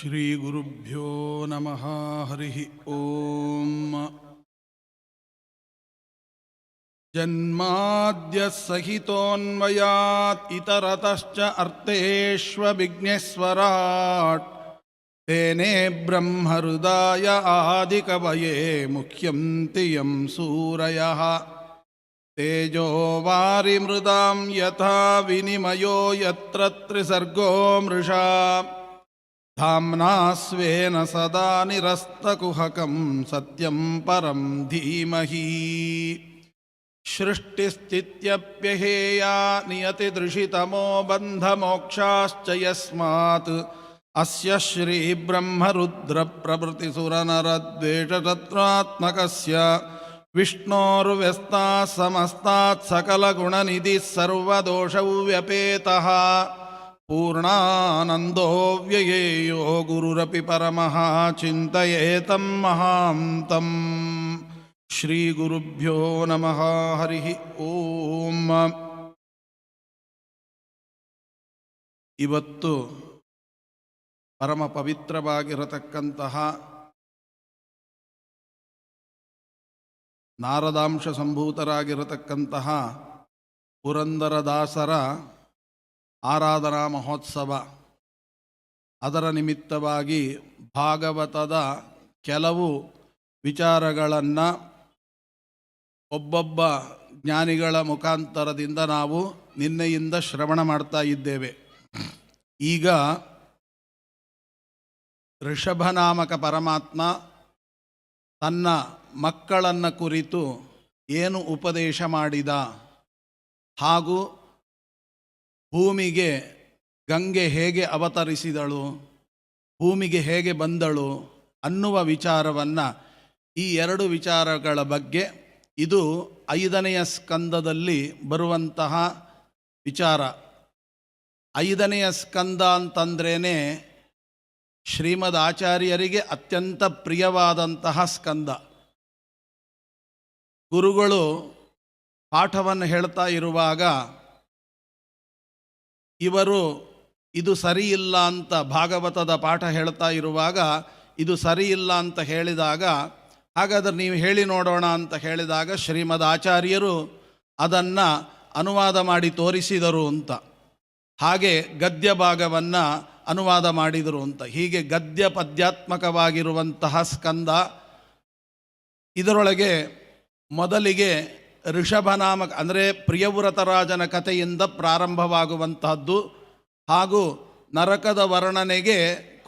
ಶ್ರೀಗುರುಭ್ಯೋ ನಮಃ. ಹರಿ ಓಂ. ಜನ್ಮಾದ್ಯಃ ಸಹಿತೋನ್ಮಯಾತ್ ಇತರತಶ್ಚ ಅರ್ಥೇಷ್ವಭಿಘ್ನೇಶ್ವರಾಟ್ ತೇನೇ ಬ್ರಹ್ಮಹೃದಾಯ ಆದಿಕವಯೇ ಮುಹ್ಯಂತಿ ಯಂ ಸೂರಯಃ ತೇಜೋ ವಾರಿಮೃದಾಂ ಯಥಾ ವಿನಿಮಯೋ ಯತ್ರ ತ್ರಿಸರ್ಗೋ ಮೃಷಾ ಧಾಮ್ನಾ ಸ್ವೇನ ಸದಾ ನಿರಸ್ತಕುಹಕಂ ಸತ್ಯಂ ಪರಂ ಧೀಮಹಿ. ಸೃಷ್ಟಿಸ್ಥಿತ್ಯಪ್ಯಹೇಯಾ ನಿಯತಿದೃಶಿತಮೋ ಬಂಧಮೋಕ್ಷಾಶ್ಚ ಯಸ್ಮಾತ್ ಅಸ್ಯ ಶ್ರೀ ಬ್ರಹ್ಮರುದ್ರ ಪ್ರಭೃತಿಸುರನರದ್ವೇಷತತ್ರಾತ್ಮಕಸ್ಯ ವಿಷ್ಣೋರ್ವ್ಯಸ್ತಾಃ ಸಮಸ್ತಾತ್ ಸಕಲಗುಣನಿಧಿಃ ಸರ್ವದೋಷವ್ಯಪೇತಃ ಪೂರ್ಣಾನಂದೋ ವ್ಯಯೇಯೋ ಗುರುರಪಿ ಪರಮಃ ಚಿಂತಯೇತಂ ಮಹಾಂತಂ. ಶ್ರೀಗುರುಭ್ಯೋ ನಮಃ. ಹರಿ ಓಂ. ಇವತ್ತು ಪರಮ ಪವಿತ್ರವಾಗಿರತಕ್ಕಂತಹ ನಾರದಾಂಶ ಸಂಭೂತರಾಗಿರತಕ್ಕಂತಹ ಪುರಂದರದಾಸರ ಆರಾಧನಾ ಮಹೋತ್ಸವ. ಅದರ ನಿಮಿತ್ತವಾಗಿ ಭಾಗವತದ ಕೆಲವು ವಿಚಾರಗಳನ್ನು ಒಬ್ಬೊಬ್ಬ ಜ್ಞಾನಿಗಳ ಮುಖಾಂತರದಿಂದ ನಾವು ನಿನ್ನೆಯಿಂದ ಶ್ರವಣ ಮಾಡ್ತಾ ಇದ್ದೇವೆ. ಈಗ ಋಷಭನಾಮಕ ಪರಮಾತ್ಮ ತನ್ನ ಮಕ್ಕಳನ್ನು ಕುರಿತು ಏನು ಉಪದೇಶ ಮಾಡಿದ, ಹಾಗೂ ಭೂಮಿಗೆ ಗಂಗೆ ಹೇಗೆ ಅವತರಿಸಿದಳು, ಭೂಮಿಗೆ ಹೇಗೆ ಬಂದಳು ಅನ್ನುವ ವಿಚಾರವನ್ನು, ಈ ಎರಡು ವಿಚಾರಗಳ ಬಗ್ಗೆ ಇದು 5ನೆಯ ಸ್ಕಂದದಲ್ಲಿ ಬರುವಂತಹ ವಿಚಾರ. 5ನೆಯ ಸ್ಕಂದ ಅಂತಂದ್ರೇ ಶ್ರೀಮದ್ ಆಚಾರ್ಯರಿಗೆ ಅತ್ಯಂತ ಪ್ರಿಯವಾದಂತಹ ಸ್ಕಂದ. ಗುರುಗಳು ಪಾಠವನ್ನು ಹೇಳ್ತಾ ಇರುವಾಗ ಇವರು ಇದು ಸರಿಯಿಲ್ಲ ಅಂತ, ಭಾಗವತದ ಪಾಠ ಹೇಳ್ತಾ ಇರುವಾಗ ಇದು ಸರಿಯಿಲ್ಲ ಅಂತ ಹೇಳಿದಾಗ, ಹಾಗಾದರೆ ನೀವು ಹೇಳಿ ನೋಡೋಣ ಅಂತ ಹೇಳಿದಾಗ ಶ್ರೀಮದ್ ಆಚಾರ್ಯರು ಅದನ್ನು ಅನುವಾದ ಮಾಡಿ ತೋರಿಸಿದರು ಅಂತ. ಹಾಗೆ ಗದ್ಯ ಭಾಗವನ್ನು ಅನುವಾದ ಮಾಡಿದರು ಅಂತ. ಹೀಗೆ ಗದ್ಯ ಪದ್ಯಾತ್ಮಕವಾಗಿರುವಂತಹ ಸ್ಕಂದ. ಇದರೊಳಗೆ ಮೊದಲಿಗೆ ಋಷಭನಾಮಕ ಅಂದರೆ ಪ್ರಿಯವ್ರತರಾಜನ ಕಥೆಯಿಂದ ಪ್ರಾರಂಭವಾಗುವಂತಹದ್ದು, ಹಾಗೂ ನರಕದ ವರ್ಣನೆಗೆ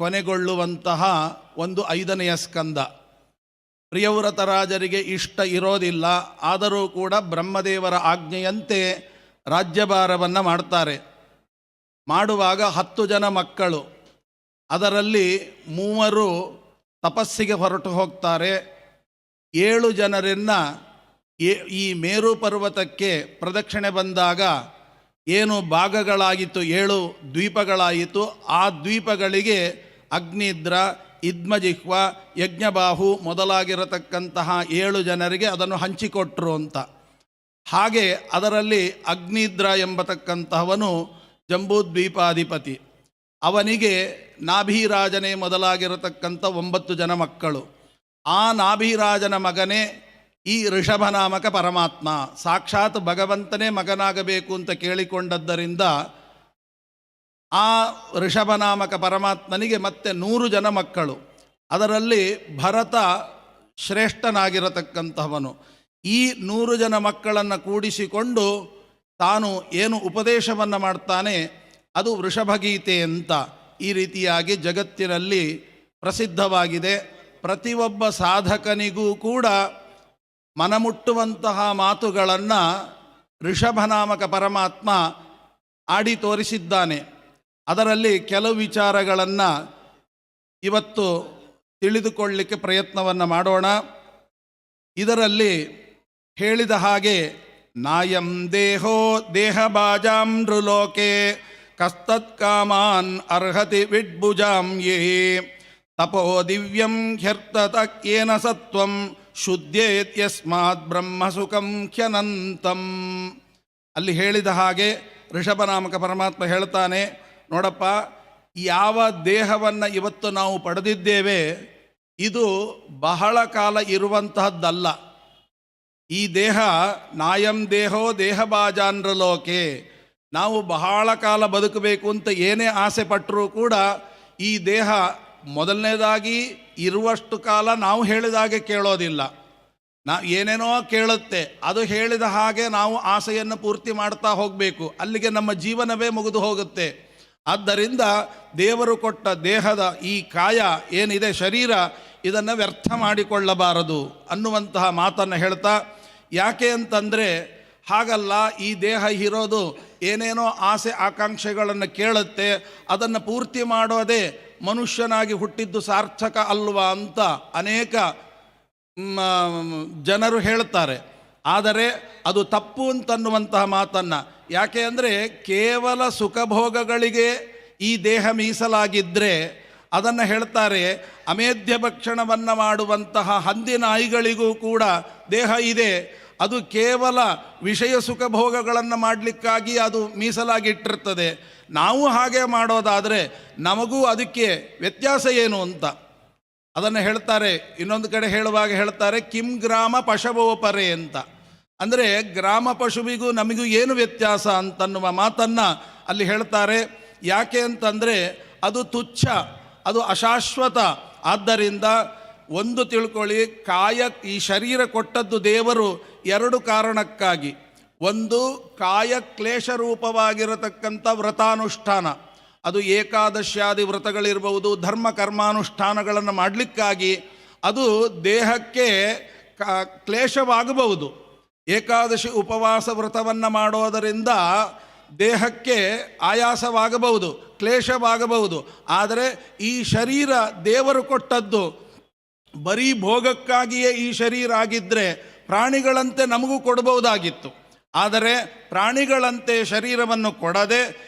ಕೊನೆಗೊಳ್ಳುವಂತಹ ಒಂದು 5ನೆಯ ಸ್ಕಂದ. ಪ್ರಿಯವ್ರತರಾಜರಿಗೆ ಇಷ್ಟ ಇರೋದಿಲ್ಲ, ಆದರೂ ಕೂಡ ಬ್ರಹ್ಮದೇವರ ಆಜ್ಞೆಯಂತೆ ರಾಜ್ಯಭಾರವನ್ನು ಮಾಡ್ತಾರೆ. ಮಾಡುವಾಗ 10 ಜನ ಮಕ್ಕಳು, ಅದರಲ್ಲಿ 3 ತಪಸ್ಸಿಗೆ ಹೊರಟು ಹೋಗ್ತಾರೆ. 7 ಜನರನ್ನು ಈ ಮೇರು ಪರ್ವತಕ್ಕೆ ಪ್ರದಕ್ಷಿಣೆ ಬಂದಾಗ ಏನು ಭಾಗಗಳಾಗಿತ್ತು, 7 ದ್ವೀಪಗಳಾಯಿತು. ಆ ದ್ವೀಪಗಳಿಗೆ ಅಗ್ನಿದ್ರ, ಇದ್ಮಜಿಹ್ವ, ಯಜ್ಞಬಾಹು ಮೊದಲಾಗಿರತಕ್ಕಂತಹ 7 ಜನರಿಗೆ ಅದನ್ನು ಹಂಚಿಕೊಟ್ರು ಅಂತ. ಹಾಗೆ ಅದರಲ್ಲಿ ಅಗ್ನಿದ್ರ ಎಂಬತಕ್ಕಂತಹವನು ಜಂಬೂದ್ವೀಪಾಧಿಪತಿ. ಅವನಿಗೆ ನಾಭಿರಾಜನೇ ಮೊದಲಾಗಿರತಕ್ಕಂಥ 9 ಜನ ಮಕ್ಕಳು. ಆ ನಾಭಿರಾಜನ ಮಗನೇ ಈ ಋಷಭನಾಮಕ ಪರಮಾತ್ಮ. ಸಾಕ್ಷಾತ್ ಭಗವಂತನೇ ಮಗನಾಗಬೇಕು ಅಂತ ಕೇಳಿಕೊಂಡದ್ದರಿಂದ ಆ ಋಷಭನಾಮಕ ಪರಮಾತ್ಮನಿಗೆ ಮತ್ತೆ 100 ಜನ ಮಕ್ಕಳು. ಅದರಲ್ಲಿ ಭರತ ಶ್ರೇಷ್ಠನಾಗಿರತಕ್ಕಂಥವನು. ಈ 100 ಜನ ಮಕ್ಕಳನ್ನು ಕೂಡಿಸಿಕೊಂಡು ತಾನು ಏನು ಉಪದೇಶವನ್ನು ಮಾಡ್ತಾನೆ ಅದು ವೃಷಭಗೀತೆ ಅಂತ ಈ ರೀತಿಯಾಗಿ ಜಗತ್ತಿನಲ್ಲಿ ಪ್ರಸಿದ್ಧವಾಗಿದೆ. ಪ್ರತಿಯೊಬ್ಬ ಸಾಧಕನಿಗೂ ಕೂಡ ಮನಮುಟ್ಟುವಂತಹ ಮಾತುಗಳನ್ನು ಋಷಭನಾಮಕ ಪರಮಾತ್ಮ ಆಡಿ ತೋರಿಸಿದ್ದಾನೆ. ಅದರಲ್ಲಿ ಕೆಲವು ವಿಚಾರಗಳನ್ನು ಇವತ್ತು ತಿಳಿದುಕೊಳ್ಳಲಿಕ್ಕೆ ಪ್ರಯತ್ನವನ್ನು ಮಾಡೋಣ. ಇದರಲ್ಲಿ ಹೇಳಿದ ಹಾಗೆ ನಾಯಂ ದೇಹೋ ದೇಹಭಾಜಾಂ ನೃಲೋಕೆ ಕಸ್ತತ್ಕಾಮಾನ್ ಅರ್ಹತಿ ವಿಡ್ಭುಜಾಂ ಯೇ ತಪೋ ದಿವ್ಯಂ ಹ್ಯರ್ಥತ ಯೇನ ಸತ್ವಂ ಶುದ್ಧೇತ್ಯಸ್ಮಾತ್ ಬ್ರಹ್ಮಸುಖಂ ಹ್ಯನಂತಂ. ಅಲ್ಲಿ ಹೇಳಿದ ಹಾಗೆ ಋಷಭನಾಮಕ ಪರಮಾತ್ಮ ಹೇಳ್ತಾನೆ, ನೋಡಪ್ಪ, ಯಾವ ದೇಹವನ್ನು ಇವತ್ತು ನಾವು ಪಡೆದಿದ್ದೇವೆ ಇದು ಬಹಳ ಕಾಲ ಇರುವಂತಹದ್ದಲ್ಲ. ಈ ದೇಹ ನಾಯಂ ದೇಹೋ ದೇಹಬಾಜಾನ್ರಲೋಕೆ, ನಾವು ಬಹಳ ಕಾಲ ಬದುಕಬೇಕು ಅಂತ ಏನೇ ಆಸೆ ಪಟ್ಟರೂ ಕೂಡ ಈ ದೇಹ ಮೊದಲನೇದಾಗಿ ಇರುವಷ್ಟು ಕಾಲ ನಾವು ಹೇಳಿದಾಗೆ ಕೇಳೋದಿಲ್ಲ. ಏನೇನೋ ಕೇಳುತ್ತೆ, ಅದು ಹೇಳಿದ ಹಾಗೆ ನಾವು ಆಸೆಯನ್ನು ಪೂರ್ತಿ ಮಾಡ್ತಾ ಹೋಗಬೇಕು, ಅಲ್ಲಿಗೆ ನಮ್ಮ ಜೀವನವೇ ಮುಗಿದು ಹೋಗುತ್ತೆ. ಆದ್ದರಿಂದ ದೇವರು ಕೊಟ್ಟ ದೇಹದ ಈ ಕಾಯ ಏನಿದೆ, ಶರೀರ, ಇದನ್ನು ವ್ಯರ್ಥ ಮಾಡಿಕೊಳ್ಳಬಾರದು ಅನ್ನುವಂತಹ ಮಾತನ್ನು ಹೇಳ್ತಾ, ಯಾಕೆ ಅಂತಂದರೆ ಹಾಗಲ್ಲ, ಈ ದೇಹ ಇರೋದು ಏನೇನೋ ಆಸೆ ಆಕಾಂಕ್ಷೆಗಳನ್ನು ಕೇಳುತ್ತೆ, ಅದನ್ನು ಪೂರ್ತಿ ಮಾಡೋದೇ ಮನುಷ್ಯನಾಗಿ ಹುಟ್ಟಿದ್ದು ಸಾರ್ಥಕ ಅಲ್ವಾ ಅಂತ ಅನೇಕ ಜನರು ಹೇಳ್ತಾರೆ. ಆದರೆ ಅದು ತಪ್ಪು ಅಂತನ್ನುವಂತಹ ಮಾತನ್ನು, ಯಾಕೆ ಅಂದರೆ ಕೇವಲ ಸುಖಭೋಗಗಳಿಗೆ ಈ ದೇಹ ಮೀಸಲಾಗಿದ್ದರೆ ಅದನ್ನು ಹೇಳ್ತಾರೆ, ಅಮೇಧ್ಯ ಭಕ್ಷಣವನ್ನು ಮಾಡುವಂತಹ ಹಂದಿನಾಯಿಗಳಿಗೂ ಕೂಡ ದೇಹ ಇದೆ, ಅದು ಕೇವಲ ವಿಷಯ ಸುಖಭೋಗಗಳನ್ನು ಮಾಡಲಿಕ್ಕಾಗಿ ಅದು ಮೀಸಲಾಗಿಟ್ಟಿರ್ತದೆ. ನಾವು ಹಾಗೆ ಮಾಡೋದಾದರೆ ನಮಗೂ ಅದಕ್ಕೆ ವ್ಯತ್ಯಾಸ ಏನು ಅಂತ ಅದನ್ನು ಹೇಳ್ತಾರೆ. ಇನ್ನೊಂದು ಕಡೆ ಹೇಳುವಾಗ ಹೇಳ್ತಾರೆ, ಕಿಂ ಗ್ರಾಮ ಪಶವೋಪರೆ ಅಂತ. ಅಂದರೆ ಗ್ರಾಮ ಪಶುವಿಗೂ ನಮಗೂ ಏನು ವ್ಯತ್ಯಾಸ ಅಂತನ್ನುವ ಮಾತನ್ನು ಅಲ್ಲಿ ಹೇಳ್ತಾರೆ. ಯಾಕೆ ಅಂತಂದರೆ ಅದು ತುಚ್ಛ, ಅದು ಅಶಾಶ್ವತ. ಆದ್ದರಿಂದ ಒಂದು ತಿಳ್ಕೊಳ್ಳಿ, ಈ ಶರೀರ ಕೊಟ್ಟದ್ದು ದೇವರು ಎರಡು ಕಾರಣಕ್ಕಾಗಿ. ಒಂದು, ಕಾಯ ಕ್ಲೇಶ ರೂಪವಾಗಿರತಕ್ಕಂಥ ವ್ರತಾನುಷ್ಠಾನ, ಅದು ಏಕಾದಶ್ಯಾದಿ ವ್ರತಗಳಿರ್ಬೋದು, ಧರ್ಮ ಕರ್ಮಾನುಷ್ಠಾನಗಳನ್ನು ಮಾಡಲಿಕ್ಕಾಗಿ. ಅದು ದೇಹಕ್ಕೆ ಕ್ಲೇಶವಾಗಬಹುದು. ಏಕಾದಶಿ ಉಪವಾಸ ವ್ರತವನ್ನು ಮಾಡೋದರಿಂದ ದೇಹಕ್ಕೆ ಆಯಾಸವಾಗಬಹುದು, ಕ್ಲೇಶವಾಗಬಹುದು. ಆದರೆ ಈ ಶರೀರ ದೇವರು ಕೊಟ್ಟದ್ದು ಬರೀ ಭೋಗಕ್ಕಾಗಿಯೇ ಈ ಶರೀರ ಆಗಿದ್ದರೆ ಪ್ರಾಣಿಗಳಂತೆ ನಮಗೂ ಕೊಡಬಹುದಾಗಿತ್ತು. ಆದರೆ ಪ್ರಾಣಿಗಳಂತೆ ಶರೀರವನ್ನು ಕೊಡದೆ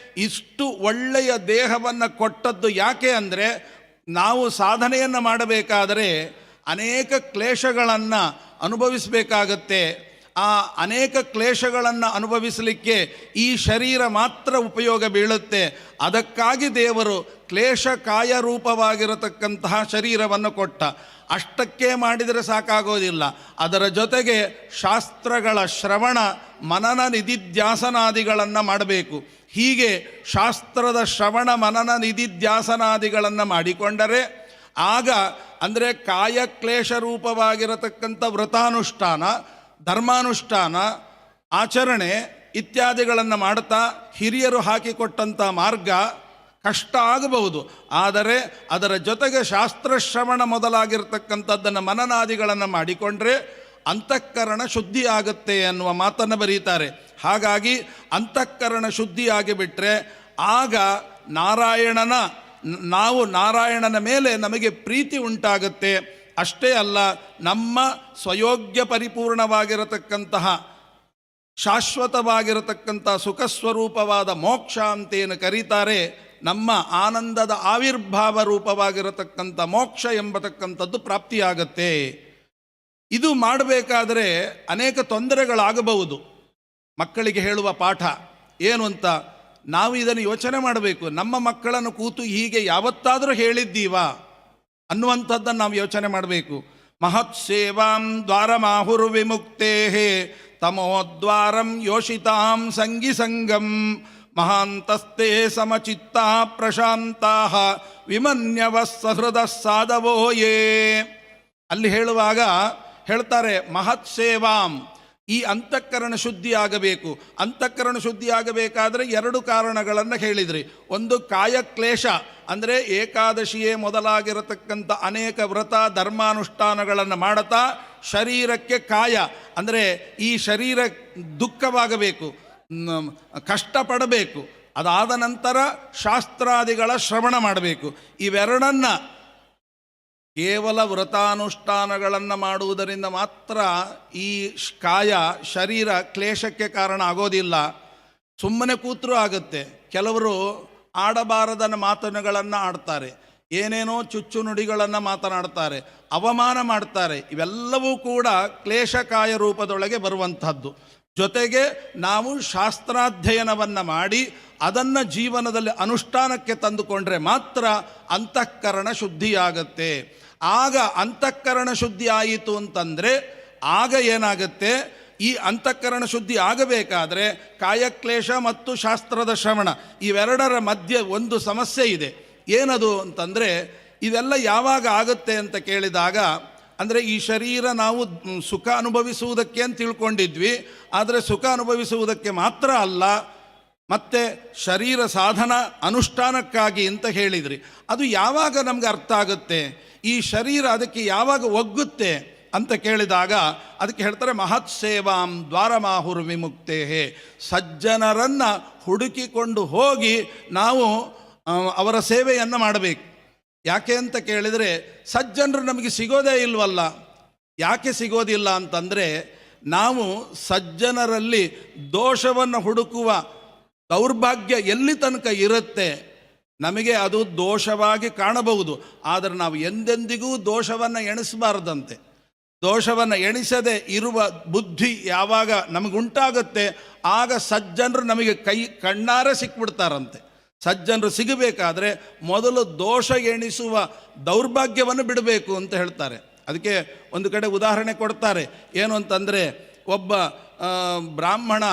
ಇಷ್ಟು ಒಳ್ಳೆಯ ದೇಹವನ್ನು ಕೊಟ್ಟದ್ದು ಯಾಕೆ ಅಂದರೆ, ನಾವು ಸಾಧನೆಯನ್ನು ಮಾಡಬೇಕಾದರೆ ಅನೇಕ ಕ್ಲೇಶಗಳನ್ನು ಅನುಭವಿಸಬೇಕಾಗತ್ತೆ. ಆ ಅನೇಕ ಕ್ಲೇಶಗಳನ್ನು ಅನುಭವಿಸಲಿಕ್ಕೆ ಈ ಶರೀರ ಮಾತ್ರ ಉಪಯೋಗ ಬೀಳುತ್ತೆ. ಅದಕ್ಕಾಗಿ ದೇವರು ಕ್ಲೇಶ ಕಾಯ ರೂಪವಾಗಿರತಕ್ಕಂತಹ ಶರೀರವನ್ನು ಕೊಟ್ಟ. ಅಷ್ಟಕ್ಕೆ ಮಾಡಿದರೆ ಸಾಕಾಗೋದಿಲ್ಲ, ಅದರ ಜೊತೆಗೆ ಶಾಸ್ತ್ರಗಳ ಶ್ರವಣ ಮನನ ನಿಧಿಧ್ಯಾಸನಾದಿಗಳನ್ನು ಮಾಡಬೇಕು. ಹೀಗೆ ಶಾಸ್ತ್ರದ ಶ್ರವಣ ಮನನ ನಿಧಿಧ್ಯಾಸನಾದಿಗಳನ್ನು ಮಾಡಿಕೊಂಡರೆ ಆಗ ಅಂದರೆ ಕಾಯಕ್ಲೇಶ ರೂಪವಾಗಿರತಕ್ಕಂಥ ವ್ರತಾನುಷ್ಠಾನ, ಧರ್ಮಾನುಷ್ಠಾನ, ಆಚರಣೆ ಇತ್ಯಾದಿಗಳನ್ನು ಮಾಡ್ತಾ ಹಿರಿಯರು ಹಾಕಿಕೊಟ್ಟಂಥ ಮಾರ್ಗ ಕಷ್ಟ ಆಗಬಹುದು. ಆದರೆ ಅದರ ಜೊತೆಗೆ ಶಾಸ್ತ್ರಶ್ರವಣ ಮೊದಲಾಗಿರ್ತಕ್ಕಂಥದ್ದನ್ನು ಮನನಾದಿಗಳನ್ನು ಮಾಡಿಕೊಂಡ್ರೆ ಅಂತಃಕರಣ ಶುದ್ಧಿ ಆಗುತ್ತೆ ಅನ್ನುವ ಮಾತನ್ನು ಬರೀತಾರೆ. ಹಾಗಾಗಿ ಅಂತಃಕರಣ ಶುದ್ಧಿಯಾಗಿಬಿಟ್ರೆ ಆಗ ನಾರಾಯಣನ ಮೇಲೆ ನಮಗೆ ಪ್ರೀತಿ ಉಂಟಾಗುತ್ತೆ. ಅಷ್ಟೇ ಅಲ್ಲ, ನಮ್ಮ ಸ್ವಯೋಗ್ಯ ಪರಿಪೂರ್ಣವಾಗಿರತಕ್ಕಂತಹ ಶಾಶ್ವತವಾಗಿರತಕ್ಕಂಥ ಸುಖಸ್ವರೂಪವಾದ ಮೋಕ್ಷ ಅಂತೇನು ಕರೀತಾರೆ, ನಮ್ಮ ಆನಂದದ ಆವಿರ್ಭಾವ ರೂಪವಾಗಿರತಕ್ಕಂಥ ಮೋಕ್ಷ ಎಂಬತಕ್ಕಂಥದ್ದು ಪ್ರಾಪ್ತಿಯಾಗತ್ತೆ. ಇದು ಮಾಡಬೇಕಾದರೆ ಅನೇಕ ತೊಂದರೆಗಳಾಗಬಹುದು. ಮಕ್ಕಳಿಗೆ ಹೇಳುವ ಪಾಠ ಏನು ಅಂತ ನಾವು ಇದನ್ನು ಯೋಚನೆ ಮಾಡಬೇಕು. ನಮ್ಮ ಮಕ್ಕಳನ್ನು ಕೂತು ಹೀಗೆ ಯಾವತ್ತಾದರೂ ಹೇಳಿದ್ದೀವಾ ಅನ್ನುವಂಥದ್ದನ್ನು ನಾವು ಯೋಚನೆ ಮಾಡಬೇಕು. ಮಹತ್ ಸೇವಾಂ ದ್ವಾರಮಾಹುರು ವಿಮುಕ್ತೇ ತಮೋದ್ವಾರಂ ಯೋಷಿತಾಂ ಸಂಗಿ ಸಂಗಂ ಮಹಾಂತಸ್ತೆ ಸಮಚಿತ್ತ ಪ್ರಶಾಂತಾ ವಿಮನ್ಯವ ಸಹೃದ ಸಾಧವೋ ಯೇ. ಅಲ್ಲಿ ಹೇಳುವಾಗ ಹೇಳ್ತಾರೆ, ಮಹತ್ ಸೇವಾಂ, ಈ ಅಂತಃಕರಣ ಶುದ್ಧಿ ಆಗಬೇಕು. ಅಂತಃಕರಣ ಶುದ್ಧಿ ಆಗಬೇಕಾದ್ರೆ ಎರಡು ಕಾರಣಗಳನ್ನು ಹೇಳಿದ್ರಿ. ಒಂದು ಕಾಯಕ್ಲೇಶ, ಅಂದರೆ ಏಕಾದಶಿಯೇ ಮೊದಲಾಗಿರತಕ್ಕಂಥ ಅನೇಕ ವ್ರತ ಧರ್ಮಾನುಷ್ಠಾನಗಳನ್ನು ಮಾಡುತ್ತಾ ಶರೀರಕ್ಕೆ ಕಾಯ ಅಂದರೆ ಈ ಶರೀರ ದುಃಖವಾಗಬೇಕು, ಕಷ್ಟಪಡಬೇಕು. ಅದಾದ ನಂತರ ಶಾಸ್ತ್ರಾದಿಗಳ ಶ್ರವಣ ಮಾಡಬೇಕು. ಇವೆರಡನ್ನ ಕೇವಲ ವ್ರತಾನುಷ್ಠಾನಗಳನ್ನು ಮಾಡುವುದರಿಂದ ಮಾತ್ರ ಈ ಕಾಯ ಶರೀರ ಕ್ಲೇಶಕ್ಕೆ ಕಾರಣ ಆಗೋದಿಲ್ಲ. ಸುಮ್ಮನೆ ಕೂತರೂ ಆಗುತ್ತೆ. ಕೆಲವರು ಆಡಬಾರದನ್ನ ಮಾತುಗಳನ್ನು ಆಡ್ತಾರೆ, ಏನೇನೋ ಚುಚ್ಚು ನುಡಿಗಳನ್ನು ಮಾತನಾಡ್ತಾರೆ, ಅವಮಾನ ಮಾಡ್ತಾರೆ. ಇವೆಲ್ಲವೂ ಕೂಡ ಕ್ಲೇಶಕಾಯ ರೂಪದೊಳಗೆ ಬರುವಂಥದ್ದು. ಜೊತೆಗೆ ನಾವು ಶಾಸ್ತ್ರಾಧ್ಯಯನವನ್ನು ಮಾಡಿ ಅದನ್ನು ಜೀವನದಲ್ಲಿ ಅನುಷ್ಠಾನಕ್ಕೆ ತಂದುಕೊಂಡ್ರೆ ಮಾತ್ರ ಅಂತಃಕರಣ ಶುದ್ಧಿಯಾಗತ್ತೆ. ಆಗ ಅಂತಃಕರಣ ಶುದ್ಧಿ ಆಯಿತು ಅಂತಂದರೆ ಆಗ ಏನಾಗುತ್ತೆ, ಈ ಅಂತಃಕರಣ ಶುದ್ಧಿ ಆಗಬೇಕಾದ್ರೆ ಕಾಯಕ್ಲೇಶ ಮತ್ತು ಶಾಸ್ತ್ರದ ಶ್ರವಣ ಇವೆರಡರ ಮಧ್ಯೆ ಒಂದು ಸಮಸ್ಯೆ ಇದೆ. ಏನದು ಅಂತಂದರೆ, ಇವೆಲ್ಲ ಯಾವಾಗ ಆಗುತ್ತೆ ಅಂತ ಕೇಳಿದಾಗ, ಅಂದರೆ ಈ ಶರೀರ ನಾವು ಸುಖ ಅನುಭವಿಸುವುದಕ್ಕೆ ಅಂತ ತಿಳ್ಕೊಂಡಿದ್ವಿ, ಆದರೆ ಸುಖ ಅನುಭವಿಸುವುದಕ್ಕೆ ಮಾತ್ರ ಅಲ್ಲ, ಮತ್ತು ಶರೀರ ಸಾಧನ ಅನುಷ್ಠಾನಕ್ಕಾಗಿ ಅಂತ ಹೇಳಿದ್ರಿ. ಅದು ಯಾವಾಗ ನಮ್ಗೆ ಅರ್ಥ ಆಗುತ್ತೆ, ಈ ಶರೀರ ಅದಕ್ಕೆ ಯಾವಾಗ ಒಗ್ಗುತ್ತೆ ಅಂತ ಕೇಳಿದಾಗ ಅದಕ್ಕೆ ಹೇಳ್ತಾರೆ ಮಹತ್ ಸೇವಾಂ ದ್ವಾರಮಾಹುರ್ ವಿಮುಕ್ತೇ. ಸಜ್ಜನರನ್ನು ಹುಡುಕಿಕೊಂಡು ಹೋಗಿ ನಾವು ಅವರ ಸೇವೆಯನ್ನು ಮಾಡಬೇಕು. ಯಾಕೆ ಅಂತ ಕೇಳಿದರೆ ಸಜ್ಜನರು ನಮಗೆ ಸಿಗೋದೇ ಇಲ್ವಲ್ಲ. ಯಾಕೆ ಸಿಗೋದಿಲ್ಲ ಅಂತಂದರೆ, ನಾವು ಸಜ್ಜನರಲ್ಲಿ ದೋಷವನ್ನು ಹುಡುಕುವ ದೌರ್ಭಾಗ್ಯ ಎಲ್ಲಿ ತನಕ ಇರುತ್ತೆ ನಮಗೆ ಅದು ದೋಷವಾಗಿ ಕಾಣಬಹುದು. ಆದರೆ ನಾವು ಎಂದೆಂದಿಗೂ ದೋಷವನ್ನು ಎಣಿಸಬಾರ್ದಂತೆ. ದೋಷವನ್ನು ಎಣಿಸದೆ ಇರುವ ಬುದ್ಧಿ ಯಾವಾಗ ನಮಗುಂಟಾಗುತ್ತೆ ಆಗ ಸಜ್ಜನರು ನಮಗೆ ಕಣ್ಣಾರೆ ಸಿಕ್ಬಿಡ್ತಾರಂತೆ. ಸಜ್ಜನರು ಸಿಗಬೇಕಾದ್ರೆ ಮೊದಲು ದೋಷ ಎಣಿಸುವ ದೌರ್ಭಾಗ್ಯವನ್ನು ಬಿಡಬೇಕು ಅಂತ ಹೇಳ್ತಾರೆ. ಅದಕ್ಕೆ ಒಂದು ಕಡೆ ಉದಾಹರಣೆ ಕೊಡ್ತಾರೆ. ಏನು ಅಂತಂದರೆ, ಒಬ್ಬ ಬ್ರಾಹ್ಮಣ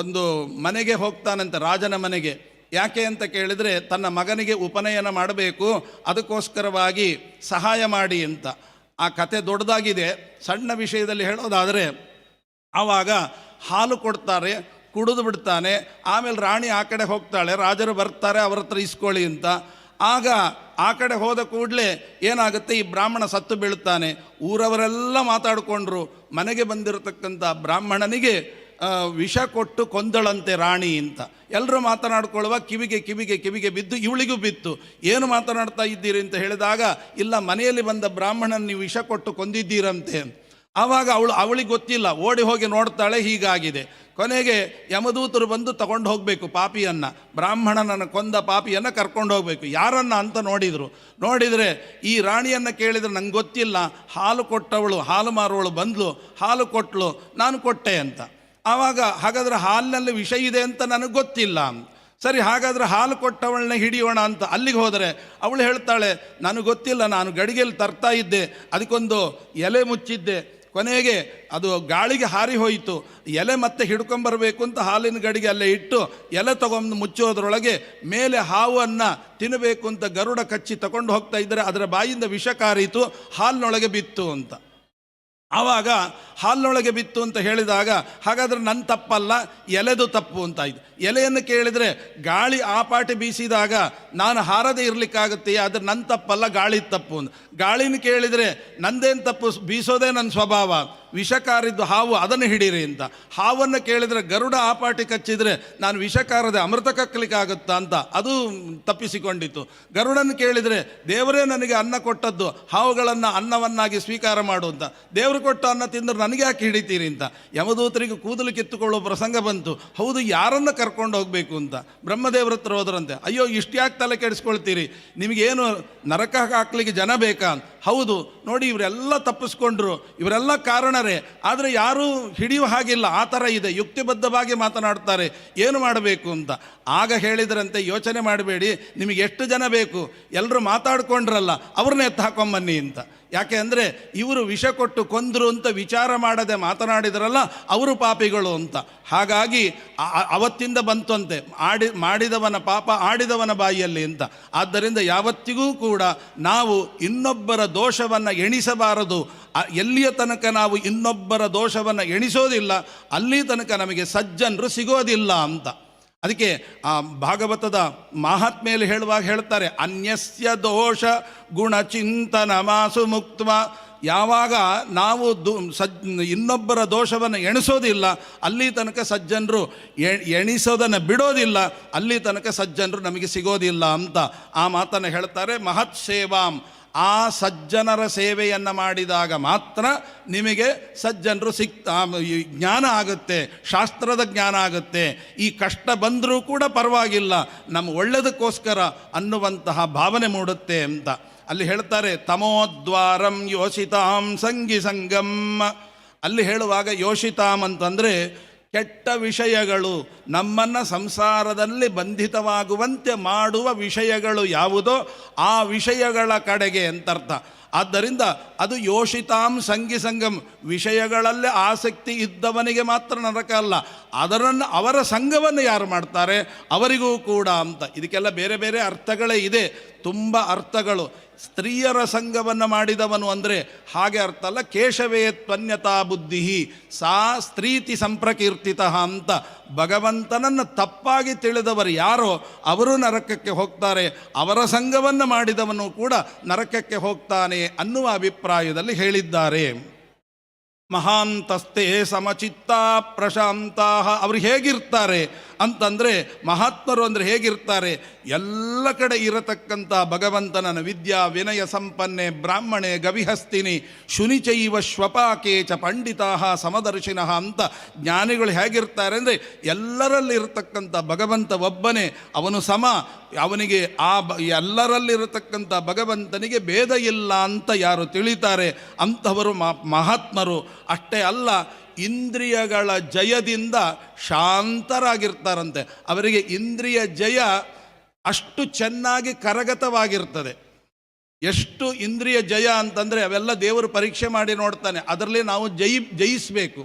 ಒಂದು ಮನೆಗೆ ಹೋಗ್ತಾನಂತೆ, ರಾಜನ ಮನೆಗೆ. ಯಾಕೆ ಅಂತ ಕೇಳಿದರೆ ತನ್ನ ಮಗನಿಗೆ ಉಪನಯನ ಮಾಡಬೇಕು, ಅದಕ್ಕೋಸ್ಕರವಾಗಿ ಸಹಾಯ ಮಾಡಿ ಅಂತ. ಆ ಕತೆ ದೊಡ್ಡದಾಗಿದೆ. ಸಣ್ಣ ವಿಷಯದಲ್ಲಿ ಹೇಳೋದಾದರೆ, ಆವಾಗ ಹಾಲು ಕೊಡ್ತಾರೆ, ಕುಡಿದು ಬಿಡ್ತಾನೆ. ಆಮೇಲೆ ರಾಣಿ ಆ ಕಡೆ ಹೋಗ್ತಾಳೆ, ರಾಜರು ಬರ್ತಾರೆ ಅವ್ರ ಹತ್ರ ಇಸ್ಕೊಳ್ಳಿ ಅಂತ. ಆಗ ಆ ಕಡೆ ಹೋದ ಕೂಡಲೇ ಏನಾಗುತ್ತೆ, ಈ ಬ್ರಾಹ್ಮಣ ಸತ್ತು ಬೀಳ್ತಾನೆ. ಊರವರೆಲ್ಲ ಮಾತಾಡಿಕೊಂಡ್ರು, ಮನೆಗೆ ಬಂದಿರತಕ್ಕಂಥ ಬ್ರಾಹ್ಮಣನಿಗೆ ವಿಷ ಕೊಟ್ಟು ಕೊಂದಳಂತೆ ರಾಣಿ ಅಂತ. ಎಲ್ಲರೂ ಮಾತನಾಡ್ಕೊಳ್ಳುವ ಕಿವಿಗೆ ಬಿದ್ದು ಇವಳಿಗೂ ಬಿತ್ತು. ಏನು ಮಾತನಾಡ್ತಾ ಇದ್ದೀರಿ ಅಂತ ಹೇಳಿದಾಗ, ಇಲ್ಲ ಮನೆಯಲ್ಲಿ ಬಂದ ಬ್ರಾಹ್ಮಣನ ನೀವು ವಿಷ ಕೊಟ್ಟು ಕೊಂದಿದ್ದೀರಂತೆ. ಆವಾಗ ಅವಳಿಗೆ ಗೊತ್ತಿಲ್ಲ, ಓಡಿ ಹೋಗಿ ನೋಡ್ತಾಳೆ, ಹೀಗಾಗಿದೆ. ಕೊನೆಗೆ ಯಮದೂತರು ಬಂದು ತಗೊಂಡು ಹೋಗಬೇಕು ಪಾಪಿಯನ್ನು, ಬ್ರಾಹ್ಮಣನನ್ನು ಕೊಂದ ಪಾಪಿಯನ್ನು ಕರ್ಕೊಂಡು ಹೋಗಬೇಕು. ಯಾರನ್ನು ಅಂತ ನೋಡಿದರೆ ಈ ರಾಣಿಯನ್ನು ಕೇಳಿದರೆ ನಂಗೆ ಗೊತ್ತಿಲ್ಲ, ಹಾಲು ಕೊಟ್ಟವಳು, ಹಾಲು ಮಾರುವವಳು ಬಂದಳು, ಹಾಲು ಕೊಟ್ಟಳು, ನಾನು ಕೊಟ್ಟೆ ಅಂತ. ಆವಾಗ ಹಾಗಾದರೆ ಹಾಲಿನಲ್ಲಿ ವಿಷ ಇದೆ ಅಂತ ನನಗೆ ಗೊತ್ತಿಲ್ಲ. ಸರಿ, ಹಾಗಾದರೆ ಹಾಲು ಕೊಟ್ಟವಳನ್ನ ಹಿಡಿಯೋಣ ಅಂತ ಅಲ್ಲಿಗೆ ಹೋದರೆ ಅವಳು ಹೇಳ್ತಾಳೆ, ನನಗೆ ಗೊತ್ತಿಲ್ಲ, ನಾನು ಗಡಿಗೆಯಲ್ಲಿ ತರ್ತಾ ಇದ್ದೆ, ಅದಕ್ಕೊಂದು ಎಲೆ ಮುಚ್ಚಿದ್ದೆ, ಕೊನೆಗೆ ಅದು ಗಾಳಿಗೆ ಹಾರಿ ಹೋಯಿತು. ಎಲೆ ಮತ್ತೆ ಹಿಡ್ಕೊಂಬರ್ಬೇಕು ಅಂತ ಹಾಲಿನ ಗಡಿಗೆ ಅಲ್ಲೇ ಇಟ್ಟು ಎಲೆ ತಗೊಂಡು ಮುಚ್ಚೋದ್ರೊಳಗೆ ಮೇಲೆ ಹಾವನ್ನು ತಿನ್ನಬೇಕು ಅಂತ ಗರುಡ ಕಚ್ಚಿ ತಗೊಂಡು ಹೋಗ್ತಾ ಇದ್ದರೆ ಅದರ ಬಾಯಿಂದ ವಿಷ ಕಾರಿತು, ಹಾಲಿನೊಳಗೆ ಬಿತ್ತು ಅಂತ. ಆವಾಗ ಹಾಲಿನೊಳಗೆ ಬಿತ್ತು ಅಂತ ಹೇಳಿದಾಗ, ಹಾಗಾದರೆ ನನ್ನ ತಪ್ಪಲ್ಲ, ಎಲೆದು ತಪ್ಪು ಅಂತಾಯಿತು. ಎಲೆಯನ್ನು ಕೇಳಿದರೆ ಗಾಳಿ ಆ ಪಾಟಿ ಬೀಸಿದಾಗ ನಾನು ಹಾರದೇ ಇರಲಿಕ್ಕಾಗುತ್ತೆ, ಆದರೆ ನನ್ನ ತಪ್ಪಲ್ಲ, ಗಾಳಿ ತಪ್ಪು ಅಂತ. ಗಾಳಿನ ಕೇಳಿದರೆ ನಂದೇನು ತಪ್ಪು, ಬೀಸೋದೇ ನನ್ನ ಸ್ವಭಾವ, ವಿಷಕಾರಿದ್ದು ಹಾವು ಅದನ್ನು ಹಿಡೀರಿ ಅಂತ. ಹಾವನ್ನು ಕೇಳಿದರೆ ಗರುಡ ಆ ಪಾಟಿ ಕಚ್ಚಿದರೆ ನಾನು ವಿಷಕಾರದೆ ಅಮೃತ ಕಕ್ಕಲಿಕ್ಕಾಗುತ್ತಾ ಅಂತ, ಅದು ತಪ್ಪಿಸಿಕೊಂಡಿತ್ತು. ಗರುಡನ್ನು ಕೇಳಿದರೆ ದೇವರೇ ನನಗೆ ಅನ್ನ ಕೊಟ್ಟದ್ದು, ಹಾವುಗಳನ್ನು ಅನ್ನವನ್ನಾಗಿ ಸ್ವೀಕಾರ ಮಾಡು ಅಂತ. ದೇವರು ಕೊಟ್ಟ ಅನ್ನ ತಿಂದರೆ ನನಗೆ ಯಾಕೆ ಹಿಡಿತೀರಿ ಅಂತ. ಯಮದೂತರಿಗೆ ಕೂದಲು ಕಿತ್ತುಕೊಳ್ಳುವ ಪ್ರಸಂಗ ಬಂತು. ಹೌದು, ಯಾರನ್ನು ಕರ್ಕೊಂಡು ಹೋಗಬೇಕು ಅಂತ ಬ್ರಹ್ಮದೇವರ ಹತ್ರ ಹೋದ್ರಂತೆ. ಅಯ್ಯೋ, ಇಷ್ಟು ಯಾಕೆ ತಲೆ ಕೆಡಿಸ್ಕೊಳ್ತೀರಿ, ನಿಮಗೇನು ನರಕ ಹಾಕ್ಲಿಕ್ಕೆ ಜನ ಬೇಕಾ? ಹೌದು, ನೋಡಿ ಇವರೆಲ್ಲ ತಪ್ಪಿಸ್ಕೊಂಡ್ರು, ಇವರೆಲ್ಲ ಕಾರಣರೇ, ಆದರೆ ಯಾರೂ ಹಿಡಿಯುವ ಹಾಗಿಲ್ಲ, ಆ ಥರ ಇದೆ, ಯುಕ್ತಿಬದ್ಧವಾಗಿ ಮಾತನಾಡ್ತಾರೆ, ಏನು ಮಾಡಬೇಕು ಅಂತ. ಆಗ ಹೇಳಿದ್ರಂತೆ, ಯೋಚನೆ ಮಾಡಬೇಡಿ, ನಿಮಗೆ ಎಷ್ಟು ಜನ ಬೇಕು, ಎಲ್ಲರೂ ಮಾತಾಡ್ಕೊಂಡ್ರಲ್ಲ, ಅವ್ರನ್ನ ಎತ್ತು ಹಾಕೊಂಬನ್ನಿ ಅಂತ. ಯಾಕೆ ಅಂದರೆ ಇವರು ವಿಷ ಕೊಟ್ಟು ಕೊಂದರು ಅಂತ ವಿಚಾರ ಮಾಡದೆ ಮಾತನಾಡಿದ್ರಲ್ಲ, ಅವರು ಪಾಪಿಗಳು ಅಂತ. ಹಾಗಾಗಿ ಅವತ್ತಿಂದ ಬಂತಂತೆ, ಮಾಡಿದವನ ಪಾಪ ಆಡಿದವನ ಬಾಯಿಯಲ್ಲಿ ಅಂತ. ಆದ್ದರಿಂದ ಯಾವತ್ತಿಗೂ ಕೂಡ ನಾವು ಇನ್ನೊಬ್ಬರ ದೋಷವನ್ನು ಎಣಿಸಬಾರದು. ಎಲ್ಲಿಯ ತನಕ ನಾವು ಇನ್ನೊಬ್ಬರ ದೋಷವನ್ನು ಎಣಿಸೋದಿಲ್ಲ, ಅಲ್ಲಿ ತನಕ ನಮಗೆ ಸಜ್ಜನರು ಸಿಗೋದಿಲ್ಲ ಅಂತ. ಅದಕ್ಕೆ ಆ ಭಾಗವತದ ಮಹಾತ್ಮೆಯಲ್ಲಿ ಹೇಳುವಾಗ ಹೇಳ್ತಾರೆ, ಅನ್ಯಸ್ಯ ದೋಷ ಗುಣಚಿಂತನ ಮಾಸು ಮುಕ್ತ. ಯಾವಾಗ ನಾವು ಇನ್ನೊಬ್ಬರ ದೋಷವನ್ನು ಎಣಿಸೋದಿಲ್ಲ, ಅಲ್ಲಿ ತನಕ ಸಜ್ಜನರು ಎಣಿಸೋದನ್ನು ಬಿಡೋದಿಲ್ಲ, ಅಲ್ಲಿ ತನಕ ಸಜ್ಜನರು ನಮಗೆ ಸಿಗೋದಿಲ್ಲ ಅಂತ ಆ ಮಾತನ್ನು ಹೇಳ್ತಾರೆ. ಮಹತ್ ಸೇವಾಂ, ಆ ಸಜ್ಜನರ ಸೇವೆಯನ್ನು ಮಾಡಿದಾಗ ಮಾತ್ರ ನಿಮಗೆ ಸಜ್ಜನರು ಜ್ಞಾನ ಆಗುತ್ತೆ, ಶಾಸ್ತ್ರದ ಜ್ಞಾನ ಆಗುತ್ತೆ. ಈ ಕಷ್ಟ ಬಂದರೂ ಕೂಡ ಪರವಾಗಿಲ್ಲ, ನಮ್ಮ ಒಳ್ಳೆಯದಕ್ಕೋಸ್ಕರ ಅನ್ನುವಂತಹ ಭಾವನೆ ಮೂಡುತ್ತೆ ಅಂತ ಅಲ್ಲಿ ಹೇಳ್ತಾರೆ. ತಮೋದ್ವಾರಂ ಯೋಷಿತಾಂ ಸಂಗಿ ಸಂಗಮ್, ಅಲ್ಲಿ ಹೇಳುವಾಗ ಯೋಷಿತಾಮ್ ಅಂತಂದರೆ ಕೆಟ್ಟ ವಿಷಯಗಳು, ನಮ್ಮನ್ನು ಸಂಸಾರದಲ್ಲಿ ಬಂಧಿತವಾಗುವಂತೆ ಮಾಡುವ ವಿಷಯಗಳು ಯಾವುದೋ ಆ ವಿಷಯಗಳ ಕಡೆಗೆ ಅಂತರ್ಥ. ಆದ್ದರಿಂದ ಅದು ಯೋಷಿತಾಂ ಸಂಗಿ ಸಂಗಮ್, ವಿಷಯಗಳಲ್ಲೇ ಆಸಕ್ತಿ ಇದ್ದವನಿಗೆ ಮಾತ್ರ ನರಕ ಅಲ್ಲ, ಅವರ ಸಂಘವನ್ನು ಯಾರು ಮಾಡ್ತಾರೆ ಅವರಿಗೂ ಕೂಡ ಅಂತ. ಇದಕ್ಕೆಲ್ಲ ಬೇರೆ ಬೇರೆ ಅರ್ಥಗಳೇ ಇದೆ, ತುಂಬ ಅರ್ಥಗಳು. ಸ್ತ್ರೀಯರ ಸಂಘವನ್ನು ಮಾಡಿದವನು ಅಂದರೆ ಹಾಗೆ ಅರ್ಥ ಅಲ್ಲ. ಕೇಶವೇ ತ್ವನ್ಯತಾ ಬುದ್ಧಿ ಸಾ ಸ್ತ್ರೀತಿ ಸಂಪ್ರಕೀರ್ತಿತ ಅಂತ. ಭಗವಂತನನ್ನು ತಪ್ಪಾಗಿ ತಿಳಿದವರು ಯಾರೋ ಅವರು ನರಕಕ್ಕೆ ಹೋಗ್ತಾರೆ, ಅವರ ಸಂಘವನ್ನು ಮಾಡಿದವನು ಕೂಡ ನರಕಕ್ಕೆ ಹೋಗ್ತಾನೆ ಅನ್ನುವ ಅಭಿಪ್ರಾಯದಲ್ಲಿ ಹೇಳಿದ್ದಾರೆ. ಮಹಾಂತಸ್ತೆ ಸಮಚಿತ್ತ ಪ್ರಶಾಂತಾ, ಅವರು ಹೇಗಿರ್ತಾರೆ ಅಂತಂದರೆ, ಮಹಾತ್ಮರು ಅಂದರೆ ಹೇಗಿರ್ತಾರೆ, ಎಲ್ಲ ಕಡೆ ಇರತಕ್ಕಂಥ ಭಗವಂತನ ವಿದ್ಯಾ ವಿನಯ ಸಂಪನ್ನೆ ಬ್ರಾಹ್ಮಣೆ ಗವಿಹಸ್ತಿನಿ ಶುನಿಚೈವ ಶ್ವಪಾಕೆ ಚ ಪಂಡಿತಾ ಸಮದರ್ಶಿನಃ ಅಂತ ಜ್ಞಾನಿಗಳು ಹೇಗಿರ್ತಾರೆ ಅಂದರೆ, ಎಲ್ಲರಲ್ಲಿರತಕ್ಕಂಥ ಭಗವಂತ ಒಬ್ಬನೇ, ಅವನು ಸಮ, ಅವನಿಗೆ ಎಲ್ಲರಲ್ಲಿರತಕ್ಕಂಥ ಭಗವಂತನಿಗೆ ಭೇದ ಇಲ್ಲ ಅಂತ ಯಾರು ತಿಳಿತಾರೆ ಅಂಥವರು ಮಹಾತ್ಮರು. ಅಷ್ಟೇ ಅಲ್ಲ, ಇಂದ್ರಿಯಗಳ ಜಯದಿಂದ ಶಾಂತರಾಗಿರ್ತಾರಂತೆ. ಅವರಿಗೆ ಇಂದ್ರಿಯ ಜಯ ಅಷ್ಟು ಚೆನ್ನಾಗಿ ಕರಗತವಾಗಿರ್ತದೆ. ಎಷ್ಟು ಇಂದ್ರಿಯ ಜಯ ಅಂತಂದರೆ ಅವೆಲ್ಲ ದೇವರು ಪರೀಕ್ಷೆ ಮಾಡಿ ನೋಡ್ತಾನೆ. ಅದರಲ್ಲಿ ನಾವು ಜಯಿಸಬೇಕು.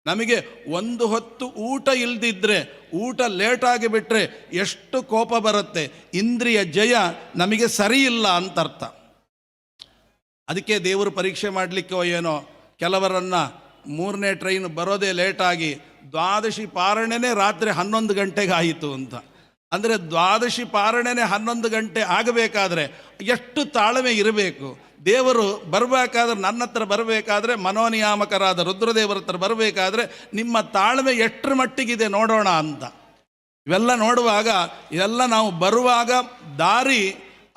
ನಮಗೆ ಒಂದು ಹೊತ್ತು ಊಟ ಇಲ್ಲದಿದ್ದರೆ, ಊಟ ಲೇಟಾಗಿ ಬಿಟ್ಟರೆ ಎಷ್ಟು ಕೋಪ ಬರುತ್ತೆ. ಇಂದ್ರಿಯ ಜಯ ನಮಗೆ ಸರಿ ಇಲ್ಲ ಅಂತ ಅರ್ಥ. ಅದಕ್ಕೆ ದೇವರು ಪರೀಕ್ಷೆ ಮಾಡಲಿಕ್ಕೋ ಏನೋ ಕೆಲವರನ್ನು 3ನೇ ಟ್ರೈನ್ ಬರೋದೇ ಲೇಟಾಗಿ ದ್ವಾದಶಿ ಪಾರಣೆನೇ ರಾತ್ರಿ 11 ಗಂಟೆಗೆ ಆಯಿತು ಅಂತ. ಅಂದರೆ ದ್ವಾದಶಿ ಪಾರಣೆನೇ 11 ಗಂಟೆ ಆಗಬೇಕಾದ್ರೆ ಎಷ್ಟು ತಾಳ್ಮೆ ಇರಬೇಕು. ದೇವರು ಬರಬೇಕಾದ್ರೆ, ನನ್ನ ಹತ್ರ ಬರಬೇಕಾದ್ರೆ, ಮನೋನಿಯಾಮಕರಾದ ರುದ್ರದೇವರ ಹತ್ರ ಬರಬೇಕಾದ್ರೆ ನಿಮ್ಮ ತಾಳ್ಮೆ ಎಷ್ಟರ ಮಟ್ಟಿಗಿದೆ ನೋಡೋಣ ಅಂತ. ಇವೆಲ್ಲ ನೋಡುವಾಗ, ಇವೆಲ್ಲ ನಾವು ಬರುವಾಗ ದಾರಿ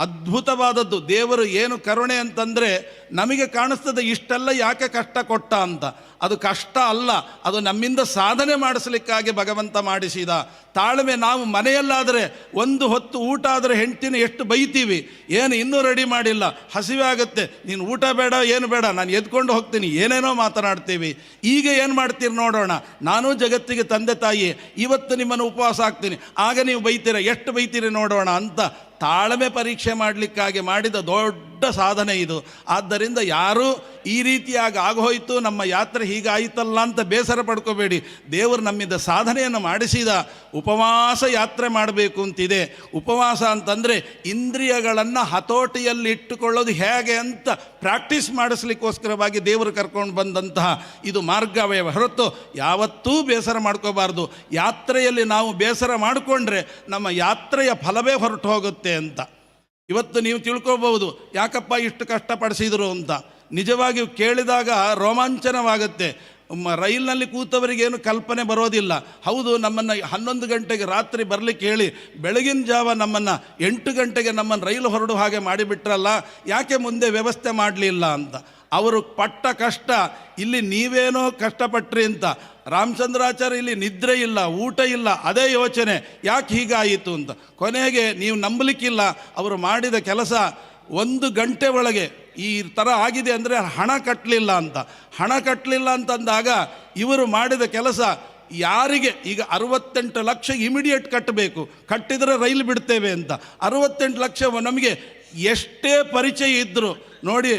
ಅದ್ಭುತವಾದದ್ದು. ದೇವರು ಏನು ಕರುಣೆ ಅಂತಂದರೆ, ನಮಗೆ ಕಾಣಿಸ್ತದೆ ಇಷ್ಟೆಲ್ಲ ಯಾಕೆ ಕಷ್ಟ ಕೊಟ್ಟ ಅಂತ. ಅದು ಕಷ್ಟ ಅಲ್ಲ, ಅದು ನಮ್ಮಿಂದ ಸಾಧನೆ ಮಾಡಿಸ್ಲಿಕ್ಕಾಗಿ ಭಗವಂತ ಮಾಡಿಸಿದ ತಾಳ್ಮೆ. ನಾವು ಮನೆಯಲ್ಲಾದರೆ ಒಂದು ಹೊತ್ತು ಊಟ ಆದರೆ ಹೆಂಡ್ತಿನ ಎಷ್ಟು ಬೈತೀವಿ, ಏನು ಇನ್ನೂ ರೆಡಿ ಮಾಡಿಲ್ಲ, ಹಸಿವೆ ಆಗುತ್ತೆ, ನೀನು ಊಟ ಬೇಡ ಏನು ಬೇಡ, ನಾನು ಎದ್ಕೊಂಡು ಹೋಗ್ತೀನಿ, ಏನೇನೋ ಮಾತನಾಡ್ತೀವಿ. ಈಗ ಏನು ಮಾಡ್ತೀರಿ ನೋಡೋಣ, ನಾನೂ ಜಗತ್ತಿಗೆ ತಂದೆ ತಾಯಿ, ಇವತ್ತು ನಿಮ್ಮನ್ನು ಉಪವಾಸ ಆಗ್ತೀನಿ, ಆಗ ನೀವು ಬೈತೀರ, ಎಷ್ಟು ಬೈತೀರಿ ನೋಡೋಣ ಅಂತ ತಾಳ್ಮೆ ಪರೀಕ್ಷೆ ಮಾಡಲಿಕ್ಕಾಗಿ ಮಾಡಿದ ದೊಡ್ಡ ಸಾಧನೆ ಇದು. ಆದ್ದರಿಂದ ಯಾರೂ ಈ ರೀತಿಯಾಗಿ ಆಗೋಯ್ತು, ನಮ್ಮ ಯಾತ್ರೆ ಹೀಗಾಯಿತಲ್ಲ ಅಂತ ಬೇಸರ ಪಡ್ಕೋಬೇಡಿ. ದೇವರು ನಮ್ಮಿಂದ ಸಾಧನೆಯನ್ನು ಮಾಡಿಸಿದ. ಉಪವಾಸ ಯಾತ್ರೆ ಮಾಡಬೇಕು ಅಂತಿದೆ. ಉಪವಾಸ ಅಂತಂದರೆ ಇಂದ್ರಿಯಗಳನ್ನು ಹತೋಟಿಯಲ್ಲಿ ಇಟ್ಟುಕೊಳ್ಳೋದು ಹೇಗೆ ಅಂತ ಪ್ರಾಕ್ಟೀಸ್ ಮಾಡಿಸ್ಲಿಕ್ಕೋಸ್ಕರವಾಗಿ ದೇವರು ಕರ್ಕೊಂಡು ಬಂದಂತಹ ಇದು ಮಾರ್ಗವೇ ಹೊರತು ಯಾವತ್ತೂ ಬೇಸರ ಮಾಡ್ಕೋಬಾರ್ದು. ಯಾತ್ರೆಯಲ್ಲಿ ನಾವು ಬೇಸರ ಮಾಡಿಕೊಂಡ್ರೆ ನಮ್ಮ ಯಾತ್ರೆಯ ಫಲವೇ ಹೊರಟು ಹೋಗುತ್ತೆ ಅಂತ. ಇವತ್ತು ನೀವು ತಿಳ್ಕೊಬಹುದು, ಯಾಕಪ್ಪ ಇಷ್ಟು ಕಷ್ಟಪಡಿಸಿದರು ಅಂತ. ನಿಜವಾಗಿಯೂ ಕೇಳಿದಾಗ ರೋಮಾಂಚನವಾಗುತ್ತೆ. ರೈಲಿನಲ್ಲಿ ಕೂತವರಿಗೇನು ಕಲ್ಪನೆ ಬರೋದಿಲ್ಲ. ಹೌದು, ನಮ್ಮನ್ನು 11 ಗಂಟೆಗೆ ರಾತ್ರಿ ಬರಲಿಕ್ಕೆ ಹೇಳಿ ಬೆಳಗಿನ ಜಾವ ನಮ್ಮನ್ನು 8 ಗಂಟೆಗೆ ನಮ್ಮನ್ನು ರೈಲು ಹೊರಡು ಹಾಗೆ ಮಾಡಿಬಿಟ್ರಲ್ಲ, ಯಾಕೆ ಮುಂದೆ ವ್ಯವಸ್ಥೆ ಮಾಡಲಿಲ್ಲ ಅಂತ. ಅವರು ಪಟ್ಟ ಕಷ್ಟ ಇಲ್ಲಿ ನೀವೇನೋ ಕಷ್ಟಪಟ್ರಿ ಅಂತ. ರಾಮಚಂದ್ರಾಚಾರ್ಯ ಇಲ್ಲಿ ನಿದ್ರೆ ಇಲ್ಲ, ಊಟ ಇಲ್ಲ, ಅದೇ ಯೋಚನೆ ಯಾಕೆ ಹೀಗಾಯಿತು ಅಂತ. ಕೊನೆಗೆ ನೀವು ನಂಬಲಿಕ್ಕಿಲ್ಲ, ಅವರು ಮಾಡಿದ ಕೆಲಸ 1 ಗಂಟೆ ಒಳಗೆ ಈ ಥರ ಆಗಿದೆ ಅಂದರೆ ಹಣ ಕಟ್ಟಲಿಲ್ಲ ಅಂತ. ಹಣ ಕಟ್ಟಲಿಲ್ಲ ಅಂತಂದಾಗ ಇವರು ಮಾಡಿದ ಕೆಲಸ ಯಾರಿಗೆ, ಈಗ 68 ಲಕ್ಷ ಇಮಿಡಿಯೇಟ್ ಕಟ್ಟಬೇಕು, ಕಟ್ಟಿದರೆ ರೈಲು ಬಿಡ್ತೇವೆ ಅಂತ. 68 ಲಕ್ಷ ನಮಗೆ ಎಷ್ಟೇ ಪರಿಚಯ ಇದ್ದರು ನೋಡಿ.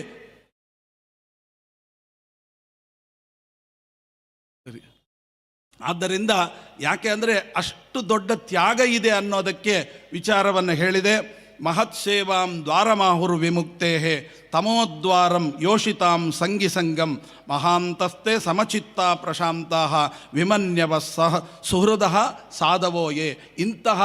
ಆದ್ದರಿಂದ ಯಾಕೆ ಅಂದರೆ ಅಷ್ಟು ದೊಡ್ಡ ತ್ಯಾಗ ಇದೆ ಅನ್ನೋದಕ್ಕೆ ವಿಚಾರವನ್ನು ಹೇಳಿದೆ. ಮಹತ್ ಸೇವಾಂ ದ್ವಾರಮಾಹುರು ವಿಮುಕ್ತೇ ತಮೋದ್ವಾರಂ ಯೋಷಿತಾಂ ಸಂಗಿ ಸಂಗಂ ಮಹಾಂತಸ್ತೆ ಸಮಚಿತ್ತ ಪ್ರಶಾಂತಾ ವಿಮನ್ಯವ ಸುಹೃದ ಸಾಧವೋಯೇ. ಇಂತಹ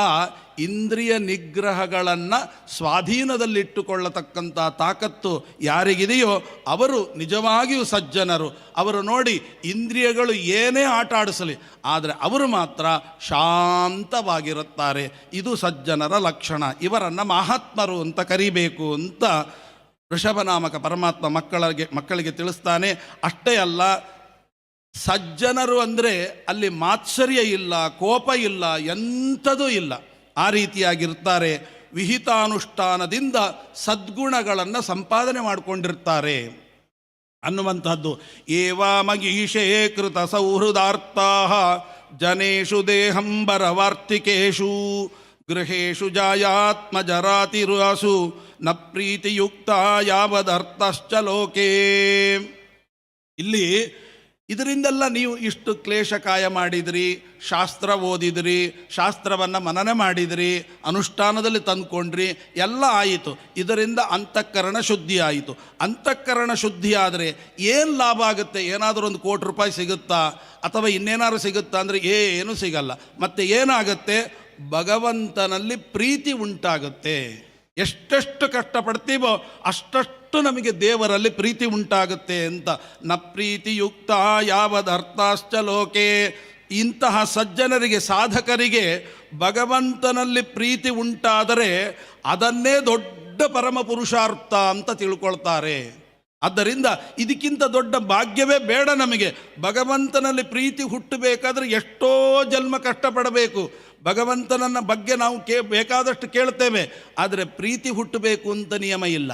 ಇಂದ್ರಿಯ ನಿಗ್ರಹಗಳನ್ನು ಸ್ವಾಧೀನದಲ್ಲಿಟ್ಟುಕೊಳ್ಳತಕ್ಕಂಥ ತಾಕತ್ತು ಯಾರಿಗಿದೆಯೋ ಅವರು ನಿಜವಾಗಿಯೂ ಸಜ್ಜನರು. ಅವರು ನೋಡಿ, ಇಂದ್ರಿಯಗಳು ಏನೇ ಆಟ ಆಡಿಸಲಿ, ಆದರೆ ಅವರು ಮಾತ್ರ ಶಾಂತವಾಗಿರುತ್ತಾರೆ. ಇದು ಸಜ್ಜನರ ಲಕ್ಷಣ. ಇವರನ್ನು ಮಹಾತ್ಮರು ಅಂತ ಕರಿಬೇಕು ಅಂತ ಋಷಭನಾಮಕ ಪರಮಾತ್ಮ ಮಕ್ಕಳಿಗೆ ತಿಳಿಸ್ತಾನೆ. ಅಷ್ಟೇ ಅಲ್ಲ, ಸಜ್ಜನರು ಅಂದರೆ ಅಲ್ಲಿ ಮಾತ್ಸರ್ಯ ಇಲ್ಲ, ಕೋಪ ಇಲ್ಲ, ಎಂಥದೂ ಇಲ್ಲ. ಆ ರೀತಿಯಾಗಿರ್ತಾರೆ. ವಿಹಿತಾನುಷ್ಠಾನದಿಂದ ಸದ್ಗುಣಗಳನ್ನು ಸಂಪಾದನೆ ಮಾಡಿಕೊಂಡಿರ್ತಾರೆ. ಅನ್ನುವಂಥದ್ದು. ಏವಾಮಗೀಶೇ ಕೃತ ಸೌಹೃದಾರ್ಥಾ ಜನೇಷು ದೇಹಂಬರವಾರ್ತಿಕೇಶು ಗೃಹೇಶು ಜಾಯಾತ್ಮಜರಾತಿರುಸು ನ ಪ್ರೀತಿಯುಕ್ತ ಯಾವದರ್ಥಶ್ಚ ಲೋಕೇ. ಇಲ್ಲಿ ಇದರಿಂದೆಲ್ಲ ನೀವು ಇಷ್ಟು ಕ್ಲೇಶಕಾಯ ಮಾಡಿದಿರಿ, ಶಾಸ್ತ್ರ ಓದಿದಿರಿ, ಶಾಸ್ತ್ರವನ್ನು ಮನನ ಮಾಡಿದಿರಿ, ಅನುಷ್ಠಾನದಲ್ಲಿ ತಂದುಕೊಂಡ್ರಿ, ಎಲ್ಲ ಆಯಿತು. ಇದರಿಂದ ಅಂತಃಕರಣ ಶುದ್ಧಿ ಆಯಿತು. ಅಂತಃಕರಣ ಶುದ್ಧಿ ಆದರೆ ಏನು ಲಾಭ ಆಗುತ್ತೆ? ಏನಾದರೂ ಒಂದು ₹1,00,00,000 ಸಿಗುತ್ತಾ ಅಥವಾ ಇನ್ನೇನಾದ್ರು ಸಿಗುತ್ತಾ ಅಂದರೆ ಏನೂ ಸಿಗಲ್ಲ. ಮತ್ತು ಏನಾಗುತ್ತೆ? ಭಗವಂತನಲ್ಲಿ ಪ್ರೀತಿ ಉಂಟಾಗುತ್ತೆ. ಎಷ್ಟೆಷ್ಟು ಕಷ್ಟಪಡ್ತೀವೋ ಅಷ್ಟಷ್ಟು ನಮಗೆ ದೇವರಲ್ಲಿ ಪ್ರೀತಿ ಉಂಟಾಗುತ್ತೆ ಅಂತ. ನ ಪ್ರೀತಿಯುಕ್ತ ಯಾವದರ್ಥಾಶ್ಚ ಲೋಕೆ. ಇಂತಹ ಸಜ್ಜನರಿಗೆ, ಸಾಧಕರಿಗೆ ಭಗವಂತನಲ್ಲಿ ಪ್ರೀತಿ ಉಂಟಾದರೆ ಅದನ್ನೇ ದೊಡ್ಡ ಪರಮ ಪುರುಷಾರ್ಥ ಅಂತ ತಿಳ್ಕೊಳ್ತಾರೆ. ಆದ್ದರಿಂದ ಇದಕ್ಕಿಂತ ದೊಡ್ಡ ಭಾಗ್ಯವೇ ಬೇಡ ನಮಗೆ. ಭಗವಂತನಲ್ಲಿ ಪ್ರೀತಿ ಹುಟ್ಟಬೇಕಾದ್ರೆ ಎಷ್ಟೋ ಜನ್ಮ ಕಷ್ಟಪಡಬೇಕು. ಭಗವಂತನನ್ನ ಬಗ್ಗೆ ನಾವು ಬೇಕಾದಷ್ಟು ಕೇಳ್ತೇವೆ, ಆದರೆ ಪ್ರೀತಿ ಹುಟ್ಟಬೇಕು ಅಂತ ನಿಯಮ ಇಲ್ಲ.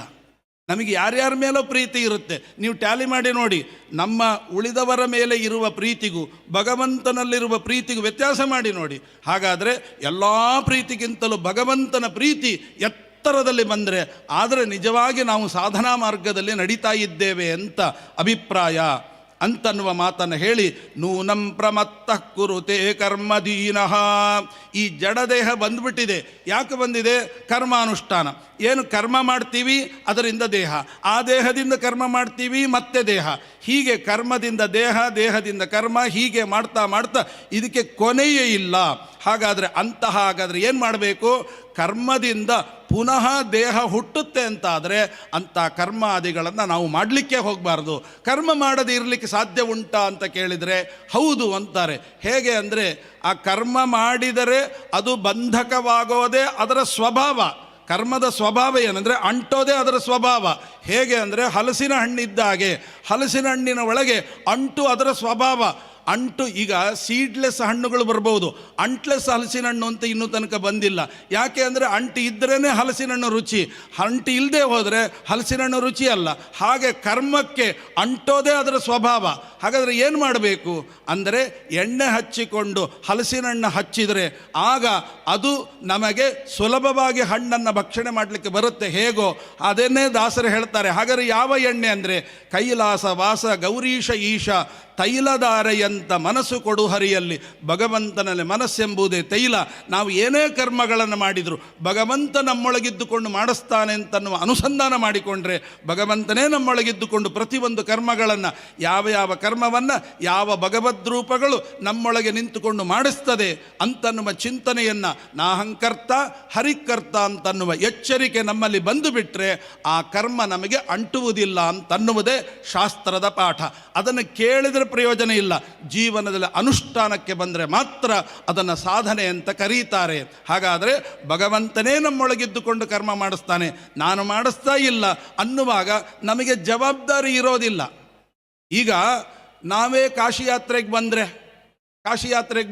ನಮಗೆ ಯಾರ್ಯಾರ ಮೇಲೋ ಪ್ರೀತಿ ಇರುತ್ತೆ. ನೀವು ಟ್ಯಾಲಿ ಮಾಡಿ ನೋಡಿ, ನಮ್ಮ ಉಳಿದವರ ಮೇಲೆ ಇರುವ ಪ್ರೀತಿಗೂ ಭಗವಂತನಲ್ಲಿರುವ ಪ್ರೀತಿಗೂ ವ್ಯತ್ಯಾಸ ಮಾಡಿ ನೋಡಿ. ಹಾಗಾದರೆ ಎಲ್ಲ ಪ್ರೀತಿಗಿಂತಲೂ ಭಗವಂತನ ಪ್ರೀತಿ ಎತ್ತರದಲ್ಲಿ ಬಂದರೆ ಆದರೆ ನಿಜವಾಗಿ ನಾವು ಸಾಧನಾ ಮಾರ್ಗದಲ್ಲಿ ನಡೀತಾ ಇದ್ದೇವೆ ಅಂತ ಅಭಿಪ್ರಾಯ ಅಂತನ್ನುವ ಮಾತನ್ನು ಹೇಳಿ, ನೂನಂ ಪ್ರಮತ್ತಃ ಕುರುತೆ ಕರ್ಮದೀನಃ. ಈ ಜಡದೇಹ ಬಂದ್ಬಿಟ್ಟಿದೆ. ಯಾಕೆ ಬಂದಿದೆ? ಕರ್ಮಾನುಷ್ಠಾನ. ಏನು ಕರ್ಮ ಮಾಡ್ತೀವಿ ಅದರಿಂದ ದೇಹ, ಆ ದೇಹದಿಂದ ಕರ್ಮ ಮಾಡ್ತೀವಿ ಮತ್ತೆ ದೇಹ, ಹೀಗೆ ಕರ್ಮದಿಂದ ದೇಹ, ದೇಹದಿಂದ ಕರ್ಮ, ಹೀಗೆ ಮಾಡ್ತಾ ಮಾಡ್ತಾ ಇದಕ್ಕೆ ಕೊನೆಯೇ ಇಲ್ಲ. ಹಾಗಾದರೆ ಏನು ಮಾಡಬೇಕು? ಕರ್ಮದಿಂದ ಪುನಃ ದೇಹ ಹುಟ್ಟುತ್ತೆ ಅಂತಾದರೆ ಅಂಥ ಕರ್ಮಾದಿಗಳನ್ನು ನಾವು ಮಾಡಲಿಕ್ಕೆ ಹೋಗಬಾರ್ದು. ಕರ್ಮ ಮಾಡದೇ ಇರಲಿಕ್ಕೆ ಸಾಧ್ಯ ಉಂಟಾ ಅಂತ ಕೇಳಿದರೆ ಹೌದು ಅಂತಾರೆ. ಹೇಗೆ ಅಂದರೆ, ಆ ಕರ್ಮ ಮಾಡಿದರೆ ಅದು ಬಂಧಕವಾಗೋದೇ ಅದರ ಸ್ವಭಾವ. ಕರ್ಮದ ಸ್ವಭಾವ ಏನಂದರೆ ಅಂಟೋದೇ ಅದರ ಸ್ವಭಾವ. ಹೇಗೆ ಅಂದರೆ, ಹಲಸಿನ ಹಣ್ಣಿದ್ದಾಗೆ, ಹಲಸಿನ ಹಣ್ಣಿನ ಒಳಗೆ ಅಂಟು ಅದರ ಸ್ವಭಾವ. ಅಂಟು, ಈಗ ಸೀಡ್ಲೆಸ್ ಹಣ್ಣುಗಳು ಬರ್ಬೋದು, ಅಂಟ್ಲೆಸ್ ಹಲಸಿನ ಹಣ್ಣು ಅಂತ ಇನ್ನೂ ತನಕ ಬಂದಿಲ್ಲ. ಯಾಕೆ ಅಂದರೆ ಅಂಟು ಇದ್ದರೇ ಹಲಸಿನ ಹಣ್ಣು ರುಚಿ, ಅಂಟು ಇಲ್ಲದೆ ಹೋದರೆ ಹಲಸಿನ ಹಣ್ಣು ರುಚಿ ಅಲ್ಲ. ಹಾಗೆ ಕರ್ಮಕ್ಕೆ ಅಂಟೋದೇ ಅದರ ಸ್ವಭಾವ. ಹಾಗಾದರೆ ಏನು ಮಾಡಬೇಕು ಅಂದರೆ, ಎಣ್ಣೆ ಹಚ್ಚಿಕೊಂಡು ಹಲಸಿನ ಹಣ್ಣು ಹಚ್ಚಿದರೆ ಆಗ ಅದು ನಮಗೆ ಸುಲಭವಾಗಿ ಹಣ್ಣನ್ನು ಭಕ್ಷಣೆ ಮಾಡಲಿಕ್ಕೆ ಬರುತ್ತೆ. ಹೇಗೋ ಅದನ್ನೇ ದಾಸರು ಹೇಳ್ತಾರೆ. ಹಾಗಾದರೆ ಯಾವ ಎಣ್ಣೆ ಅಂದರೆ, ಕೈಲಾಸ ವಾಸ ಗೌರೀಶ ಈಶ ತೈಲಧಾರೆಯಂತ ಮನಸ್ಸು ಕೊಡು ಹರಿಯಲ್ಲಿ. ಭಗವಂತನಲ್ಲಿ ಮನಸ್ಸೆಂಬುದೇ ತೈಲ. ನಾವು ಏನೇ ಕರ್ಮಗಳನ್ನು ಮಾಡಿದರೂ ಭಗವಂತ ನಮ್ಮೊಳಗಿದ್ದುಕೊಂಡು ಮಾಡಿಸ್ತಾನೆ ಅಂತನ್ನುವ ಅನುಸಂಧಾನ ಮಾಡಿಕೊಂಡ್ರೆ ಭಗವಂತನೇ ನಮ್ಮೊಳಗಿದ್ದುಕೊಂಡು ಪ್ರತಿಯೊಂದು ಕರ್ಮಗಳನ್ನು, ಯಾವ ಕರ್ಮವನ್ನು ಯಾವ ಭಗವದ್ರೂಪಗಳು ನಮ್ಮೊಳಗೆ ನಿಂತುಕೊಂಡು ಮಾಡಿಸ್ತದೆ ಅಂತನ್ನುವ ಚಿಂತನೆಯನ್ನು, ನಾಹಂಕರ್ತ ಹರಿಕರ್ತ ಅಂತನ್ನುವ ಎಚ್ಚರಿಕೆ ನಮ್ಮಲ್ಲಿ ಬಂದು ಬಿಟ್ಟರೆ ಆ ಕರ್ಮ ನಮಗೆ ಅಂಟುವುದಿಲ್ಲ ಅಂತನ್ನುವುದೇ ಶಾಸ್ತ್ರದ ಪಾಠ. ಅದನ್ನು ಕೇಳಿದರೆ ಪ್ರಯೋಜನ ಇಲ್ಲ, ಜೀವನದಲ್ಲಿ ಅನುಷ್ಠಾನಕ್ಕೆ ಬಂದರೆ ಮಾತ್ರ ಅದನ್ನು ಸಾಧನೆ ಅಂತ ಕರೀತಾರೆ. ಹಾಗಾದರೆ ಭಗವಂತನೇ ನಮ್ಮೊಳಗಿದ್ದುಕೊಂಡು ಕರ್ಮ ಮಾಡಿಸ್ತಾನೆ, ನಾನು ಮಾಡಿಸ್ತಾ ಇಲ್ಲ ಅನ್ನುವಾಗ ನಮಗೆ ಜವಾಬ್ದಾರಿ ಇರೋದಿಲ್ಲ. ಈಗ ನಾವೇ ಕಾಶಿ ಯಾತ್ರೆಗೆ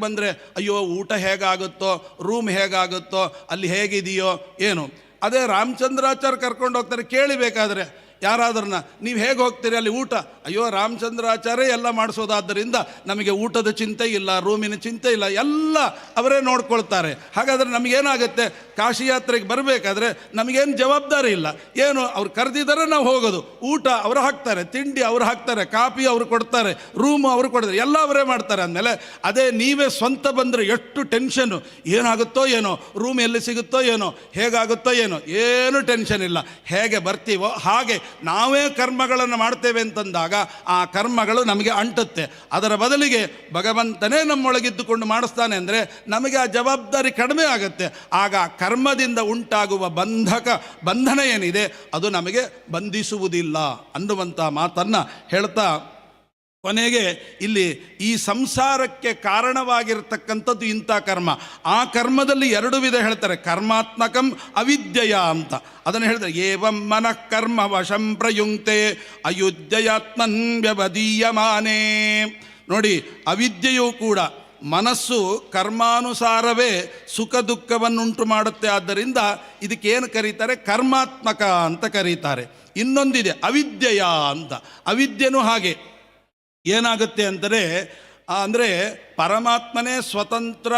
ಬಂದರೆ ಅಯ್ಯೋ ಊಟ ಹೇಗಾಗುತ್ತೋ, ರೂಮ್ ಹೇಗಾಗುತ್ತೋ, ಅಲ್ಲಿ ಹೇಗಿದೆಯೋ ಏನು. ಅದೇ ರಾಮಚಂದ್ರಾಚಾರ್ಯ ಕರ್ಕೊಂಡು ಹೋಗ್ತಾರೆ, ಕೇಳಿಬೇಕಾದ್ರೆ ಯಾರಾದ್ರನ್ನ, ನೀವು ಹೇಗೆ ಹೋಗ್ತೀರಿ ಅಲ್ಲಿ ಊಟ? ಅಯ್ಯೋ ರಾಮಚಂದ್ರಾಚಾರ್ಯ ಎಲ್ಲ ಮಾಡಿಸೋದಾದ್ದರಿಂದ ನಮಗೆ ಊಟದ ಚಿಂತೆ ಇಲ್ಲ, ರೂಮಿನ ಚಿಂತೆ ಇಲ್ಲ, ಎಲ್ಲ ಅವರೇ ನೋಡ್ಕೊಳ್ತಾರೆ. ಹಾಗಾದರೆ ನಮಗೇನಾಗುತ್ತೆ? ಕಾಶಿ ಯಾತ್ರೆಗೆ ಬರಬೇಕಾದ್ರೆ ನಮಗೇನು ಜವಾಬ್ದಾರಿ ಇಲ್ಲ. ಏನು ಅವ್ರು ಕರೆದಿದ್ದಾರೆ ನಾವು ಹೋಗೋದು, ಊಟ ಅವರು ಹಾಕ್ತಾರೆ, ತಿಂಡಿ ಅವರು ಹಾಕ್ತಾರೆ, ಕಾಫಿ ಅವರು ಕೊಡ್ತಾರೆ, ರೂಮು ಅವರು ಕೊಡ್ತಾರೆ, ಎಲ್ಲ ಅವರೇ ಮಾಡ್ತಾರೆ. ಅಂದಮೇಲೆ ಅದೇ ನೀವೇ ಸ್ವಂತ ಬಂದರೆ ಎಷ್ಟು ಟೆನ್ಷನ್ನು, ಏನಾಗುತ್ತೋ ಏನೋ, ರೂಮ್ ಎಲ್ಲಿ ಸಿಗುತ್ತೋ ಏನೋ, ಹೇಗಾಗುತ್ತೋ ಏನೋ, ಏನು ಟೆನ್ಷನ್ ಇಲ್ಲ. ಹೇಗೆ ಬರ್ತೀವೋ ಹಾಗೆ ನಾವೇ ಕರ್ಮಗಳನ್ನು ಮಾಡ್ತೇವೆ ಅಂತಂದಾಗ ಆ ಕರ್ಮಗಳು ನಮಗೆ ಅಂಟುತ್ತೆ. ಅದರ ಬದಲಿಗೆ ಭಗವಂತನೇ ನಮ್ಮೊಳಗಿದ್ದುಕೊಂಡು ಮಾಡಿಸ್ತಾನೆ ಅಂದರೆ ನಮಗೆ ಆ ಜವಾಬ್ದಾರಿ ಕಡಿಮೆ ಆಗುತ್ತೆ. ಆಗ ಕರ್ಮದಿಂದ ಉಂಟಾಗುವ ಬಂಧನ ಏನಿದೆ ಅದು ನಮಗೆ ಬಂಧಿಸುವುದಿಲ್ಲ ಅನ್ನುವಂಥ ಮಾತನ್ನು ಹೇಳ್ತಾ ಕೊನೆಗೆ ಇಲ್ಲಿ ಈ ಸಂಸಾರಕ್ಕೆ ಕಾರಣವಾಗಿರ್ತಕ್ಕಂಥದ್ದು ಇಂಥ ಕರ್ಮ. ಆ ಕರ್ಮದಲ್ಲಿ ಎರಡು ವಿಧ ಹೇಳ್ತಾರೆ, ಕರ್ಮಾತ್ಮಕಂ ಅವಿದ್ಯೆಯ ಅಂತ. ಅದನ್ನು ಹೇಳ್ತಾರೆ, ಏವಂ ಮನಃ ಕರ್ಮ ವಶಂ ಪ್ರಯುಂಕ್ತೆ ಅಯುಧ್ಯಯಾತ್ಮನ್ ವ್ಯವದೀಯಮಾನೇ. ನೋಡಿ, ಅವಿದ್ಯೆಯೂ ಕೂಡ ಮನಸ್ಸು ಕರ್ಮಾನುಸಾರವೇ ಸುಖ ದುಃಖವನ್ನುಂಟು ಮಾಡುತ್ತೆ. ಆದ್ದರಿಂದ ಇದಕ್ಕೇನು ಕರೀತಾರೆ? ಕರ್ಮಾತ್ಮಕ ಅಂತ ಕರೀತಾರೆ. ಇನ್ನೊಂದಿದೆ ಅವಿದ್ಯೆಯ ಅಂತ. ಅವಿದ್ಯೆನೂ ಹಾಗೆ ಏನಾಗುತ್ತೆ ಅಂದರೆ ಪರಮಾತ್ಮನೇ ಸ್ವತಂತ್ರ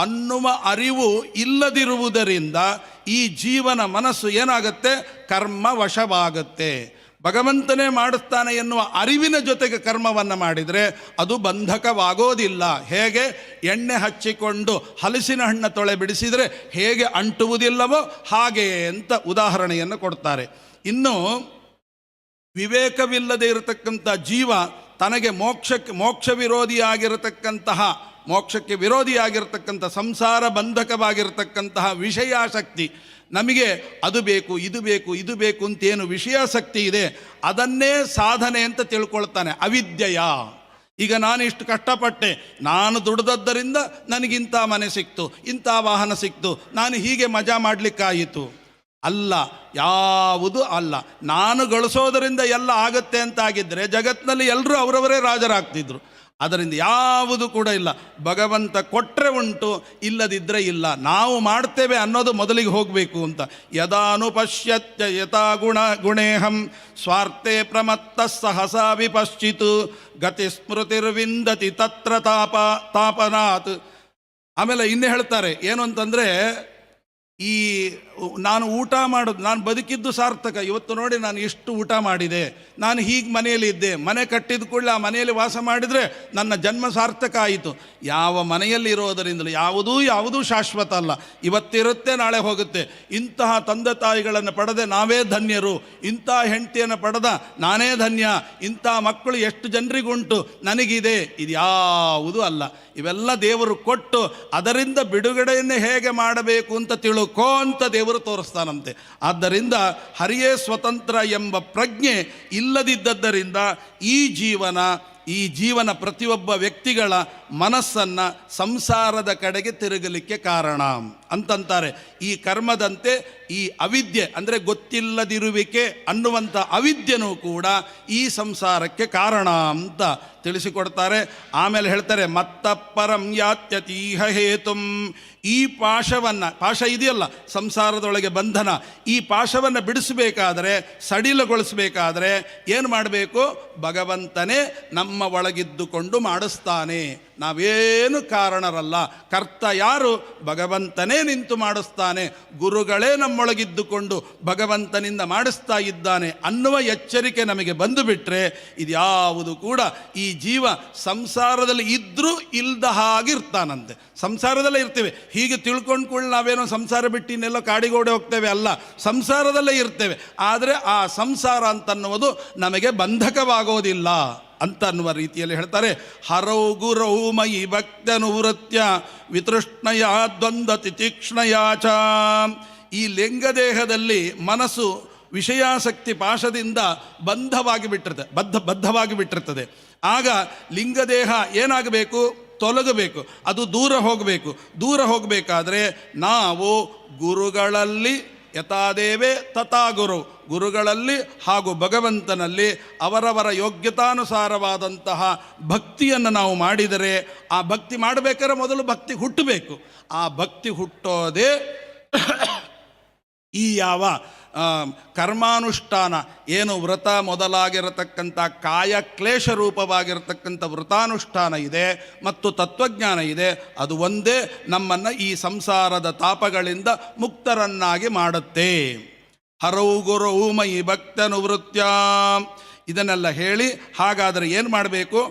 ಅನ್ನುವ ಅರಿವು ಇಲ್ಲದಿರುವುದರಿಂದ ಈ ಜೀವನ ಮನಸ್ಸು ಏನಾಗುತ್ತೆ? ಕರ್ಮವಶವಾಗುತ್ತೆ. ಭಗವಂತನೇ ಮಾಡಿಸ್ತಾನೆ ಎನ್ನುವ ಅರಿವಿನ ಜೊತೆಗೆ ಕರ್ಮವನ್ನು ಮಾಡಿದರೆ ಅದು ಬಂಧಕವಾಗೋದಿಲ್ಲ. ಹೇಗೆ ಎಣ್ಣೆ ಹಚ್ಚಿಕೊಂಡು ಹಲಸಿನ ಹಣ್ಣು ತೊಳೆ ಬಿಡಿಸಿದರೆ ಹೇಗೆ ಅಂಟುವುದಿಲ್ಲವೋ ಹಾಗೆ ಅಂತ ಉದಾಹರಣೆಯನ್ನು ಕೊಡ್ತಾರೆ. ಇನ್ನು ವಿವೇಕವಿಲ್ಲದೆ ಇರತಕ್ಕಂಥ ಜೀವ ತನಗೆ ಮೋಕ್ಷಕ್ಕೆ ವಿರೋಧಿಯಾಗಿರತಕ್ಕಂಥ ಸಂಸಾರ ಬಂಧಕವಾಗಿರತಕ್ಕಂತಹ ವಿಷಯಾಸಕ್ತಿ, ನಮಗೆ ಅದು ಬೇಕು ಇದು ಬೇಕು ಅಂತೇನು ವಿಷಯಾಸಕ್ತಿ ಇದೆ ಅದನ್ನೇ ಸಾಧನೆ ಅಂತ ತಿಳ್ಕೊಳ್ತಾನೆ. ಅವಿದ್ಯೆಯ ಈಗ ನಾನು ಇಷ್ಟು ಕಷ್ಟಪಟ್ಟೆ, ನಾನು ದುಡಿದದ್ದರಿಂದ ನನಗಿಂಥ ಮನೆ ಸಿಕ್ತು, ಇಂಥ ವಾಹನ ಸಿಕ್ತು, ನಾನು ಹೀಗೆ ಮಜಾ ಮಾಡಲಿಕ್ಕಾಯಿತು. ಅಲ್ಲ, ಯಾವುದು ಅಲ್ಲ. ನಾನು ಗಳಿಸೋದರಿಂದ ಎಲ್ಲ ಆಗತ್ತೆ ಅಂತಾಗಿದ್ದರೆ ಜಗತ್ತಿನಲ್ಲಿ ಎಲ್ಲರೂ ಅವರವರೇ ರಾಜರಾಗ್ತಿದ್ರು. ಅದರಿಂದ ಯಾವುದು ಕೂಡ ಇಲ್ಲ. ಭಗವಂತ ಕೊಟ್ಟರೆ ಉಂಟು, ಇಲ್ಲದಿದ್ದರೆ ಇಲ್ಲ. ನಾವು ಮಾಡ್ತೇವೆ ಅನ್ನೋದು ಮೊದಲಿಗೆ ಹೋಗಬೇಕು ಅಂತ. ಯದಾನುಪಶ್ಯತ್ಯ ಯಥಾ ಗುಣೇಹಂ ಸ್ವಾರ್ಥೆ ಪ್ರಮತ್ತ ಸಹಸಾ ವಿಪಶ್ಚಿತು ಗತಿ ಸ್ಮೃತಿರ್ವಿಂದತಿ ತತ್ರ ತಾಪನಾತ್. ಆಮೇಲೆ ಇನ್ನೇ ಹೇಳ್ತಾರೆ ಏನು ಅಂತಂದರೆ, ಈ ನಾನು ಊಟ ಮಾಡೋದು, ನಾನು ಬದುಕಿದ್ದು ಸಾರ್ಥಕ. ಇವತ್ತು ನೋಡಿ ನಾನು ಎಷ್ಟು ಊಟ ಮಾಡಿದೆ, ನಾನು ಹೀಗೆ ಮನೆಯಲ್ಲಿ ಇದ್ದೆ, ಮನೆ ಕಟ್ಟಿದ ಕೂಡಲೇ ಆ ಮನೆಯಲ್ಲಿ ವಾಸ ಮಾಡಿದರೆ ನನ್ನ ಜನ್ಮ ಸಾರ್ಥಕ ಆಯಿತು. ಯಾವ ಮನೆಯಲ್ಲಿ ಇರೋದರಿಂದಲೂ ಯಾವುದೂ ಶಾಶ್ವತ ಅಲ್ಲ. ಇವತ್ತಿರುತ್ತೆ, ನಾಳೆ ಹೋಗುತ್ತೆ. ಇಂತಹ ತಂದೆ ತಾಯಿಗಳನ್ನು ಪಡೆದ ನಾವೇ ಧನ್ಯರು, ಇಂಥ ಹೆಂಡತಿಯನ್ನು ಪಡೆದ ನಾನೇ ಧನ್ಯ, ಇಂಥ ಮಕ್ಕಳು ಎಷ್ಟು ಜನರಿಗುಂಟು, ನನಗಿದೆ. ಇದು ಯಾವುದೂ ಅಲ್ಲ. ಇವೆಲ್ಲ ದೇವರು ಕೊಟ್ಟು ಅದರಿಂದ ಬಿಡುಗಡೆಯನ್ನೇ ಹೇಗೆ ಮಾಡಬೇಕು ಅಂತ ತಿಳುಕೋ ಅಂತ ದೇವರು ತೋರಿಸ್ತಾನಂತೆ. ಆದ್ದರಿಂದ ಹರಿಯೇ ಸ್ವತಂತ್ರ ಎಂಬ ಪ್ರಜ್ಞೆ ಇಲ್ಲದಿದ್ದರಿಂದ ಈ ಜೀವನ ಪ್ರತಿಯೊಬ್ಬ ವ್ಯಕ್ತಿಗಳ ಮನಸ್ಸನ್ನು ಸಂಸಾರದ ಕಡೆಗೆ ತಿರುಗಲಿಕ್ಕೆ ಕಾರಣ ಅಂತಂತಾರೆ. ಈ ಕರ್ಮದಂತೆ ಈ ಅವಿದ್ಯೆ ಅಂದರೆ ಗೊತ್ತಿಲ್ಲದಿರುವಿಕೆ ಅನ್ನುವಂಥ ಅವಿದ್ಯೆನೂ ಕೂಡ ಈ ಸಂಸಾರಕ್ಕೆ ಕಾರಣ ಅಂತ ತಿಳಿಸಿಕೊಡ್ತಾರೆ. ಆಮೇಲೆ ಹೇಳ್ತಾರೆ, ಮತ್ತಪ್ಪರಂ ಯಾತ್ಯತೀಹ ಹೇತುಂ. ಈ ಪಾಶ ಇದೆಯಲ್ಲ ಸಂಸಾರದೊಳಗೆ ಬಂಧನ, ಈ ಪಾಶವನ್ನು ಬಿಡಿಸಬೇಕಾದರೆ, ಸಡಿಲಗೊಳಿಸಬೇಕಾದರೆ ಏನು ಮಾಡಬೇಕು? ಭಗವಂತನೇ ನಮ್ಮ ಒಳಗಿದ್ದುಕೊಂಡು ಮಾಡಿಸ್ತಾನೆ. ನಾವೇನು ಕಾರಣರಲ್ಲ. ಕರ್ತ ಯಾರು? ಭಗವಂತನೇ ನಿಂತು ಮಾಡಿಸ್ತಾನೆ. ಗುರುಗಳೇ ನಮ್ಮೊಳಗಿದ್ದುಕೊಂಡು ಭಗವಂತನಿಂದ ಮಾಡಿಸ್ತಾ ಇದ್ದಾನೆ ಅನ್ನುವ ಎಚ್ಚರಿಕೆ ನಮಗೆ ಬಂದು ಬಿಟ್ಟರೆ ಇದ್ಯಾವುದು ಕೂಡ ಈ ಜೀವ ಸಂಸಾರದಲ್ಲಿ ಇದ್ದರೂ ಇಲ್ದ ಹಾಗಿರ್ತಾನಂತೆ. ಸಂಸಾರದಲ್ಲೇ ಇರ್ತೇವೆ ಹೀಗೆ ತಿಳ್ಕೊಂಡು ಕೂಡ ನಾವೇನೋ ಸಂಸಾರ ಬಿಟ್ಟು ಇನ್ನೆಲ್ಲ ಕಾಡಿಗೋಡೆ ಹೋಗ್ತೇವೆ ಅಲ್ಲ, ಸಂಸಾರದಲ್ಲೇ ಇರ್ತೇವೆ. ಆದರೆ ಆ ಸಂಸಾರ ಅಂತನ್ನುವುದು ನಮಗೆ ಬಂಧಕವಾಗೋದಿಲ್ಲ ಅಂತ ಅನ್ನುವ ರೀತಿಯಲ್ಲಿ ಹೇಳ್ತಾರೆ. ಹರೌ ಗುರೌ ಮಯಿ ಭಕ್ತನುವೃತ್ಯ ವಿತೃಷ್ಣಯ ದ್ವಂದ್ವ ತಿತೀಕ್ಷ್ಣಯಾಚ. ಈ ಲಿಂಗದೇಹದಲ್ಲಿ ಮನಸ್ಸು ವಿಷಯಾಸಕ್ತಿ ಪಾಶದಿಂದ ಬದ್ಧವಾಗಿ ಬಿಟ್ಟಿರ್ತದೆ. ಆಗ ಲಿಂಗದೇಹ ಏನಾಗಬೇಕು? ತೊಲಗಬೇಕು, ಅದು ದೂರ ಹೋಗಬೇಕು. ದೂರ ಹೋಗಬೇಕಾದ್ರೆ ನಾವು ಗುರುಗಳಲ್ಲಿ ಯಥಾದೇವೇ ತಥಾ ಗುರುಗಳಲ್ಲಿ ಹಾಗೂ ಭಗವಂತನಲ್ಲಿ ಅವರವರ ಯೋಗ್ಯತಾನುಸಾರವಾದಂತಹ ಭಕ್ತಿಯನ್ನು ನಾವು ಮಾಡಿದರೆ, ಆ ಭಕ್ತಿ ಮಾಡಬೇಕಾದ್ರೆ ಮೊದಲು ಭಕ್ತಿ ಹುಟ್ಟಬೇಕು. ಆ ಭಕ್ತಿ ಹುಟ್ಟೋದೇ ಈ ಯಾವ ಕರ್ಮಾನುಷ್ಠಾನ ಏನು ವ್ರತ ಮೊದಲಾಗಿರತಕ್ಕಂಥ ಕಾಯ ಕ್ಲೇಶ ರೂಪವಾಗಿರತಕ್ಕಂಥ ವ್ರತಾನುಷ್ಠಾನ ಇದೆ ಮತ್ತು ತತ್ವಜ್ಞಾನ ಇದೆ, ಅದು ಒಂದೇ ನಮ್ಮನ್ನು ಈ ಸಂಸಾರದ ತಾಪಗಳಿಂದ ಮುಕ್ತರನ್ನಾಗಿ ಮಾಡುತ್ತೆ. ಹರೌ ಗುರೌ ಮಯಿ ಭಕ್ತನುವೃತ್ಯ ಇದನ್ನೆಲ್ಲ ಹೇಳಿ, ಹಾಗಾದರೆ ಏನು ಮಾಡಬೇಕು?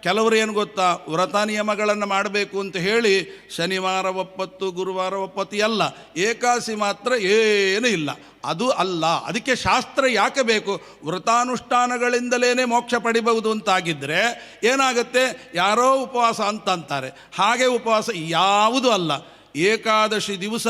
ಕೆಲವರು ಏನು ಗೊತ್ತಾ, ವ್ರತ ನಿಯಮಗಳನ್ನು ಮಾಡಬೇಕು ಅಂತ ಹೇಳಿ ಶನಿವಾರ ಒಪ್ಪತ್ತು ಗುರುವಾರ ಒಪ್ಪತ್ತು ಎಲ್ಲ, ಏಕಾದಶಿ ಮಾತ್ರ ಏನೂ ಇಲ್ಲ, ಅದು ಅಲ್ಲ. ಅದಕ್ಕೆ ಶಾಸ್ತ್ರ ಯಾಕೆ ಬೇಕು? ವ್ರತಾನುಷ್ಠಾನಗಳಿಂದಲೇ ಮೋಕ್ಷ ಪಡಿಬಹುದು ಅಂತಾಗಿದ್ದರೆ ಏನಾಗುತ್ತೆ? ಯಾರೋ ಉಪವಾಸ ಅಂತಾರೆ, ಹಾಗೆ ಉಪವಾಸ ಯಾವುದೂ ಅಲ್ಲ. ಏಕಾದಶಿ ದಿವಸ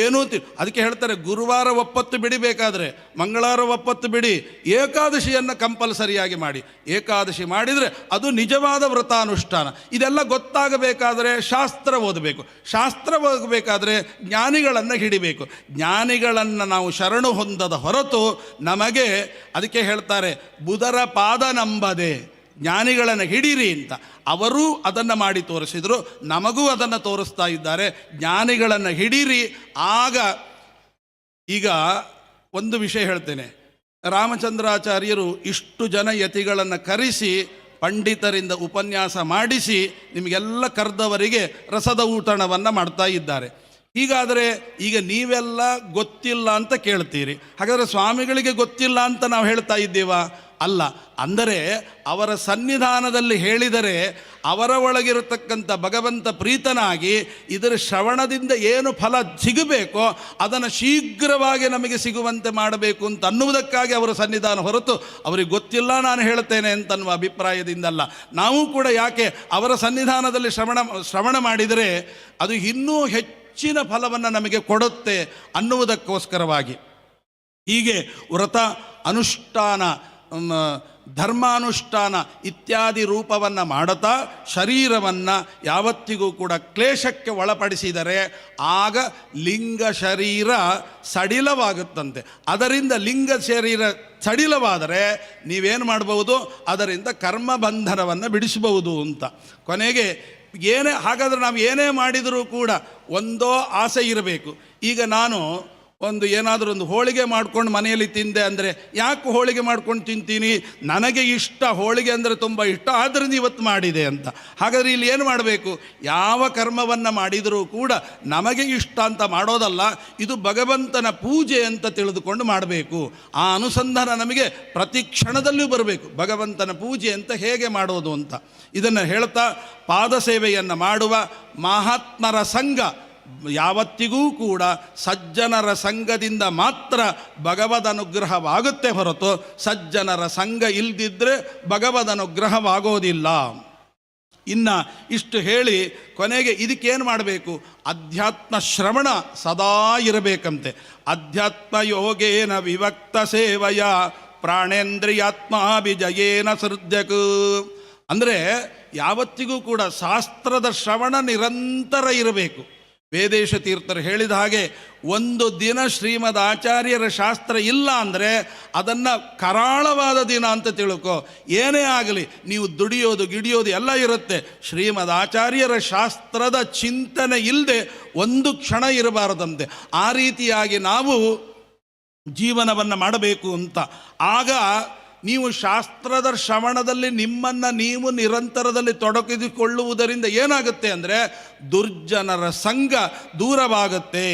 ಏನೂ ಅದಕ್ಕೆ ಹೇಳ್ತಾರೆ, ಗುರುವಾರ ಒಪ್ಪತ್ತು ಬಿಡಿಬೇಕಾದ್ರೆ ಮಂಗಳವಾರ ಒಪ್ಪತ್ತು ಬಿಡಿ, ಏಕಾದಶಿಯನ್ನು ಕಂಪಲ್ಸರಿಯಾಗಿ ಮಾಡಿ. ಏಕಾದಶಿ ಮಾಡಿದರೆ ಅದು ನಿಜವಾದ ವ್ರತಾನುಷ್ಠಾನ. ಇದೆಲ್ಲ ಗೊತ್ತಾಗಬೇಕಾದರೆ ಶಾಸ್ತ್ರ ಓದಬೇಕು. ಶಾಸ್ತ್ರ ಓದಬೇಕಾದ್ರೆ ಜ್ಞಾನಿಗಳನ್ನು ಹಿಡಿಬೇಕು. ಜ್ಞಾನಿಗಳನ್ನು ನಾವು ಶರಣು ಹೊಂದದ ಹೊರತು ನಮಗೆ, ಅದಕ್ಕೆ ಹೇಳ್ತಾರೆ ಬುಧರ ಪಾದ ನಂಬದೆ, ಜ್ಞಾನಿಗಳನ್ನು ಹಿಡೀರಿ ಅಂತ. ಅವರೂ ಅದನ್ನು ಮಾಡಿ ತೋರಿಸಿದರು, ನಮಗೂ ಅದನ್ನು ತೋರಿಸ್ತಾ ಇದ್ದಾರೆ. ಜ್ಞಾನಿಗಳನ್ನು ಹಿಡೀರಿ. ಆಗ ಈಗ ಒಂದು ವಿಷಯ ಹೇಳ್ತೇನೆ. ರಾಮಚಂದ್ರಾಚಾರ್ಯರು ಇಷ್ಟು ಜನ ಯತಿಗಳನ್ನು ಕರೆಸಿ ಪಂಡಿತರಿಂದ ಉಪನ್ಯಾಸ ಮಾಡಿಸಿ ನಿಮಗೆಲ್ಲ ಕರೆದವರಿಗೆ ರಸದ ಊಟಣವನ್ನು ಮಾಡ್ತಾ ಇದ್ದಾರೆ. ಹೀಗಾದರೆ ಈಗ ನೀವೆಲ್ಲ ಗೊತ್ತಿಲ್ಲ ಅಂತ ಕೇಳ್ತೀರಿ. ಹಾಗಾದರೆ ಸ್ವಾಮಿಗಳಿಗೆ ಗೊತ್ತಿಲ್ಲ ಅಂತ ನಾವು ಹೇಳ್ತಾ ಇದ್ದೀವಾ? ಅಲ್ಲ. ಅಂದರೆ ಅವರ ಸನ್ನಿಧಾನದಲ್ಲಿ ಹೇಳಿದರೆ ಅವರ ಒಳಗಿರತಕ್ಕಂಥ ಭಗವಂತ ಪ್ರೀತನಾಗಿ ಇದರ ಶ್ರವಣದಿಂದ ಏನು ಫಲ ಸಿಗಬೇಕೋ ಅದನ್ನು ಶೀಘ್ರವಾಗಿ ನಮಗೆ ಸಿಗುವಂತೆ ಮಾಡಬೇಕು ಅಂತ ಅನ್ನುವುದಕ್ಕಾಗಿ ಅವರ ಸನ್ನಿಧಾನ ಹೊರತು ಅವರಿಗೆ ಗೊತ್ತಿಲ್ಲ ನಾನು ಹೇಳ್ತೇನೆ ಅಂತನ್ನುವ ಅಭಿಪ್ರಾಯದಿಂದಲ್ಲ. ನಾವು ಕೂಡ ಯಾಕೆ ಅವರ ಸನ್ನಿಧಾನದಲ್ಲಿ ಶ್ರವಣ ಮಾಡಿದರೆ ಅದು ಇನ್ನೂ ಹೆಚ್ಚಿನ ಫಲವನ್ನು ನಮಗೆ ಕೊಡುತ್ತೆ ಅನ್ನುವುದಕ್ಕೋಸ್ಕರವಾಗಿ ಹೀಗೆ ವ್ರತ ಅನುಷ್ಠಾನ, ಧರ್ಮಾನುಷ್ಠಾನ ಇತ್ಯಾದಿ ರೂಪವನ್ನು ಮಾಡುತ್ತಾ ಶರೀರವನ್ನು ಯಾವತ್ತಿಗೂ ಕೂಡ ಕ್ಲೇಶಕ್ಕೆ ಒಳಪಡಿಸಿದರೆ ಆಗ ಲಿಂಗ ಶರೀರ ಸಡಿಲವಾಗುತ್ತಂತೆ. ಅದರಿಂದ ಲಿಂಗ ಶರೀರ ಸಡಿಲವಾದರೆ ನೀವೇನು ಮಾಡಬಹುದು? ಅದರಿಂದ ಕರ್ಮಬಂಧನವನ್ನು ಬಿಡಿಸಬಹುದು ಅಂತ. ಕೊನೆಗೆ ಹಾಗಾದರೆ ನಾವು ಏನೇ ಮಾಡಿದರೂ ಕೂಡ ಒಂದೋ ಆಸೆ ಇರಬೇಕು. ಈಗ ನಾನು ಏನಾದರೂ ಒಂದು ಹೋಳಿಗೆ ಮಾಡ್ಕೊಂಡು ಮನೆಯಲ್ಲಿ ತಿಂದೆ ಅಂದರೆ, ಯಾಕೆ ಹೋಳಿಗೆ ಮಾಡ್ಕೊಂಡು ತಿಂತೀನಿ? ನನಗೆ ಇಷ್ಟ, ಹೋಳಿಗೆ ಅಂದರೆ ತುಂಬ ಇಷ್ಟ, ಆದ್ದರಿಂದ ಇವತ್ತು ಮಾಡಿದೆ ಅಂತ. ಹಾಗಾದರೆ ಇಲ್ಲಿ ಏನು ಮಾಡಬೇಕು? ಯಾವ ಕರ್ಮವನ್ನು ಮಾಡಿದರೂ ಕೂಡ ನಮಗೆ ಇಷ್ಟ ಅಂತ ಮಾಡೋದಲ್ಲ, ಇದು ಭಗವಂತನ ಪೂಜೆ ಅಂತ ತಿಳಿದುಕೊಂಡು ಮಾಡಬೇಕು. ಆ ಅನುಸಂಧಾನ ನಮಗೆ ಪ್ರತಿ ಕ್ಷಣದಲ್ಲೂ ಬರಬೇಕು. ಭಗವಂತನ ಪೂಜೆ ಅಂತ ಹೇಗೆ ಮಾಡೋದು ಅಂತ ಇದನ್ನು ಹೇಳ್ತಾ, ಪಾದಸೇವೆಯನ್ನು ಮಾಡುವ ಮಹಾತ್ಮರ ಸಂಘ ಯಾವತ್ತಿಗೂ ಕೂಡ ಸಜ್ಜನರ ಸಂಘದಿಂದ ಮಾತ್ರ ಭಗವದ್ ಅನುಗ್ರಹವಾಗುತ್ತೆ ಹೊರತು ಸಜ್ಜನರ ಸಂಘ ಇಲ್ಲದಿದ್ದರೆ ಭಗವದ್ ಅನುಗ್ರಹವಾಗೋದಿಲ್ಲ. ಇನ್ನು ಇಷ್ಟು ಹೇಳಿ ಕೊನೆಗೆ ಇದಕ್ಕೇನು ಮಾಡಬೇಕು? ಅಧ್ಯಾತ್ಮ ಶ್ರವಣ ಸದಾ ಇರಬೇಕಂತೆ. ಅಧ್ಯಾತ್ಮ ಯೋಗೇನ ವಿವಕ್ತ ಸೇವಯ ಪ್ರಾಣೇಂದ್ರಿಯಾತ್ಮಾಭಿಜಯೇನ ಸೃಜ್ಯಕ್. ಅಂದರೆ ಯಾವತ್ತಿಗೂ ಕೂಡ ಶಾಸ್ತ್ರದ ಶ್ರವಣ ನಿರಂತರ ಇರಬೇಕು. ವೇದೇಶ ತೀರ್ಥರು ಹೇಳಿದ ಹಾಗೆ ಒಂದು ದಿನ ಶ್ರೀಮದ್ ಆಚಾರ್ಯರ ಶಾಸ್ತ್ರ ಇಲ್ಲ ಅಂದರೆ ಅದನ್ನು ಕರಾಳವಾದ ದಿನ ಅಂತ ತಿಳ್ಕೊ. ಏನೇ ಆಗಲಿ ನೀವು ದುಡಿಯೋದು ಗಿಡಿಯೋದು ಎಲ್ಲ ಇರುತ್ತೆ, ಶ್ರೀಮದ್ ಆಚಾರ್ಯರ ಶಾಸ್ತ್ರದ ಚಿಂತನೆ ಇಲ್ಲದೆ ಒಂದು ಕ್ಷಣ ಇರಬಾರದಂತೆ. ಆ ರೀತಿಯಾಗಿ ನಾವು ಜೀವನವನ್ನು ಮಾಡಬೇಕು ಅಂತ. ಆಗ ನೀವು ಶಾಸ್ತ್ರದ ಶ್ರವಣದಲ್ಲಿ ನಿಮ್ಮನ್ನು ನೀವು ನಿರಂತರದಲ್ಲಿ ತೊಡಗಿಸಿಕೊಳ್ಳುವುದರಿಂದ ಏನಾಗುತ್ತೆ ಅಂದರೆ ದುರ್ಜನರ ಸಂಘ ದೂರವಾಗುತ್ತೆ.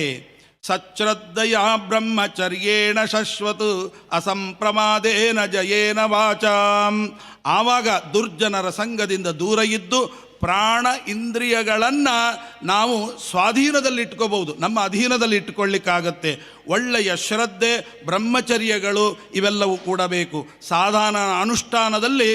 ಸಚ್ಶ್ರದ್ಧಯ ಬ್ರಹ್ಮಚರ್ಯೇಣ ಶಶ್ವತ್ ಅಸಂಪ್ರಮಾದೇನ ಜಯೇನ ವಾಚಾಂ. ಆವಾಗ ದುರ್ಜನರ ಸಂಘದಿಂದ ದೂರ ಇದ್ದು ಪ್ರಾಣ ಇಂದ್ರಿಯಗಳನ್ನು ನಾವು ಸ್ವಾಧೀನದಲ್ಲಿಟ್ಕೋಬಹುದು, ನಮ್ಮ ಅಧೀನದಲ್ಲಿ ಇಟ್ಟುಕೊಳ್ಳಿಕ್ಕಾಗತ್ತೆ. ಒಳ್ಳೆಯ ಶ್ರದ್ಧೆ, ಬ್ರಹ್ಮಚರ್ಯಗಳು ಇವೆಲ್ಲವೂ ಕೂಡ ಬೇಕು. ಸಾಧಾರಣ ಅನುಷ್ಠಾನದಲ್ಲಿ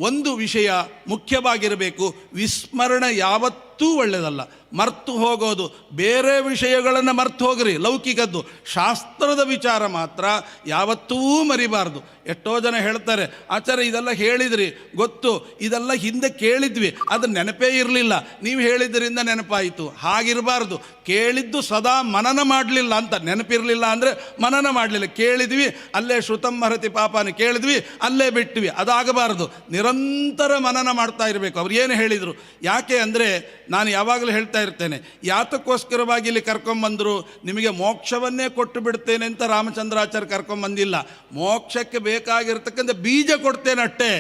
ಒಂದು ವಿಷಯ ಮುಖ್ಯವಾಗಿರಬೇಕು, ವಿಸ್ಮರಣೆ ಯಾವತ್ತೂ ಒಳ್ಳೆಯದಲ್ಲ. ಮರ್ತು ಹೋಗೋದು, ಬೇರೆ ವಿಷಯಗಳನ್ನು ಮರ್ತು ಹೋಗ್ರಿ, ಲೌಕಿಕದ್ದು, ಶಾಸ್ತ್ರದ ವಿಚಾರ ಮಾತ್ರ ಯಾವತ್ತೂ ಮರಿಬಾರ್ದು. ಎಷ್ಟೋ ಜನ ಹೇಳ್ತಾರೆ, ಆಚಾರ್ಯ ಇದೆಲ್ಲ ಹೇಳಿದ್ರಿ ಗೊತ್ತು, ಇದೆಲ್ಲ ಹಿಂದೆ ಕೇಳಿದ್ವಿ, ಅದು ನೆನಪೇ ಇರಲಿಲ್ಲ, ನೀವು ಹೇಳಿದ್ರಿಂದ ನೆನಪಾಯಿತು. ಹಾಗಿರಬಾರ್ದು. ಕೇಳಿದ್ದು ಸದಾ ಮನನ ಮಾಡಲಿಲ್ಲ ಅಂತ. ನೆನಪಿರಲಿಲ್ಲ ಅಂದರೆ ಮನನ ಮಾಡಲಿಲ್ಲ, ಕೇಳಿದ್ವಿ ಅಲ್ಲೇ ಶ್ರುತಂ ಮಹತಿ ಪಾಪನ ಕೇಳಿದ್ವಿ ಅಲ್ಲೇ ಬಿಟ್ವಿ, ಅದಾಗಬಾರ್ದು. ನಿರಂತರ ಮನನ ಮಾಡ್ತಾ ಇರಬೇಕು. ಅವ್ರು ಏನು ಹೇಳಿದರು. ಯಾಕೆ ಅಂದರೆ ನಾನು ಯಾವಾಗಲೂ ಹೇಳ್ತಾ ಇರ್ತೇನೆ, ಯಾತಕ್ಕೋಸ್ಕರವಾಗಿ ಇಲ್ಲಿ ಕರ್ಕೊಂಬಂದರು? ನಿಮಗೆ ಮೋಕ್ಷವನ್ನೇ ಕೊಟ್ಟು ಬಿಡ್ತೇನೆ ಅಂತ ರಾಮಚಂದ್ರಾಚಾರ್ಯ ಕರ್ಕೊಂಬಂದಿಲ್ಲ. ಮೋಕ್ಷಕ್ಕೆ ಬೇಕಾಗಿರ್ತಕ್ಕಂಥ ಬೀಜ ಕೊಡ್ತೇನಷ್ಟೇ.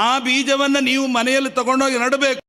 ಆ ಬೀಜವನ್ನು ನೀವು ಮನೆಯಲ್ಲಿ ತಗೊಂಡೋಗಿ ನಡಬೇಕು.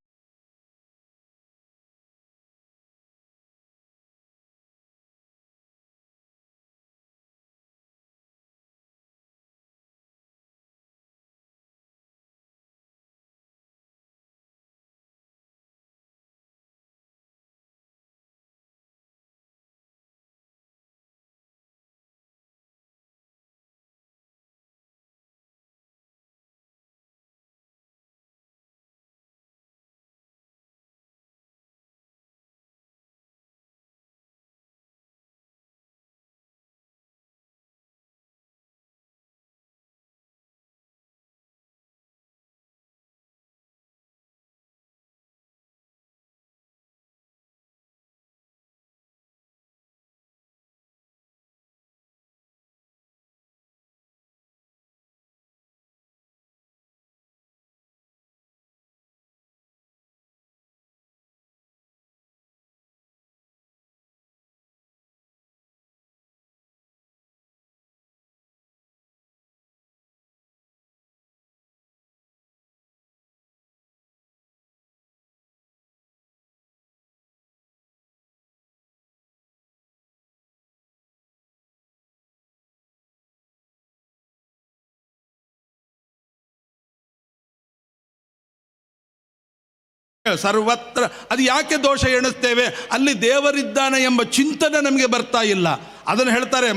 ಸರ್ವತ್ರ. ಅದು ಯಾಕೆ ದೋಷ ಎಣಿಸ್ತೇವೆ? ಅಲ್ಲಿ ದೇವರಿದ್ದಾನೆ ಎಂಬ ಚಿಂತನೆ ನಮಗೆ ಬರ್ತಾ ಇಲ್ಲ. ಅದನ್ನು ಹೇಳ್ತಾರೆ,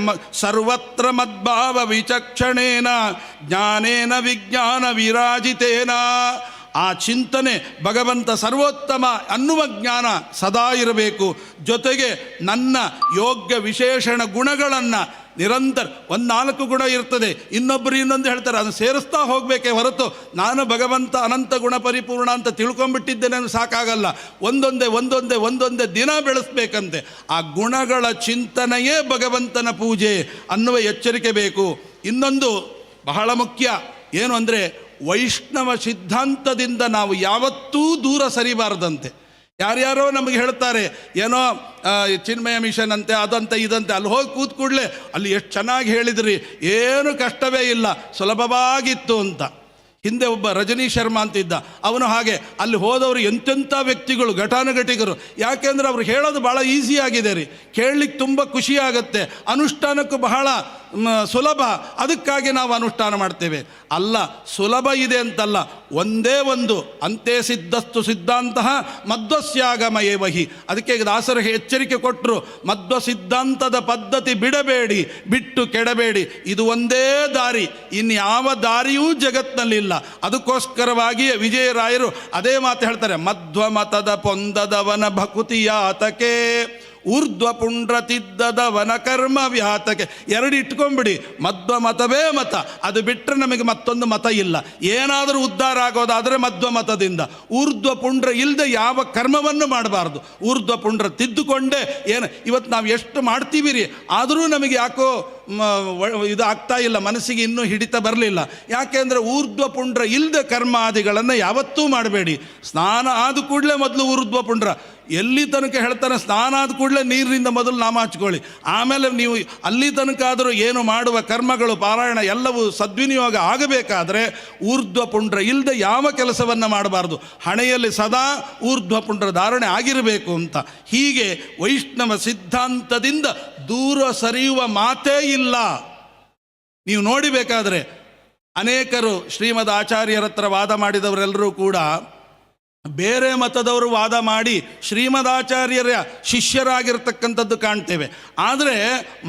ಸರ್ವತ್ರ ಮದ್ಭಾವ ವಿಚಕ್ಷಣೇನ ಜ್ಞಾನೇನ ವಿಜ್ಞಾನ ವಿರಾಜಿತೇನ. ಆ ಚಿಂತನೆ ಭಗವಂತ ಸರ್ವೋತ್ತಮ ಅನ್ನುವ ಜ್ಞಾನ ಸದಾ ಇರಬೇಕು. ಜೊತೆಗೆ ನನ್ನ ಯೋಗ್ಯ ವಿಶೇಷಣ ಗುಣಗಳನ್ನು ನಿರಂತರ 4 ಗುಣ ಇರ್ತದೆ, ಇನ್ನೊಬ್ಬರು ಇನ್ನೊಂದು ಹೇಳ್ತಾರೆ, ಅದನ್ನು ಸೇರಿಸ್ತಾ ಹೋಗಬೇಕೇ ಹೊರತು ನಾನು ಭಗವಂತ ಅನಂತ ಗುಣ ಪರಿಪೂರ್ಣ ಅಂತ ತಿಳ್ಕೊಂಡ್ಬಿಟ್ಟಿದ್ದೇನೆ ಸಾಕಾಗಲ್ಲ. ಒಂದೊಂದೇ ದಿನ ಬೆಳೆಸ್ಬೇಕಂತೆ. ಆ ಗುಣಗಳ ಚಿಂತನೆಯೇ ಭಗವಂತನ ಪೂಜೆ ಅನ್ನುವ ಎಚ್ಚರಿಕೆ ಬೇಕು. ಇನ್ನೊಂದು ಬಹಳ ಮುಖ್ಯ ಏನು ಅಂದರೆ, ವೈಷ್ಣವ ಸಿದ್ಧಾಂತದಿಂದ ನಾವು ಯಾವತ್ತೂ ದೂರ ಸರಿಬಾರದಂತೆ. ಯಾರ್ಯಾರೋ ನಮಗೆ ಹೇಳ್ತಾರೆ, ಏನೋ ಚಿನ್ಮಯ ಮಿಷನ್ ಅಂತೆ, ಅದಂತೆ ಇದಂತೆ. ಅಲ್ಲಿ ಹೋಗಿ ಕೂತ್ ಕೂಡಲೇ ಅಲ್ಲಿ ಎಷ್ಟು ಚೆನ್ನಾಗಿ ಹೇಳಿದ್ರಿ, ಏನು ಕಷ್ಟವೇ ಇಲ್ಲ, ಸುಲಭವಾಗಿತ್ತು ಅಂತ. ಹಿಂದೆ ಒಬ್ಬ ರಜನಿ ಶರ್ಮಾ ಅಂತಿದ್ದ, ಅವನು ಹಾಗೆ. ಅಲ್ಲಿ ಹೋದವರು ಎಂತೆಂಥ ವ್ಯಕ್ತಿಗಳು, ಘಟಾನುಘಟಿಗರು. ಯಾಕೆಂದರೆ ಅವ್ರು ಹೇಳೋದು ಭಾಳ ಈಸಿಯಾಗಿದೆ ರೀ, ಕೇಳಲಿಕ್ಕೆ ತುಂಬ ಖುಷಿಯಾಗತ್ತೆ, ಅನುಷ್ಠಾನಕ್ಕೂ ಬಹಳ ಸುಲಭ. ಅದಕ್ಕಾಗಿ ನಾವು ಅನುಷ್ಠಾನ ಮಾಡ್ತೇವೆ. ಅಲ್ಲ, ಸುಲಭ ಇದೆ ಅಂತಲ್ಲ, ಒಂದೇ ಒಂದು ಅಂತೆ ಸಿದ್ಧಸ್ತು ಸಿದ್ಧಾಂತ ಮಧ್ವಸ್ಯಾಗಮ ಏವಹಿ. ಅದಕ್ಕೆ ದಾಸರು ಎಚ್ಚರಿಕೆ ಕೊಟ್ಟರು, ಮಧ್ವ ಸಿದ್ಧಾಂತದ ಪದ್ಧತಿ ಬಿಡಬೇಡಿ, ಬಿಟ್ಟು ಕೆಡಬೇಡಿ. ಇದು ಒಂದೇ ದಾರಿ, ಇನ್ಯಾವ ದಾರಿಯೂ ಜಗತ್ತಿನಲ್ಲಿಲ್ಲ. ಅದಕ್ಕೋಸ್ಕರವಾಗಿ ವಿಜಯರಾಯರು ಅದೇ ಮಾತು ಹೇಳ್ತಾರೆ, ಮಧ್ವ ಮತದ ಪೊಂದದವನ ಭಕುತಿಯಾತಕೆ ಊರ್ಧ್ವ ಪುಂಡ್ರ ತಿದ್ದದವನ ಕರ್ಮ ವ್ಯಾತಕೆ. 2 ಇಟ್ಕೊಂಬಿಡಿ, ಮಧ್ವ ಮತವೇ ಮತ, ಅದು ಬಿಟ್ಟರೆ ನಮಗೆ ಮತ್ತೊಂದು ಮತ ಇಲ್ಲ. ಏನಾದರೂ ಉದ್ಧಾರ ಆಗೋದಾದರೆ ಮಧ್ವ ಮತದಿಂದ. ಊರ್ಧ್ವ ಪುಂಡ್ರ ಇಲ್ಲದೆ ಯಾವ ಕರ್ಮವನ್ನು ಮಾಡಬಾರ್ದು. ಊರ್ಧ್ವ ಪುಂಡ್ರ ತಿದ್ದುಕೊಂಡೇ ಇವತ್ತು ನಾವು ಎಷ್ಟು ಮಾಡ್ತೀವಿ ರೀ, ಆದರೂ ನಮಗೆ ಯಾಕೋ ಇದು ಆಗ್ತಾ ಇಲ್ಲ, ಮನಸ್ಸಿಗೆ ಇನ್ನೂ ಹಿಡಿತ ಬರಲಿಲ್ಲ. ಯಾಕೆಂದರೆ ಊರ್ಧ್ವ ಪುಂಡ್ರ ಇಲ್ಲದೆ ಕರ್ಮಾದಿಗಳನ್ನು ಯಾವತ್ತೂ ಮಾಡಬೇಡಿ. ಸ್ನಾನ ಆದ ಕೂಡಲೇ ಮೊದಲು ಊರ್ಧ್ವ ಪುಂಡ್ರ. ಎಲ್ಲಿ ತನಕ ಹೇಳ್ತಾನೆ, ಸ್ನಾನ ಆದ ಕೂಡಲೇ ನೀರಿನಿಂದ ಮೊದಲು ನಾಮ ಹಚ್ಕೊಳ್ಳಿ. ಆಮೇಲೆ ನೀವು ಅಲ್ಲಿ ತನಕ ಆದರೂ ಏನು ಮಾಡುವ ಕರ್ಮಗಳು, ಪಾರಾಯಣ ಎಲ್ಲವೂ ಸದ್ವಿನಿಯೋಗ ಆಗಬೇಕಾದ್ರೆ ಊರ್ಧ್ವ ಪುಂಡ್ರ ಇಲ್ಲದೆ ಯಾವ ಕೆಲಸವನ್ನು ಮಾಡಬಾರ್ದು. ಹಣೆಯಲ್ಲಿ ಸದಾ ಊರ್ಧ್ವ ಪುಂಡ್ರ ಧಾರಣೆ ಆಗಿರಬೇಕು ಅಂತ. ಹೀಗೆ ವೈಷ್ಣವ ಸಿದ್ಧಾಂತದಿಂದ ದೂರ ಸರಿಯುವ ಮಾತೇ ಇಲ್ಲ. ನೀವು ನೋಡಿಬೇಕಾದ್ರೆ ಅನೇಕರು ಶ್ರೀಮದ್ ಆಚಾರ್ಯರ ಹತ್ರ ವಾದ ಮಾಡಿದವರೆಲ್ಲರೂ ಕೂಡ ಬೇರೆ ಮತದವರು ವಾದ ಮಾಡಿ ಶ್ರೀಮದಾಚಾರ್ಯರ ಶಿಷ್ಯರಾಗಿರ್ತಕ್ಕಂಥದ್ದು ಕಾಣ್ತೇವೆ. ಆದರೆ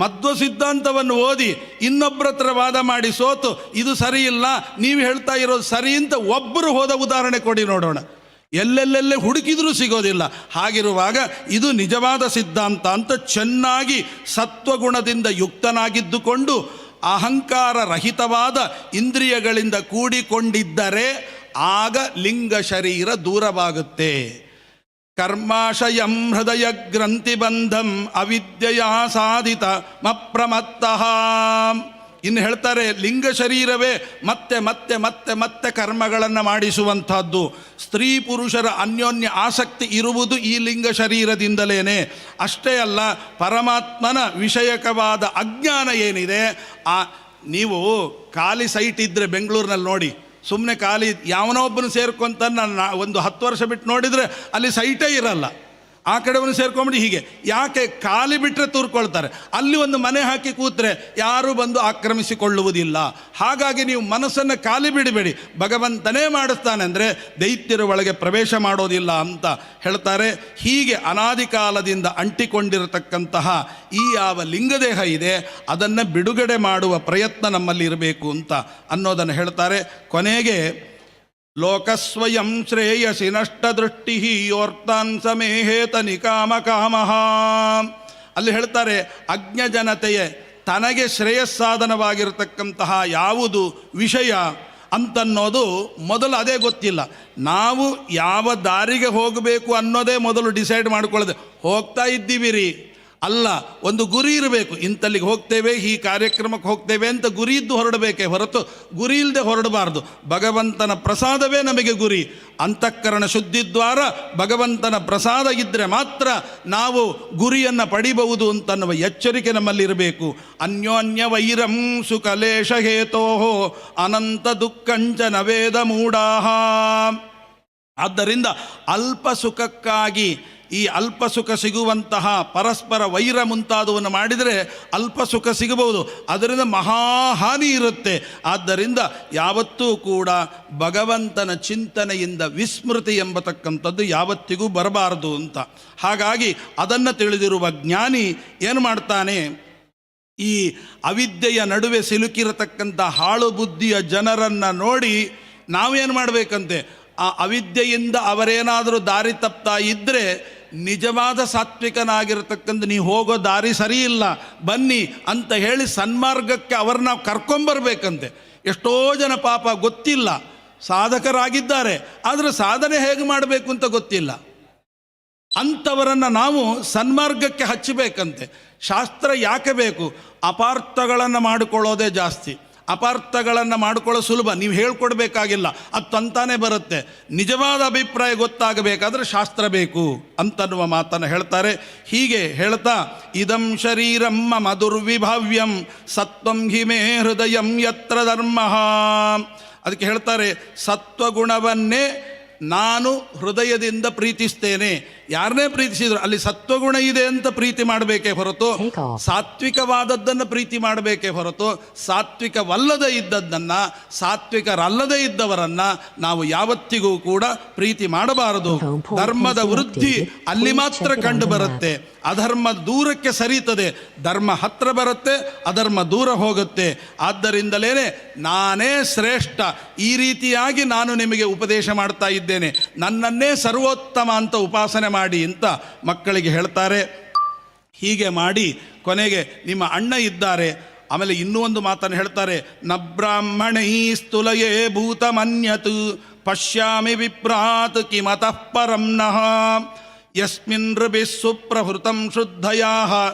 ಮಧ್ವ ಸಿದ್ಧಾಂತವನ್ನು ಓದಿ ಇನ್ನೊಬ್ಬರ ಹತ್ರ ವಾದ ಮಾಡಿ ಸೋತು ಇದು ಸರಿ ಇಲ್ಲ, ನೀವು ಹೇಳ್ತಾ ಇರೋದು ಸರಿ ಅಂತ ಒಬ್ಬರು ಹೋದ ಉದಾಹರಣೆ ಕೊಡಿ ನೋಡೋಣ. ಎಲ್ಲೆಲ್ಲೆಲ್ಲೇ ಹುಡುಕಿದರೂ ಸಿಗೋದಿಲ್ಲ. ಹಾಗಿರುವಾಗ ಇದು ನಿಜವಾದ ಸಿದ್ಧಾಂತ ಅಂತ ಚೆನ್ನಾಗಿ ಸತ್ವಗುಣದಿಂದ ಯುಕ್ತನಾಗಿದ್ದುಕೊಂಡು ಅಹಂಕಾರ ರಹಿತವಾದ ಇಂದ್ರಿಯಗಳಿಂದ ಕೂಡಿಕೊಂಡಿದ್ದರೆ ಆಗ ಲಿಂಗ ಶರೀರ ದೂರವಾಗುತ್ತೆ. ಕರ್ಮಾಶಯಂ ಹೃದಯ ಗ್ರಂಥಿಬಂಧಂ ಅವಿದ್ಯೆಯ ಸಾಧಿತ ಮಪ್ರಮತ್ತಃ. ಇನ್ನು ಹೇಳ್ತಾರೆ, ಲಿಂಗ ಶರೀರವೇ ಮತ್ತೆ ಮತ್ತೆ ಮತ್ತೆ ಮತ್ತೆ ಕರ್ಮಗಳನ್ನು ಮಾಡಿಸುವಂಥದ್ದು. ಸ್ತ್ರೀ ಪುರುಷರ ಅನ್ಯೋನ್ಯ ಆಸಕ್ತಿ ಇರುವುದು ಈ ಲಿಂಗ ಶರೀರದಿಂದಲೇ. ಅಷ್ಟೇ ಅಲ್ಲ, ಪರಮಾತ್ಮನ ವಿಷಯಕವಾದ ಅಜ್ಞಾನ ಏನಿದೆ, ನೀವು ಖಾಲಿ ಸೈಟ್ ಇದ್ದರೆ ಬೆಂಗಳೂರಿನಲ್ಲಿ ನೋಡಿ, ಸುಮ್ಮನೆ ಖಾಲಿ ಯಾವನೋ ಒಬ್ಬನು ಸೇರ್ಕೊಂತ ನಾನು ಒಂದು 10 ವರ್ಷ ಬಿಟ್ಟು ನೋಡಿದರೆ ಅಲ್ಲಿ ಸೈಟೇ ಇರಲ್ಲ. ಆ ಕಡೆವನ್ನು ಸೇರ್ಕೊಂಬಿಡಿ. ಹೀಗೆ ಯಾಕೆ? ಖಾಲಿ ಬಿಟ್ಟರೆ ತೂರ್ಕೊಳ್ತಾರೆ. ಅಲ್ಲಿ ಒಂದು ಮನೆ ಹಾಕಿ ಕೂತ್ರೆ ಯಾರೂ ಬಂದು ಆಕ್ರಮಿಸಿಕೊಳ್ಳುವುದಿಲ್ಲ. ಹಾಗಾಗಿ ನೀವು ಮನಸ್ಸನ್ನು ಖಾಲಿ ಬಿಡಬೇಡಿ, ಭಗವಂತನೇ ಮಾಡಿಸ್ತಾನೆ ಅಂದರೆ ದೈತ್ಯರ ಒಳಗೆ ಪ್ರವೇಶ ಮಾಡೋದಿಲ್ಲ ಅಂತ ಹೇಳ್ತಾರೆ. ಹೀಗೆ ಅನಾದಿ ಕಾಲದಿಂದ ಅಂಟಿಕೊಂಡಿರತಕ್ಕಂತಹ ಈ ಯಾವ ಲಿಂಗದೇಹ ಇದೆ ಅದನ್ನು ಬಿಡುಗಡೆ ಮಾಡುವ ಪ್ರಯತ್ನ ನಮ್ಮಲ್ಲಿ ಇರಬೇಕು ಅಂತ ಅನ್ನೋದನ್ನು ಹೇಳ್ತಾರೆ. ಕೊನೆಗೆ ಲೋಕಸ್ವಯಂ ಶ್ರೇಯಸಿ ನಷ್ಟ ದೃಷ್ಟಿ ಯೋರ್ತಾನ್ ಸಮೇಹೇತ ನಿಕಾಮ ಕಾಮಃ. ಅಲ್ಲಿ ಹೇಳ್ತಾರೆ, ಅಜ್ಞ ಜನತೆಯೇ ತನಗೆ ಶ್ರೇಯಸ್ಸಾಧನವಾಗಿರತಕ್ಕಂತಹ ಯಾವುದು ವಿಷಯ ಅಂತನ್ನೋದು ಮೊದಲು ಅದೇ ಗೊತ್ತಿಲ್ಲ. ನಾವು ಯಾವ ದಾರಿಗೆ ಹೋಗಬೇಕು ಅನ್ನೋದೇ ಮೊದಲು ಡಿಸೈಡ್ ಮಾಡ್ಕೊಳ್ಳೋದೆ. ಹೋಗ್ತಾ ಇದ್ದೀವಿ ರೀ ಅಲ್ಲ, ಒಂದು ಗುರಿ ಇರಬೇಕು. ಇಂತಲ್ಲಿಗೆ ಹೋಗ್ತೇವೆ, ಈ ಕಾರ್ಯಕ್ರಮಕ್ಕೆ ಹೋಗ್ತೇವೆ ಅಂತ ಗುರಿ ಇದ್ದು ಹೊರಡಬೇಕೇ ಹೊರತು ಗುರಿ ಇಲ್ಲದೆ ಹೊರಡಬಾರ್ದು. ಭಗವಂತನ ಪ್ರಸಾದವೇ ನಮಗೆ ಗುರಿ. ಅಂತಃಕರಣ ಶುದ್ಧಿದ್ವಾರ ಭಗವಂತನ ಪ್ರಸಾದ ಇದ್ದರೆ ಮಾತ್ರ ನಾವು ಗುರಿಯನ್ನು ಪಡಿಬಹುದು ಅಂತನ್ನುವ ಎಚ್ಚರಿಕೆ ನಮ್ಮಲ್ಲಿರಬೇಕು. ಅನ್ಯೋನ್ಯ ವೈರಂ ಸುಕಲೇಶ ಹೇತೋ ಅನಂತ ದುಃಖಂಚ ನವೇದ ಮೂಢಾಹ. ಆದ್ದರಿಂದ ಅಲ್ಪ ಸುಖಕ್ಕಾಗಿ ಈ ಅಲ್ಪ ಸುಖ ಸಿಗುವಂತಹ ಪರಸ್ಪರ ವೈರ ಮುಂತಾದವನ್ನು ಮಾಡಿದರೆ ಅಲ್ಪ ಸುಖ ಸಿಗಬಹುದು, ಅದರಿಂದ ಮಹಾಹಾನಿ ಇರುತ್ತೆ. ಆದ್ದರಿಂದ ಯಾವತ್ತೂ ಕೂಡ ಭಗವಂತನ ಚಿಂತನೆಯಿಂದ ವಿಸ್ಮೃತಿ ಎಂಬತಕ್ಕಂಥದ್ದು ಯಾವತ್ತಿಗೂ ಬರಬಾರದು ಅಂತ. ಹಾಗಾಗಿ ಅದನ್ನು ತಿಳಿದಿರುವ ಜ್ಞಾನಿ ಏನು ಮಾಡ್ತಾನೆ, ಈ ಅವಿದ್ಯೆಯ ನಡುವೆ ಸಿಲುಕಿರತಕ್ಕಂಥ ಹಾಳು ಬುದ್ಧಿಯ ಜನರನ್ನು ನೋಡಿ ನಾವೇನು ಮಾಡಬೇಕಂತೆ, ಆ ಅವಿದ್ಯೆಯಿಂದ ಅವರೇನಾದರೂ ದಾರಿ ತಪ್ತಾ ಇದ್ದರೆ ನಿಜವಾದ ಸಾತ್ವಿಕನಾಗಿರತಕ್ಕಂಥ ನೀವು ಹೋಗೋ ದಾರಿ ಸರಿ ಇಲ್ಲ ಬನ್ನಿ ಅಂತ ಹೇಳಿ ಸನ್ಮಾರ್ಗಕ್ಕೆ ಅವ್ರನ್ನ ನಾವು ಕರ್ಕೊಂಬರ್ಬೇಕಂತೆ. ಎಷ್ಟೋ ಜನ ಪಾಪ ಗೊತ್ತಿಲ್ಲ, ಸಾಧಕರಾಗಿದ್ದಾರೆ, ಆದರೆ ಸಾಧನೆ ಹೇಗೆ ಮಾಡಬೇಕು ಅಂತ ಗೊತ್ತಿಲ್ಲ. ಅಂಥವರನ್ನು ನಾವು ಸನ್ಮಾರ್ಗಕ್ಕೆ ಹಚ್ಚಬೇಕಂತೆ. ಶಾಸ್ತ್ರ ಯಾಕೆ ಬೇಕು? ಅಪಾರ್ಥಗಳನ್ನು ಮಾಡಿಕೊಳ್ಳೋದೇ ಜಾಸ್ತಿ. ಅಪಾರ್ಥಗಳನ್ನು ಮಾಡಿಕೊಳ್ಳೋ ಸುಲಭ, ನೀವು ಹೇಳ್ಕೊಡ್ಬೇಕಾಗಿಲ್ಲ, ಅದು ತಂತಾನೇ ಬರುತ್ತೆ. ನಿಜವಾದ ಅಭಿಪ್ರಾಯ ಗೊತ್ತಾಗಬೇಕಾದ್ರೆ ಶಾಸ್ತ್ರ ಬೇಕು ಅಂತನ್ನುವ ಮಾತನ್ನು ಹೇಳ್ತಾರೆ. ಹೀಗೆ ಹೇಳ್ತಾ ಇದಂ ಶರೀರಂ ಮಮ ದುರ್ವಿಭಾವ್ಯಂ ಸತ್ವಂ ಹಿಮೇ ಹೃದಯಂ ಯತ್ರ ಧರ್ಮ. ಅದಕ್ಕೆ ಹೇಳ್ತಾರೆ ಸತ್ವಗುಣವನ್ನೇ ನಾನು ಹೃದಯದಿಂದ ಪ್ರೀತಿಸ್ತೇನೆ. ಯಾರನ್ನೇ ಪ್ರೀತಿಸಿದ್ರು ಅಲ್ಲಿ ಸತ್ವಗುಣ ಇದೆ ಅಂತ ಪ್ರೀತಿ ಮಾಡಬೇಕೇ ಹೊರತು ಸಾತ್ವಿಕವಾದದ್ದನ್ನು ಪ್ರೀತಿ ಮಾಡಬೇಕೇ ಹೊರತು ಸಾತ್ವಿಕವಲ್ಲದೆ ಇದ್ದದ್ದನ್ನು, ಸಾತ್ವಿಕರಲ್ಲದೆ ಇದ್ದವರನ್ನು ನಾವು ಯಾವತ್ತಿಗೂ ಕೂಡ ಪ್ರೀತಿ ಮಾಡಬಾರದು. ಧರ್ಮದ ವೃದ್ಧಿ ಅಲ್ಲಿ ಮಾತ್ರ ಕಂಡು ಬರುತ್ತೆ, ಅಧರ್ಮ ದೂರಕ್ಕೆ ಸರಿತದೆ. ಧರ್ಮ ಹತ್ರ ಬರುತ್ತೆ, ಅಧರ್ಮ ದೂರ ಹೋಗುತ್ತೆ. ಆದ್ದರಿಂದಲೇ ನಾನೇ ಶ್ರೇಷ್ಠ, ಈ ರೀತಿಯಾಗಿ ನಾನು ನಿಮಗೆ ಉಪದೇಶ ಮಾಡ್ತಾ ಇದ್ದೇನೆ, ನನ್ನನ್ನೇ ಸರ್ವೋತ್ತಮ ಅಂತ ಉಪಾಸನೆ ಮಾಡಿ ಅಂತ ಮಕ್ಕಳಿಗೆ ಹೇಳ್ತಾರೆ. ಹೀಗೆ ಮಾಡಿ ಕೊನೆಗೆ ನಿಮ್ಮ ಅಣ್ಣ ಇದ್ದಾರೆ. ಆಮೇಲೆ ಇನ್ನೂ ಒಂದು ಮಾತನ್ನು ಹೇಳ್ತಾರೆ, ನ ಬ್ರಾಹ್ಮಣೈ ಸ್ತುಲಯೇ ಭೂತಮನ್ಯತ್ ಪಶ್ಯಾಮಿ ವಿಪ್ರಾತ್ ಕಿಮತಃ ಪರಂ ನಃ ಯಸ್ಮಿನ್ ಋಭಿ ಸುಪ್ರಹೃತಂ ಶುದ್ಧಯಾ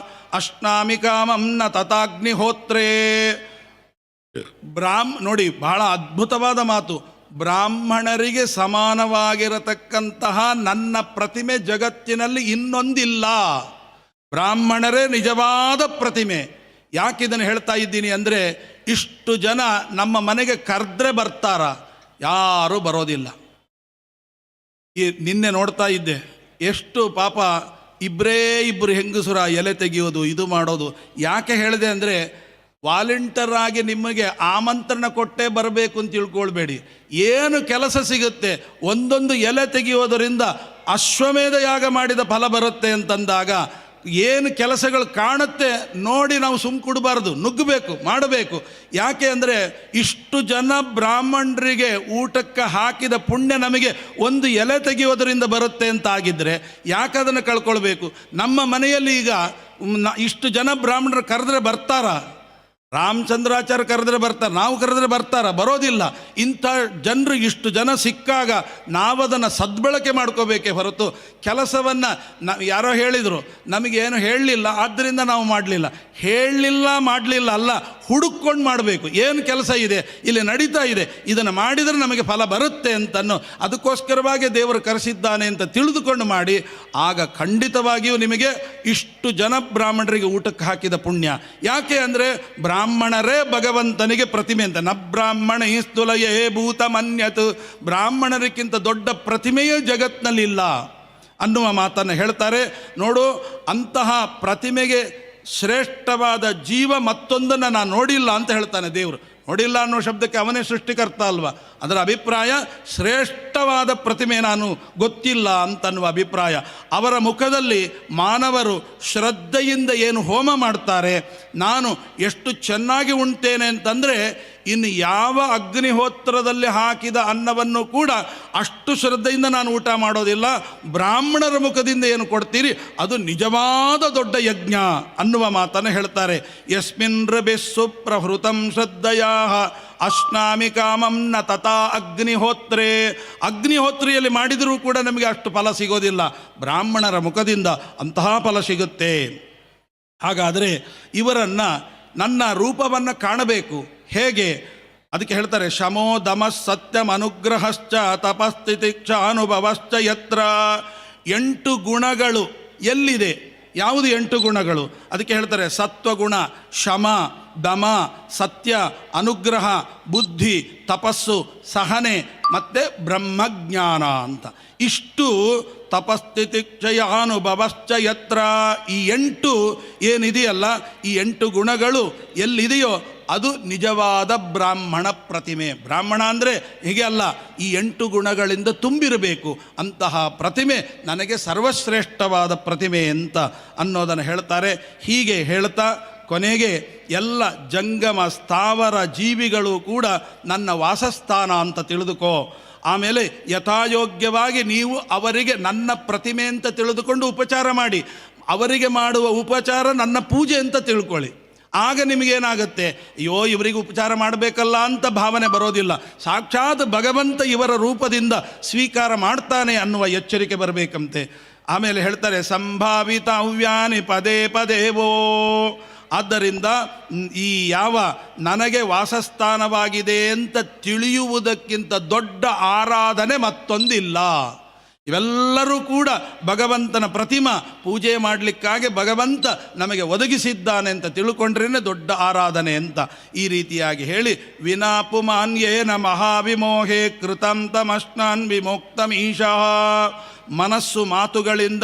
ಅಶ್ನಾಮಿ ಕಾಮಂ ನ ತಥಾಗ್ನಿಹೋತ್ರೇ. ನೋಡಿ, ಬಹಳ ಅದ್ಭುತವಾದ ಮಾತು. ಬ್ರಾಹ್ಮಣರಿಗೆ ಸಮಾನವಾಗಿರತಕ್ಕಂತಹ ನನ್ನ ಪ್ರತಿಮೆ ಜಗತ್ತಿನಲ್ಲಿ ಇನ್ನೊಂದಿಲ್ಲ. ಬ್ರಾಹ್ಮಣರೇ ನಿಜವಾದ ಪ್ರತಿಮೆ. ಯಾಕಿದನ್ನು ಹೇಳ್ತಾ ಇದ್ದೀನಿ ಅಂದರೆ, ಇಷ್ಟು ಜನ ನಮ್ಮ ಮನೆಗೆ ಕರೆದ್ರೆ ಬರ್ತಾರ? ಯಾರೂ ಬರೋದಿಲ್ಲ. ನಿನ್ನೆ ನೋಡ್ತಾ ಇದ್ದೆ, ಎಷ್ಟು ಪಾಪ ಇಬ್ಬರು ಹೆಂಗಸರ ಎಲೆ ತೆಗೆಯೋದು, ಇದು ಮಾಡೋದು. ಯಾಕೆ ಹೇಳಿದೆ ಅಂದರೆ, ವಾಲಂಟಿಯರ್ ಆಗಿ ನಿಮಗೆ ಆಮಂತ್ರಣ ಕೊಟ್ಟೇ ಬರಬೇಕು ಅಂತ ತಿಳ್ಕೊಳ್ಬೇಡಿ. ಏನು ಕೆಲಸ ಸಿಗುತ್ತೆ, ಒಂದೊಂದು ಎಲೆ ತೆಗೆಯೋದರಿಂದ ಅಶ್ವಮೇಧ ಯಾಗ ಮಾಡಿದ ಫಲ ಬರುತ್ತೆ ಅಂತಂದಾಗ ಏನು ಕೆಲಸಗಳು ಕಾಣುತ್ತೆ ನೋಡಿ ನಾವು ಸುಮ್ಮ ಕೊಡಬಾರ್ದು, ನುಗ್ಗಬೇಕು, ಮಾಡಬೇಕು. ಯಾಕೆ ಅಂದರೆ ಇಷ್ಟು ಜನ ಬ್ರಾಹ್ಮಣರಿಗೆ ಊಟಕ್ಕೆ ಹಾಕಿದ ಪುಣ್ಯ ನಮಗೆ ಒಂದು ಎಲೆ ತೆಗೆಯೋದರಿಂದ ಬರುತ್ತೆ ಅಂತ ಆಗಿದ್ದರೆ ಯಾಕೆ ಅದನ್ನು ಕಳ್ಕೊಳ್ಬೇಕು? ನಮ್ಮ ಮನೆಯಲ್ಲಿ ಈಗ ಇಷ್ಟು ಜನ ಬ್ರಾಹ್ಮಣರು ಕರೆದ್ರೆ ಬರ್ತಾರ? ರಾಮಚಂದ್ರಾಚಾರ್ಯ ಕರೆದ್ರೆ ಬರ್ತಾರೆ, ನಾವು ಕರೆದ್ರೆ ಬರ್ತಾರ? ಬರೋದಿಲ್ಲ. ಇಂಥ ಜನರು ಇಷ್ಟು ಜನ ಸಿಕ್ಕಾಗ ನಾವದನ್ನು ಸದ್ಬಳಕೆ ಮಾಡ್ಕೋಬೇಕೇ ಹೊರತು ಕೆಲಸವನ್ನು ಯಾರೋ ಹೇಳಿದರು, ನಮಗೇನು ಹೇಳಲಿಲ್ಲ ಆದ್ದರಿಂದ ನಾವು ಮಾಡಲಿಲ್ಲ. ಮಾಡಲಿಲ್ಲ ಅಲ್ಲ, ಹುಡುಕೊಂಡು ಮಾಡಬೇಕು. ಏನು ಕೆಲಸ ಇದೆ ಇಲ್ಲಿ ನಡೀತಾ ಇದೆ, ಇದನ್ನು ಮಾಡಿದರೆ ನಮಗೆ ಫಲ ಬರುತ್ತೆ ಅಂತನೋ ಅದಕ್ಕೋಸ್ಕರವಾಗಿ ದೇವರು ಕರೆಸಿದ್ದಾನೆ ಅಂತ ತಿಳಿದುಕೊಂಡು ಮಾಡಿ. ಆಗ ಖಂಡಿತವಾಗಿಯೂ ನಿಮಗೆ ಇಷ್ಟು ಜನ ಬ್ರಾಹ್ಮಣರಿಗೆ ಊಟಕ್ಕೆ ಹಾಕಿದ ಪುಣ್ಯ. ಯಾಕೆ ಅಂದರೆ ಬ್ರಾಹ್ಮಣರೇ ಭಗವಂತನಿಗೆ ಪ್ರತಿಮೆ ಅಂತ. ನ ಬ್ರಾಹ್ಮಣ ಸ್ತುಲಯೇ ಭೂತಮನ್ಯತ್, ಬ್ರಾಹ್ಮಣರಿಗಿಂತ ದೊಡ್ಡ ಪ್ರತಿಮೆಯೇ ಜಗತ್ತಿನಲ್ಲಿಲ್ಲ ಅನ್ನುವ ಮಾತನ್ನು ಹೇಳ್ತಾರೆ. ನೋಡು, ಅಂತಹ ಪ್ರತಿಮೆಗೆ ಶ್ರೇಷ್ಠವಾದ ಜೀವ ಮತ್ತೊಂದನ್ನು ನಾನು ನೋಡಿಲ್ಲ ಅಂತ ಹೇಳ್ತಾನೆ ದೇವರು. ನೋಡಿಲ್ಲ ಅನ್ನೋ ಶಬ್ದಕ್ಕೆ ಅವನೇ ಸೃಷ್ಟಿಕರ್ತ ಅಲ್ವಾ? ಅದರ ಅಭಿಪ್ರಾಯ ಶ್ರೇಷ್ಠವಾದ ಪ್ರತಿಮೆ ನಾನು ಗೊತ್ತಿಲ್ಲ ಅಂತನ್ನುವ ಅಭಿಪ್ರಾಯ. ಅವರ ಮುಖದಲ್ಲಿ ಮಾನವರು ಶ್ರದ್ಧೆಯಿಂದ ಏನು ಹೋಮ ಮಾಡ್ತಾರೆ, ನಾನು ಎಷ್ಟು ಚೆನ್ನಾಗಿ ಉಣ್ತೇನೆ ಅಂತಂದರೆ ಇನ್ನು ಯಾವ ಅಗ್ನಿಹೋತ್ರದಲ್ಲಿ ಹಾಕಿದ ಅನ್ನವನ್ನು ಕೂಡ ಅಷ್ಟು ಶ್ರದ್ಧೆಯಿಂದ ನಾನು ಊಟ ಮಾಡೋದಿಲ್ಲ. ಬ್ರಾಹ್ಮಣರ ಮುಖದಿಂದ ಏನು ಕೊಡ್ತೀರಿ ಅದು ನಿಜವಾದ ದೊಡ್ಡ ಯಜ್ಞ ಅನ್ನುವ ಮಾತನ್ನು ಹೇಳ್ತಾರೆ. ಯಸ್ಮಿನ್ ಋಭಿಸ್ಸು ಪ್ರಹೃತಂ ಶ್ರದ್ಧಯಾ ಅಶ್ನಾಮಿ ಕಾಮಂ ನ ತಥಾ ಅಗ್ನಿಹೋತ್ರೇ. ಅಗ್ನಿಹೋತ್ರಿಯಲ್ಲಿ ಮಾಡಿದರೂ ಕೂಡ ನಮಗೆ ಅಷ್ಟು ಫಲ ಸಿಗೋದಿಲ್ಲ, ಬ್ರಾಹ್ಮಣರ ಮುಖದಿಂದ ಅಂತಹ ಫಲ ಸಿಗುತ್ತೆ. ಹಾಗಾದರೆ ಇವರನ್ನು, ನನ್ನ ರೂಪವನ್ನು ಕಾಣಬೇಕು. ಹೇಗೆ? ಅದಕ್ಕೆ ಹೇಳ್ತಾರೆ, ಶಮೋ ದಮ ಸತ್ಯಂ ಅನುಗ್ರಹಶ್ಚ ತಪಸ್ಥಿತಿಕ್ಷ ಅನುಭವಶ್ಚ ಯತ್ರ. 8 ಗುಣಗಳು ಎಲ್ಲಿದೆ? ಯಾವುದು 8 ಗುಣಗಳು? ಅದಕ್ಕೆ ಹೇಳ್ತಾರೆ ಸತ್ವಗುಣ, ಶಮ, ದಮ, ಸತ್ಯ, ಅನುಗ್ರಹ, ಬುದ್ಧಿ, ತಪಸ್ಸು, ಸಹನೆ ಮತ್ತು ಬ್ರಹ್ಮಜ್ಞಾನ ಅಂತ. ಇಷ್ಟು ತಪಸ್ಥಿತಿಕ್ಷಯಾನುಭವಶ್ಚ ಯತ್ರ. ಈ 8 ಏನಿದೆಯಲ್ಲ, ಈ 8 ಗುಣಗಳು ಎಲ್ಲಿದೆಯೋ ಅದು ನಿಜವಾದ ಬ್ರಾಹ್ಮಣ ಪ್ರತಿಮೆ. ಬ್ರಾಹ್ಮಣ ಅಂದರೆ ಹೀಗೆ ಅಲ್ಲ, ಈ 8 ಗುಣಗಳಿಂದ ತುಂಬಿರಬೇಕು. ಅಂತಹ ಪ್ರತಿಮೆ ನನಗೆ ಸರ್ವಶ್ರೇಷ್ಠವಾದ ಪ್ರತಿಮೆ ಅಂತ ಅನ್ನೋದನ್ನು ಹೇಳ್ತಾರೆ. ಹೀಗೆ ಹೇಳ್ತಾ ಕೊನೆಗೆ ಎಲ್ಲ ಜಂಗಮ ಸ್ಥಾವರ ಜೀವಿಗಳು ಕೂಡ ನನ್ನ ವಾಸಸ್ಥಾನ ಅಂತ ತಿಳಿದುಕೋ. ಆಮೇಲೆ ಯಥಾಯೋಗ್ಯವಾಗಿ ನೀವು ಅವರಿಗೆ ನನ್ನ ಪ್ರತಿಮೆ ಅಂತ ತಿಳಿದುಕೊಂಡು ಉಪಚಾರ ಮಾಡಿ. ಅವರಿಗೆ ಮಾಡುವ ಉಪಚಾರ ನನ್ನ ಪೂಜೆ ಅಂತ ತಿಳ್ಕೊಳ್ಳಿ. ಆಗ ನಿಮಗೇನಾಗುತ್ತೆ, ಅಯ್ಯೋ ಇವರಿಗೆ ಉಪಚಾರ ಮಾಡಬೇಕಲ್ಲ ಅಂತ ಭಾವನೆ ಬರೋದಿಲ್ಲ. ಸಾಕ್ಷಾತ್ ಭಗವಂತ ಇವರ ರೂಪದಿಂದ ಸ್ವೀಕಾರ ಮಾಡ್ತಾನೆ ಅನ್ನುವ ಎಚ್ಚರಿಕೆ ಬರಬೇಕಂತೆ. ಆಮೇಲೆ ಹೇಳ್ತಾರೆ ಸಂಭಾವಿತ ಅವ್ಯಾನಿ ಪದೇ ಪದೇವೋ. ಆದ್ದರಿಂದ ಈ ಯಾವ ನನಗೆ ವಾಸಸ್ಥಾನವಾಗಿದೆ ಅಂತ ತಿಳಿಯುವುದಕ್ಕಿಂತ ದೊಡ್ಡ ಆರಾಧನೆ ಮತ್ತೊಂದಿಲ್ಲ. ಇವೆಲ್ಲರೂ ಕೂಡ ಭಗವಂತನ ಪ್ರತಿಮಾ ಪೂಜೆ ಮಾಡಲಿಕ್ಕಾಗಿ ಭಗವಂತ ನಮಗೆ ಒದಗಿಸಿದ್ದಾನೆ ಅಂತ ತಿಳ್ಕೊಂಡ್ರೇ ದೊಡ್ಡ ಆರಾಧನೆ ಅಂತ ಈ ರೀತಿಯಾಗಿ ಹೇಳಿ, ವಿನಾಪುಮಾನ್ಯೇನ ಮಹಾವಿಮೋಹೇ ಕೃತಂ ತಮಶ್ನಾನ್ ವಿಮೋಕ್ತಮೀಶಃ. ಮನಸ್ಸು ಮಾತುಗಳಿಂದ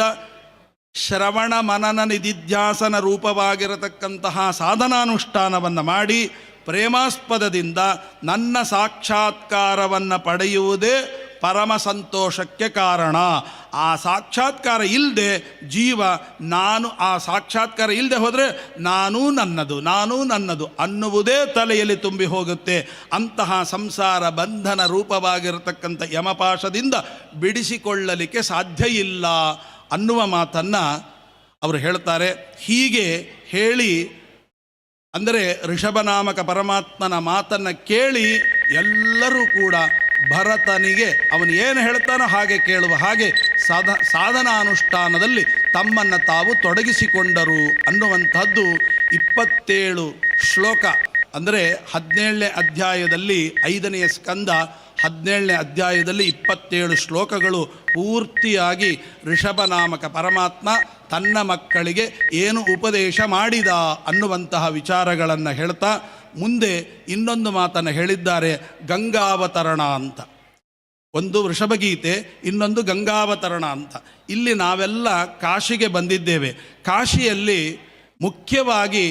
ಶ್ರವಣ ಮನನ ನಿಧಿಧ್ಯಾಸನ ರೂಪವಾಗಿರತಕ್ಕಂತಹ ಸಾಧನಾನುಷ್ಠಾನವನ್ನು ಮಾಡಿ ಪ್ರೇಮಾಸ್ಪದದಿಂದ ನನ್ನ ಸಾಕ್ಷಾತ್ಕಾರವನ್ನು ಪಡೆಯುವುದೇ ಪರಮ ಸಂತೋಷಕ್ಕೆ ಕಾರಣ. ಆ ಸಾಕ್ಷಾತ್ಕಾರ ಇಲ್ಲದೆ ಜೀವ ನಾನು ಆ ಸಾಕ್ಷಾತ್ಕಾರ ಇಲ್ಲದೆ ಹೋದರೆ ನಾನೂ ನನ್ನದು ಅನ್ನುವುದೇ ತಲೆಯಲ್ಲಿ ತುಂಬಿ ಹೋಗುತ್ತೆ. ಅಂತಹ ಸಂಸಾರ ಬಂಧನ ರೂಪವಾಗಿರತಕ್ಕಂಥ ಯಮಪಾಶದಿಂದ ಬಿಡಿಸಿಕೊಳ್ಳಲಿಕ್ಕೆ ಸಾಧ್ಯ ಇಲ್ಲ ಅನ್ನುವ ಮಾತನ್ನು ಅವರು ಹೇಳ್ತಾರೆ. ಹೀಗೆ ಹೇಳಿ ಅಂದರೆ ಋಷಭನಾಮಕ ಪರಮಾತ್ಮನ ಮಾತನ್ನು ಕೇಳಿ ಎಲ್ಲರೂ ಕೂಡ ಭರತನಿಗೆ ಅವನು ಏನು ಹೇಳ್ತಾನೋ ಹಾಗೆ ಕೇಳುವ ಹಾಗೆ ಸಾಧನಾನುಷ್ಠಾನದಲ್ಲಿ ತಮ್ಮನ್ನು ತಾವು ತೊಡಗಿಸಿಕೊಂಡರು ಅನ್ನುವಂಥದ್ದು 27 ಶ್ಲೋಕ. ಅಂದರೆ 17ನೇ ಅಧ್ಯಾಯದಲ್ಲಿ 5ನೆಯ ಸ್ಕಂದ 17ನೇ ಅಧ್ಯಾಯದಲ್ಲಿ 27 ಶ್ಲೋಕಗಳು ಪೂರ್ತಿಯಾಗಿ ಋಷಭನಾಮಕ ಪರಮಾತ್ಮ ತನ್ನ ಮಕ್ಕಳಿಗೆ ಏನು ಉಪದೇಶ ಮಾಡಿದ ಅನ್ನುವಂತಹ ವಿಚಾರಗಳನ್ನು ಹೇಳ್ತಾ ಮುಂದೆ ಇನ್ನೊಂದು ಮಾತನ್ನು ಹೇಳಿದ್ದಾರೆ, ಗಂಗಾವತರಣ ಅಂತ. ಒಂದು ವೃಷಭಗೀತೆ, ಇನ್ನೊಂದು ಗಂಗಾವತರಣ ಅಂತ. ಇಲ್ಲಿ ನಾವೆಲ್ಲ ಕಾಶಿಗೆ ಬಂದಿದ್ದೇವೆ. ಕಾಶಿಯಲ್ಲಿ ಮುಖ್ಯವಾಗಿ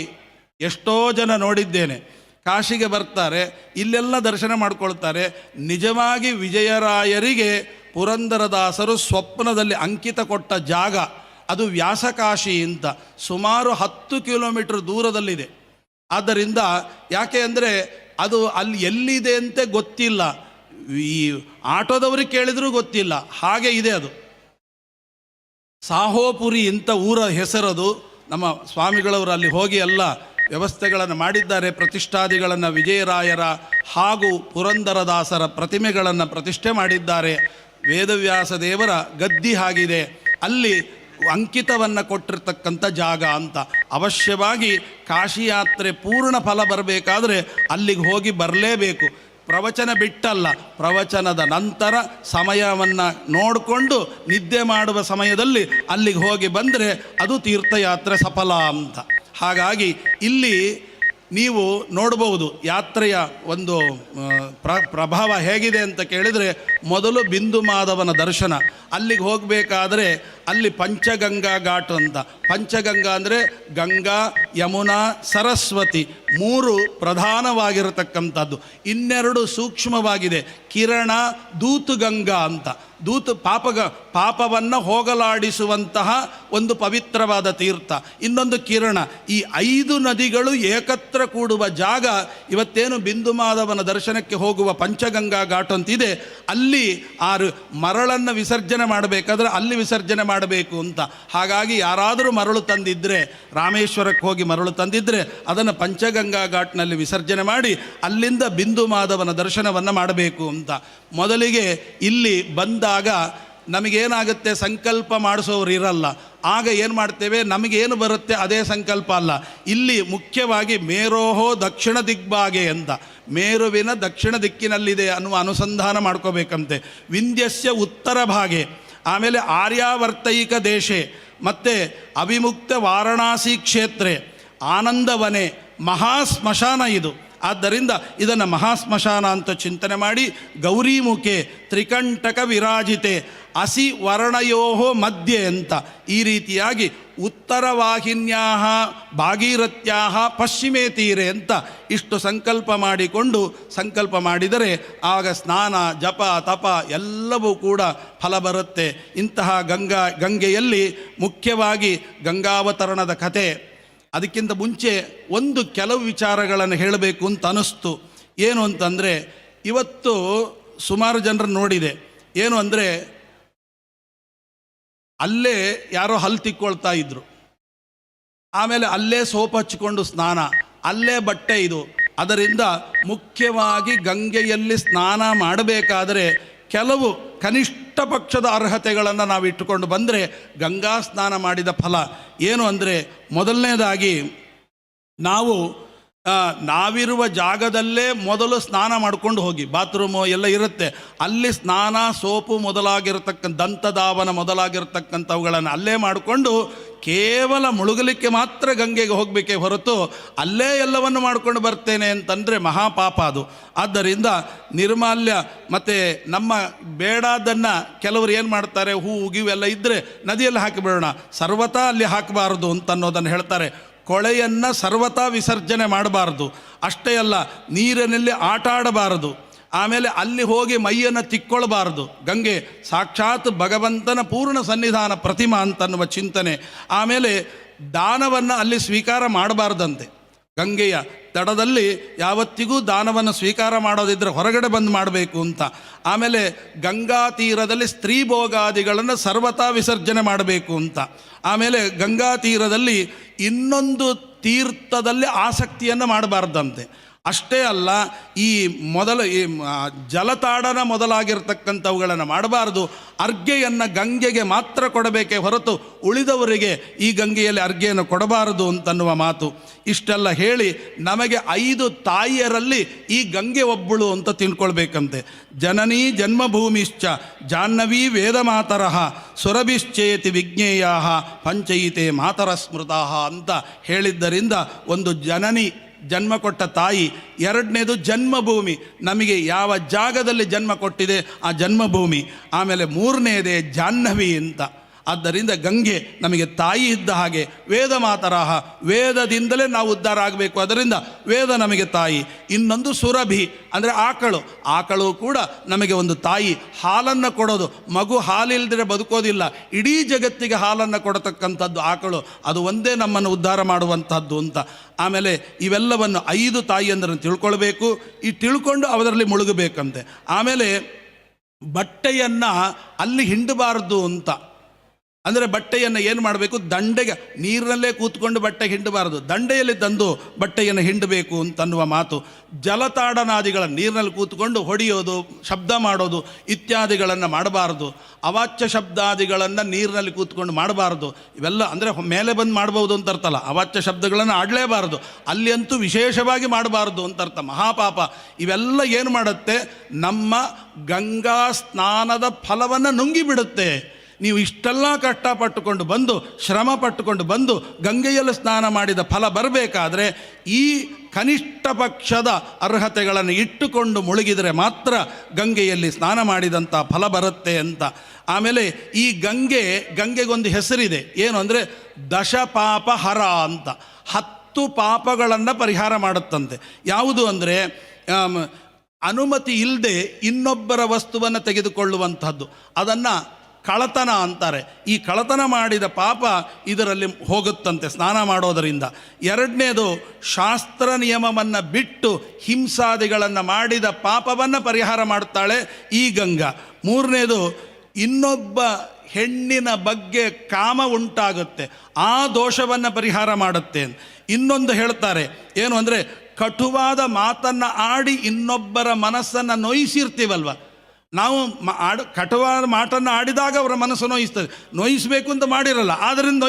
ಎಷ್ಟೋ ಜನ ನೋಡಿದ್ದೇನೆ, ಕಾಶಿಗೆ ಬರ್ತಾರೆ, ಇಲ್ಲೆಲ್ಲ ದರ್ಶನ ಮಾಡ್ಕೊಳ್ತಾರೆ. ನಿಜವಾಗಿ ವಿಜಯರಾಯರಿಗೆ ಪುರಂದರದಾಸರು ಸ್ವಪ್ನದಲ್ಲಿ ಅಂಕಿತ ಕೊಟ್ಟ ಜಾಗ ಅದು ವ್ಯಾಸಕಾಶಿ ಅಂತ, ಸುಮಾರು 10 ಕಿಲೋಮೀಟರ್ ದೂರದಲ್ಲಿದೆ. ಆದ್ದರಿಂದ ಯಾಕೆ ಅಂದರೆ ಅದು ಅಲ್ಲಿ ಎಲ್ಲಿದೆ ಅಂತ ಗೊತ್ತಿಲ್ಲ, ಈ ಆಟೋದವ್ರಿಗೆ ಕೇಳಿದರೂ ಗೊತ್ತಿಲ್ಲ, ಹಾಗೆ ಇದೆ ಅದು. ಸಾಹೋಪುರಿ ಅಂತ ಊರ ಹೆಸರದು. ನಮ್ಮ ಸ್ವಾಮಿಗಳವರು ಅಲ್ಲಿ ಹೋಗಿ ಎಲ್ಲ ವ್ಯವಸ್ಥೆಗಳನ್ನು ಮಾಡಿದ್ದಾರೆ. ಪ್ರತಿಷ್ಠಾದಿಗಳನ್ನು ವಿಜಯರಾಯರ ಹಾಗೂ ಪುರಂದರದಾಸರ ಪ್ರತಿಮೆಗಳನ್ನು ಪ್ರತಿಷ್ಠೆ ಮಾಡಿದ್ದಾರೆ. ವೇದವ್ಯಾಸ ದೇವರ ಗದ್ದಿ ಆಗಿದೆ, ಅಲ್ಲಿ ಅಂಕಿತವನ್ನು ಕೊಟ್ಟಿರ್ತಕ್ಕಂಥ ಜಾಗ ಅಂತ. ಅವಶ್ಯವಾಗಿ ಕಾಶಿ ಯಾತ್ರೆ ಪೂರ್ಣ ಫಲ ಬರಬೇಕಾದ್ರೆ ಅಲ್ಲಿಗೆ ಹೋಗಿ ಬರಲೇಬೇಕು. ಪ್ರವಚನ ಬಿಟ್ಟಲ್ಲ, ಪ್ರವಚನದ ನಂತರ ಸಮಯವನ್ನು ನೋಡಿಕೊಂಡು ನಿದ್ದೆ ಮಾಡುವ ಸಮಯದಲ್ಲಿ ಅಲ್ಲಿಗೆ ಹೋಗಿ ಬಂದರೆ ಅದು ತೀರ್ಥಯಾತ್ರೆ ಸಫಲ ಅಂತ. ಹಾಗಾಗಿ ಇಲ್ಲಿ ನೀವು ನೋಡ್ಬೋದು ಯಾತ್ರೆಯ ಒಂದು ಪ್ರಭಾವ ಹೇಗಿದೆ ಅಂತ ಕೇಳಿದರೆ, ಮೊದಲು ಬಿಂದು ಮಾಧವನ ದರ್ಶನ. ಅಲ್ಲಿಗೆ ಹೋಗಬೇಕಾದ್ರೆ ಅಲ್ಲಿ ಪಂಚಗಂಗಾ ಘಾಟ್ ಅಂತ. ಪಂಚಗಂಗಾ ಅಂದರೆ ಗಂಗಾ, ಯಮುನಾ, ಸರಸ್ವತಿ 3 ಪ್ರಧಾನವಾಗಿರತಕ್ಕಂಥದ್ದು. 2 ಸೂಕ್ಷ್ಮವಾಗಿದೆ, ಕಿರಣ, ದೂತು ಗಂಗಾ ಅಂತ. ದೂತು ಪಾಪವನ್ನು ಹೋಗಲಾಡಿಸುವಂತಹ ಒಂದು ಪವಿತ್ರವಾದ ತೀರ್ಥ. ಇನ್ನೊಂದು ಕಿರಣ. ಈ 5 ನದಿಗಳು ಏಕತ್ರ ಕೂಡುವ ಜಾಗ ಇವತ್ತೇನು ಬಿಂದು ಮಾಧವನ ದರ್ಶನಕ್ಕೆ ಹೋಗುವ ಪಂಚಗಂಗಾ ಘಾಟ್ ಅಂತಿದೆ. ಅಲ್ಲಿ 6 ಮರಳನ್ನು ವಿಸರ್ಜನೆ ಮಾಡಬೇಕಾದ್ರೆ ಅಲ್ಲಿ ವಿಸರ್ಜನೆ ಮಾಡಬೇಕು ಅಂತ. ಹಾಗಾಗಿ ಯಾರಾದರೂ ಮರಳು ತಂದಿದ್ದರೆ, ರಾಮೇಶ್ವರಕ್ಕೆ ಹೋಗಿ ಮರಳು ತಂದಿದ್ದರೆ ಅದನ್ನು ಪಂಚಗಂಗಾ ಘಾಟ್ನಲ್ಲಿ ವಿಸರ್ಜನೆ ಮಾಡಿ ಅಲ್ಲಿಂದ ಬಿಂದು ಮಾಧವನ ದರ್ಶನವನ್ನು ಮಾಡಬೇಕು ಅಂತ. ಮೊದಲಿಗೆ ಇಲ್ಲಿ ಬಂದಾಗ ನಮಗೇನಾಗುತ್ತೆ, ಸಂಕಲ್ಪ ಮಾಡಿಸೋರು ಇರಲ್ಲ. ಆಗ ಏನು ಮಾಡ್ತೇವೆ, ನಮಗೇನು ಬರುತ್ತೆ ಅದೇ ಸಂಕಲ್ಪ ಅಲ್ಲ. ಇಲ್ಲಿ ಮುಖ್ಯವಾಗಿ ಮೇರೋಹೋ ದಕ್ಷಿಣ ದಿಗ್ಭಾಗೆ ಅಂತ, ಮೇರುವಿನ ದಕ್ಷಿಣ ದಿಕ್ಕಿನಲ್ಲಿದೆ ಅನ್ನುವ ಅನುಸಂಧಾನ ಮಾಡ್ಕೋಬೇಕಂತೆ. ವಿಂಧ್ಯಸ್ಯ ಉತ್ತರ ಭಾಗೆ, ಆಮೇಲೆ ಆರ್ಯಾವರ್ತೈಕ ದೇಶೆ, ಮತ್ತು ಅವಿಮುಕ್ತ ವಾರಣಾಸಿ ಕ್ಷೇತ್ರೆ, ಆನಂದವನೆ, ಮಹಾಸ್ಮಶಾನ ಇದು. ಆದ್ದರಿಂದ ಇದನ್ನು ಮಹಾಸ್ಮಶಾನ ಅಂತ ಚಿಂತನೆ ಮಾಡಿ, ಗೌರಿಮುಖೆ, ತ್ರಿಕಂಟಕ ವಿರಾಜಿತೆ, ಅಸಿ ವರ್ಣಯೋ ಮಧ್ಯೆ ಅಂತ ಈ ರೀತಿಯಾಗಿ ಉತ್ತರವಾಹಿನ್ಯಾ ಭಾಗೀರಥ್ಯಾ ಪಶ್ಚಿಮೇ ತೀರೆ ಅಂತ ಇಷ್ಟು ಸಂಕಲ್ಪ ಮಾಡಿದರೆ ಆಗ ಸ್ನಾನ ಜಪ ತಪ ಎಲ್ಲವೂ ಕೂಡ ಫಲ ಬರುತ್ತೆ. ಇಂತಹ ಗಂಗೆಯಲ್ಲಿ ಮುಖ್ಯವಾಗಿ ಗಂಗಾವತರಣದ ಕಥೆ. ಅದಕ್ಕಿಂತ ಮುಂಚೆ ಕೆಲವು ವಿಚಾರಗಳನ್ನು ಹೇಳಬೇಕು ಅಂತ ಅನ್ನಿಸ್ತು. ಏನು ಅಂತಂದರೆ, ಇವತ್ತು ಸುಮಾರು ಜನರನ್ನು ನೋಡಿದೆ. ಏನು ಅಂದರೆ, ಅಲ್ಲೇ ಯಾರೋ ಹಲ್ಲು ತಿಕ್ಕೊಳ್ತಾ ಇದ್ರು, ಆಮೇಲೆ ಅಲ್ಲೇ ಸೋಪ್ ಹಚ್ಚಿಕೊಂಡು ಸ್ನಾನ, ಅಲ್ಲೇ ಬಟ್ಟೆ ಇದು. ಅದರಿಂದ ಮುಖ್ಯವಾಗಿ ಗಂಗೆಯಲ್ಲಿ ಸ್ನಾನ ಮಾಡಬೇಕಾದರೆ ಕೆಲವು ಕನಿಷ್ಠ ಪಕ್ಷದ ಅರ್ಹತೆಗಳನ್ನು ನಾವು ಇಟ್ಟುಕೊಂಡು ಬಂದರೆ ಗಂಗಾ ಸ್ನಾನ ಮಾಡಿದ ಫಲ ಏನು ಅಂದರೆ, ಮೊದಲನೇದಾಗಿ ನಾವಿರುವ ಜಾಗದಲ್ಲೇ ಮೊದಲು ಸ್ನಾನ ಮಾಡ್ಕೊಂಡು ಹೋಗಿ. ಬಾತ್ರೂಮು ಎಲ್ಲ ಇರುತ್ತೆ, ಅಲ್ಲಿ ಸ್ನಾನ, ಸೋಪು ಮೊದಲಾಗಿರ್ತಕ್ಕಂಥ ದಂತಧಾವನ ಮೊದಲಾಗಿರ್ತಕ್ಕಂಥವುಗಳನ್ನು ಅಲ್ಲೇ ಮಾಡಿಕೊಂಡು ಕೇವಲ ಮುಳುಗಲಿಕ್ಕೆ ಮಾತ್ರ ಗಂಗೆಗೆ ಹೋಗಬೇಕೇ ಹೊರತು ಅಲ್ಲೇ ಎಲ್ಲವನ್ನು ಮಾಡ್ಕೊಂಡು ಬರ್ತೇನೆ ಅಂತಂದರೆ ಮಹಾಪಾಪ ಅದು. ಆದ್ದರಿಂದ ನಿರ್ಮಾಲ್ಯ ಮತ್ತು ನಮ್ಮ ಬೇಡಾದನ್ನು ಕೆಲವರು ಏನು ಮಾಡ್ತಾರೆ, ಹೂವು ಗಿವೆಲ್ಲ ಇದ್ದರೆ ನದಿಯಲ್ಲಿ ಹಾಕಿಬಿಡೋಣ, ಸರ್ವತಾ ಅಲ್ಲಿ ಹಾಕಬಾರ್ದು ಅಂತನ್ನೋದನ್ನು ಹೇಳ್ತಾರೆ. ಕೊಳೆಯನ್ನು ಸರ್ವತಾ ವಿಸರ್ಜನೆ ಮಾಡಬಾರ್ದು. ಅಷ್ಟೇ ಅಲ್ಲ, ನೀರಿನಲ್ಲಿ ಆಟ ಆಡಬಾರದು. ಆಮೇಲೆ ಅಲ್ಲಿ ಹೋಗಿ ಮೈಯನ್ನು ತಿಕ್ಕೊಳ್ಬಾರ್ದು. ಗಂಗೆ ಸಾಕ್ಷಾತ್ ಭಗವಂತನ ಪೂರ್ಣ ಸನ್ನಿಧಾನ ಪ್ರತಿಮಾ ಅಂತನ್ನುವ ಚಿಂತನೆ. ಆಮೇಲೆ ದಾನವನ್ನು ಅಲ್ಲಿ ಸ್ವೀಕಾರ ಮಾಡಬಾರ್ದಂತೆ. ಗಂಗೆಯ ತಡದಲ್ಲಿ ಯಾವತ್ತಿಗೂ ದಾನವನ್ನು ಸ್ವೀಕಾರ ಮಾಡೋದಿದ್ದರೆ ಹೊರಗಡೆ ಬಂದು ಮಾಡಬೇಕು ಅಂತ. ಆಮೇಲೆ ಗಂಗಾ ತೀರದಲ್ಲಿ ಸ್ತ್ರೀ ಭೋಗಾದಿಗಳನ್ನು ಸರ್ವತಾ ವಿಸರ್ಜನೆ ಮಾಡಬೇಕು ಅಂತ. ಆಮೇಲೆ ಗಂಗಾ ತೀರದಲ್ಲಿ ಇನ್ನೊಂದು ತೀರ್ಥದಲ್ಲಿ ಆಸಕ್ತಿಯನ್ನು ಮಾಡಬಾರ್ದಂತೆ. ಅಷ್ಟೇ ಅಲ್ಲ, ಈ ಜಲತಾಡನ ಮೊದಲಾಗಿರ್ತಕ್ಕಂಥವುಗಳನ್ನು ಮಾಡಬಾರ್ದು. ಅರ್ಘ್ಯೆಯನ್ನು ಗಂಗೆಗೆ ಮಾತ್ರ ಕೊಡಬೇಕೇ ಹೊರತು ಉಳಿದವರಿಗೆ ಈ ಗಂಗೆಯಲ್ಲಿ ಅರ್ಘ್ಯೆಯನ್ನು ಕೊಡಬಾರದು ಅಂತನ್ನುವ ಮಾತು. ಇಷ್ಟೆಲ್ಲ ಹೇಳಿ ನಮಗೆ 5 ತಾಯಿಯರಲ್ಲಿ ಈ ಗಂಗೆ ಒಬ್ಬಳು ಅಂತ ತಿಳ್ಕೊಳ್ಬೇಕಂತೆ. ಜನನೀ ಜನ್ಮಭೂಮಿಶ್ಚ ಜಾಹ್ನವೀ ವೇದ ಮಾತರಃ ಸುರಭಿಶ್ಚೇತಿ ವಿಜ್ಞೇಯ ಪಂಚಯಿತೆ ಮಾತರ ಸ್ಮೃತಃ ಅಂತ ಹೇಳಿದ್ದರಿಂದ ಒಂದು ಜನನಿ ಜನ್ಮ ಕೊಟ್ಟ ತಾಯಿ, ಎರಡನೇದು ಜನ್ಮಭೂಮಿ, ನಮಗೆ ಯಾವ ಜಾಗದಲ್ಲಿ ಜನ್ಮ ಕೊಟ್ಟಿದೆ ಆ ಜನ್ಮಭೂಮಿ, ಆಮೇಲೆ ಮೂರನೇದೇ ಜಾಹ್ನವಿ ಅಂತ. ಆದ್ದರಿಂದ ಗಂಗೆ ನಮಗೆ ತಾಯಿ ಇದ್ದ ಹಾಗೆ, ವೇದ ಮಾತರಹ, ವೇದದಿಂದಲೇ ನಾವು ಉದ್ಧಾರ ಆಗಬೇಕು, ಅದರಿಂದ ವೇದ ನಮಗೆ ತಾಯಿ. ಇನ್ನೊಂದು ಸುರಭಿ ಅಂದರೆ ಆಕಳು ಕೂಡ ನಮಗೆ ಒಂದು ತಾಯಿ. ಹಾಲನ್ನು ಕೊಡೋದು, ಮಗು ಹಾಲಿಲ್ಲದ್ರೆ ಬದುಕೋದಿಲ್ಲ, ಇಡೀ ಜಗತ್ತಿಗೆ ಹಾಲನ್ನು ಕೊಡತಕ್ಕಂಥದ್ದು ಆಕಳು, ಅದು ಒಂದೇ ನಮ್ಮನ್ನು ಉದ್ಧಾರ ಮಾಡುವಂಥದ್ದು ಅಂತ. ಆಮೇಲೆ ಇವೆಲ್ಲವನ್ನು 5 ತಾಯಿಯಂದರನ್ನು ತಿಳ್ಕೊಳ್ಬೇಕು. ಈ ತಿಳ್ಕೊಂಡು ಅದರಲ್ಲಿ ಮುಳುಗಬೇಕಂತೆ. ಆಮೇಲೆ ಬಟ್ಟೆಯನ್ನು ಅಲ್ಲಿ ಹಿಂಡಬಾರ್ದು ಅಂತ. ಅಂದರೆ ಬಟ್ಟೆಯನ್ನು ಏನು ಮಾಡಬೇಕು, ದಂಡೆಗೆ, ನೀರಿನಲ್ಲೇ ಕೂತ್ಕೊಂಡು ಬಟ್ಟೆ ಹಿಂಡಬಾರದು, ದಂಡೆಯಲ್ಲಿ ತಂದು ಬಟ್ಟೆಯನ್ನು ಹಿಂಡಬೇಕು ಅಂತನ್ನುವ ಮಾತು. ಜಲತಾಡನಾದಿಗಳ ನೀರಿನಲ್ಲಿ ಕೂತ್ಕೊಂಡು ಹೊಡೆಯೋದು, ಶಬ್ದ ಮಾಡೋದು ಇತ್ಯಾದಿಗಳನ್ನು ಮಾಡಬಾರ್ದು. ಅವಾಚ್ಯ ಶಬ್ದಾದಿಗಳನ್ನು ನೀರಿನಲ್ಲಿ ಕೂತ್ಕೊಂಡು ಮಾಡಬಾರ್ದು. ಇವೆಲ್ಲ ಅಂದರೆ ಮೇಲೆ ಬಂದು ಮಾಡ್ಬೋದು ಅಂತ ಅರ್ಥಲ್ಲ, ಅವಾಚ್ಯ ಶಬ್ದಗಳನ್ನು ಆಡಲೇಬಾರ್ದು, ಅಲ್ಲಿ ಅಂತೂ ವಿಶೇಷವಾಗಿ ಮಾಡಬಾರ್ದು ಅಂತ ಅರ್ಥ. ಮಹಾಪಾಪ. ಇವೆಲ್ಲ ಏನು ಮಾಡುತ್ತೆ, ನಮ್ಮ ಗಂಗಾ ಸ್ನಾನದ ಫಲವನ್ನು ನುಂಗಿಬಿಡುತ್ತೆ. ನೀವು ಇಷ್ಟೆಲ್ಲ ಕಷ್ಟಪಟ್ಟುಕೊಂಡು ಬಂದು, ಶ್ರಮ ಪಟ್ಟುಕೊಂಡು ಬಂದು ಗಂಗೆಯಲ್ಲಿ ಸ್ನಾನ ಮಾಡಿದ ಫಲ ಬರಬೇಕಾದ್ರೆ ಈ ಕನಿಷ್ಠ ಪಕ್ಷದ ಅರ್ಹತೆಗಳನ್ನು ಇಟ್ಟುಕೊಂಡು ಮುಳುಗಿದರೆ ಮಾತ್ರ ಗಂಗೆಯಲ್ಲಿ ಸ್ನಾನ ಮಾಡಿದಂಥ ಫಲ ಬರುತ್ತೆ ಅಂತ. ಆಮೇಲೆ ಈ ಗಂಗೆಗೊಂದು ಹೆಸರಿದೆ, ಏನು ಅಂದರೆ ದಶಪಾಪ ಹರ ಅಂತ. 10 ಪಾಪಗಳನ್ನು ಪರಿಹಾರ ಮಾಡುತ್ತಂತೆ. ಯಾವುದು ಅಂದರೆ ಅನುಮತಿ ಇಲ್ಲದೆ ಇನ್ನೊಬ್ಬರ ವಸ್ತುವನ್ನು ತೆಗೆದುಕೊಳ್ಳುವಂಥದ್ದು, ಅದನ್ನು ಕಳತನ ಅಂತಾರೆ. ಈ ಕಳತನ ಮಾಡಿದ ಪಾಪ ಇದರಲ್ಲಿ ಹೋಗುತ್ತಂತೆ ಸ್ನಾನ ಮಾಡೋದರಿಂದ. ಎರಡನೇದು ಶಾಸ್ತ್ರ ನಿಯಮವನ್ನು ಬಿಟ್ಟು ಹಿಂಸಾದಿಗಳನ್ನು ಮಾಡಿದ ಪಾಪವನ್ನು ಪರಿಹಾರ ಮಾಡುತ್ತಾಳೆ ಈ ಗಂಗಾ. ಮೂರನೇದು ಇನ್ನೊಬ್ಬ ಹೆಣ್ಣಿನ ಬಗ್ಗೆ ಕಾಮ ಉಂಟಾಗುತ್ತೆ, ಆ ದೋಷವನ್ನು ಪರಿಹಾರ ಮಾಡುತ್ತೆ. ಇನ್ನೊಂದು ಹೇಳ್ತಾರೆ, ಏನು ಅಂದರೆ ಕಟುವಾದ ಮಾತನ್ನು ಆಡಿ ಇನ್ನೊಬ್ಬರ ಮನಸ್ಸನ್ನು ನೋಯಿಸಿರ್ತೀವಲ್ವ, ನಾವು ಕಟುವಾದ ಮಾತನ್ನು ಆಡಿದಾಗ ಅವರ ಮನಸ್ಸು ನೋಯಿಸ್ತದೆ. ನೋಯಿಸಬೇಕು ಅಂತ ಮಾಡಿರಲ್ಲ, ಆದ್ದರಿಂದ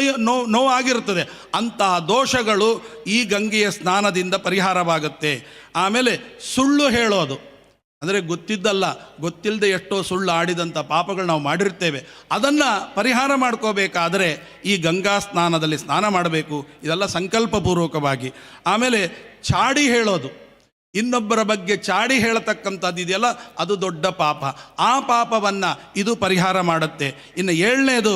ನೋವಾಗಿರ್ತದೆ. ಅಂತಹ ದೋಷಗಳು ಈ ಗಂಗೆಯ ಸ್ನಾನದಿಂದ ಪರಿಹಾರವಾಗುತ್ತೆ. ಆಮೇಲೆ ಸುಳ್ಳು ಹೇಳೋದು, ಅಂದರೆ ಗೊತ್ತಿಲ್ಲದೆ ಎಷ್ಟೋ ಸುಳ್ಳು ಆಡಿದಂಥ ಪಾಪಗಳು ನಾವು ಮಾಡಿರ್ತೇವೆ, ಅದನ್ನು ಪರಿಹಾರ ಮಾಡ್ಕೋಬೇಕಾದರೆ ಈ ಗಂಗಾ ಸ್ನಾನದಲ್ಲಿ ಸ್ನಾನ ಮಾಡಬೇಕು. ಇದೆಲ್ಲ ಸಂಕಲ್ಪಪೂರ್ವಕವಾಗಿ. ಆಮೇಲೆ ಚಾಡಿ ಹೇಳೋದು, ಇನ್ನೊಬ್ಬರ ಬಗ್ಗೆ ಚಾಡಿ ಹೇಳತಕ್ಕಂಥದ್ದು ಇದೆಯಲ್ಲ, ಅದು ದೊಡ್ಡ ಪಾಪ. ಆ ಪಾಪವನ್ನು ಇದು ಪರಿಹಾರ ಮಾಡುತ್ತೆ. ಇನ್ನು 7ನೇದು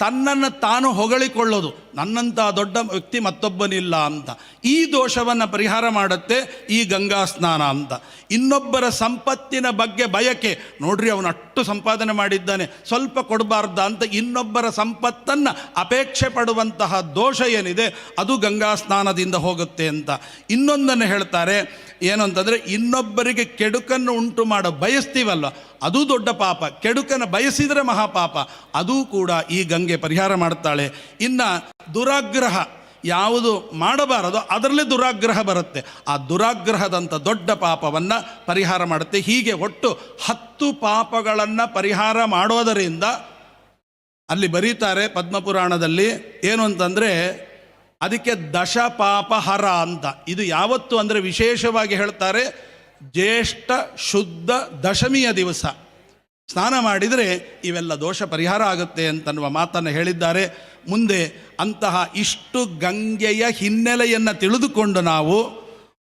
ತನ್ನನ್ನು ತಾನು ಹೊಗಳಿಕೊಳ್ಳೋದು, ನನ್ನಂಥ ದೊಡ್ಡ ವ್ಯಕ್ತಿ ಮತ್ತೊಬ್ಬನಿಲ್ಲ ಅಂತ. ಈ ದೋಷವನ್ನು ಪರಿಹಾರ ಮಾಡುತ್ತೆ ಈ ಗಂಗಾ ಸ್ನಾನ ಅಂತ. ಇನ್ನೊಬ್ಬರ ಸಂಪತ್ತಿನ ಬಗ್ಗೆ ಬಯಕೆ, ನೋಡ್ರಿ ಅವನು ಅಷ್ಟು ಸಂಪಾದನೆ ಮಾಡಿದ್ದಾನೆ, ಸ್ವಲ್ಪ ಕೊಡಬಾರ್ದ ಅಂತ ಇನ್ನೊಬ್ಬರ ಸಂಪತ್ತನ್ನು ಅಪೇಕ್ಷೆ ಪಡುವಂತಹ ದೋಷ ಏನಿದೆ ಅದು ಗಂಗಾ ಸ್ನಾನದಿಂದ ಹೋಗುತ್ತೆ ಅಂತ. ಇನ್ನೊಂದನ್ನು ಹೇಳ್ತಾರೆ, ಏನು ಅಂತಂದರೆ ಇನ್ನೊಬ್ಬರಿಗೆ ಕೆಡುಕನ್ನು ಉಂಟು ಮಾಡೋ ಬಯಸ್ತೀವಲ್ಲ, ಅದು ದೊಡ್ಡ ಪಾಪ. ಕೆಡುಕನ್ನು ಬಯಸಿದರೆ ಮಹಾಪಾಪ, ಅದೂ ಕೂಡ ಈ ಗಂಗೆ ಪರಿಹಾರ ಮಾಡ್ತಾಳೆ. ಇನ್ನು ದುರಾಗ್ರಹ ಯಾವುದು ಮಾಡಬಾರದೋ ಅದರಲ್ಲೇ ದುರಾಗ್ರಹ ಬರುತ್ತೆ, ಆ ದುರಾಗ್ರಹದಂಥ ದೊಡ್ಡ ಪಾಪವನ್ನು ಪರಿಹಾರ ಮಾಡುತ್ತೆ. ಹೀಗೆ ಒಟ್ಟು 10 ಪಾಪಗಳನ್ನು ಪರಿಹಾರ ಮಾಡೋದರಿಂದ ಅಲ್ಲಿ ಬರೀತಾರೆ ಪದ್ಮಪುರಾಣದಲ್ಲಿ, ಏನು ಅಂತಂದರೆ ಅದಕ್ಕೆ ದಶಪಾಪಹರ ಅಂತ. ಇದು ಯಾವತ್ತು ಅಂದರೆ ವಿಶೇಷವಾಗಿ ಹೇಳ್ತಾರೆ ಜ್ಯೇಷ್ಠ ಶುದ್ಧ ದಶಮಿಯ ದಿವಸ ಸ್ನಾನ ಮಾಡಿದರೆ ಇವೆಲ್ಲ ದೋಷ ಪರಿಹಾರ ಆಗುತ್ತೆ ಅಂತನ್ನುವ ಮಾತನ್ನು ಹೇಳಿದ್ದಾರೆ. ಮುಂದೆ ಅಂತಹ ಇಷ್ಟು ಗಂಗೆಯ ಹಿನ್ನೆಲೆಯನ್ನು ತಿಳಿದುಕೊಂಡು ನಾವು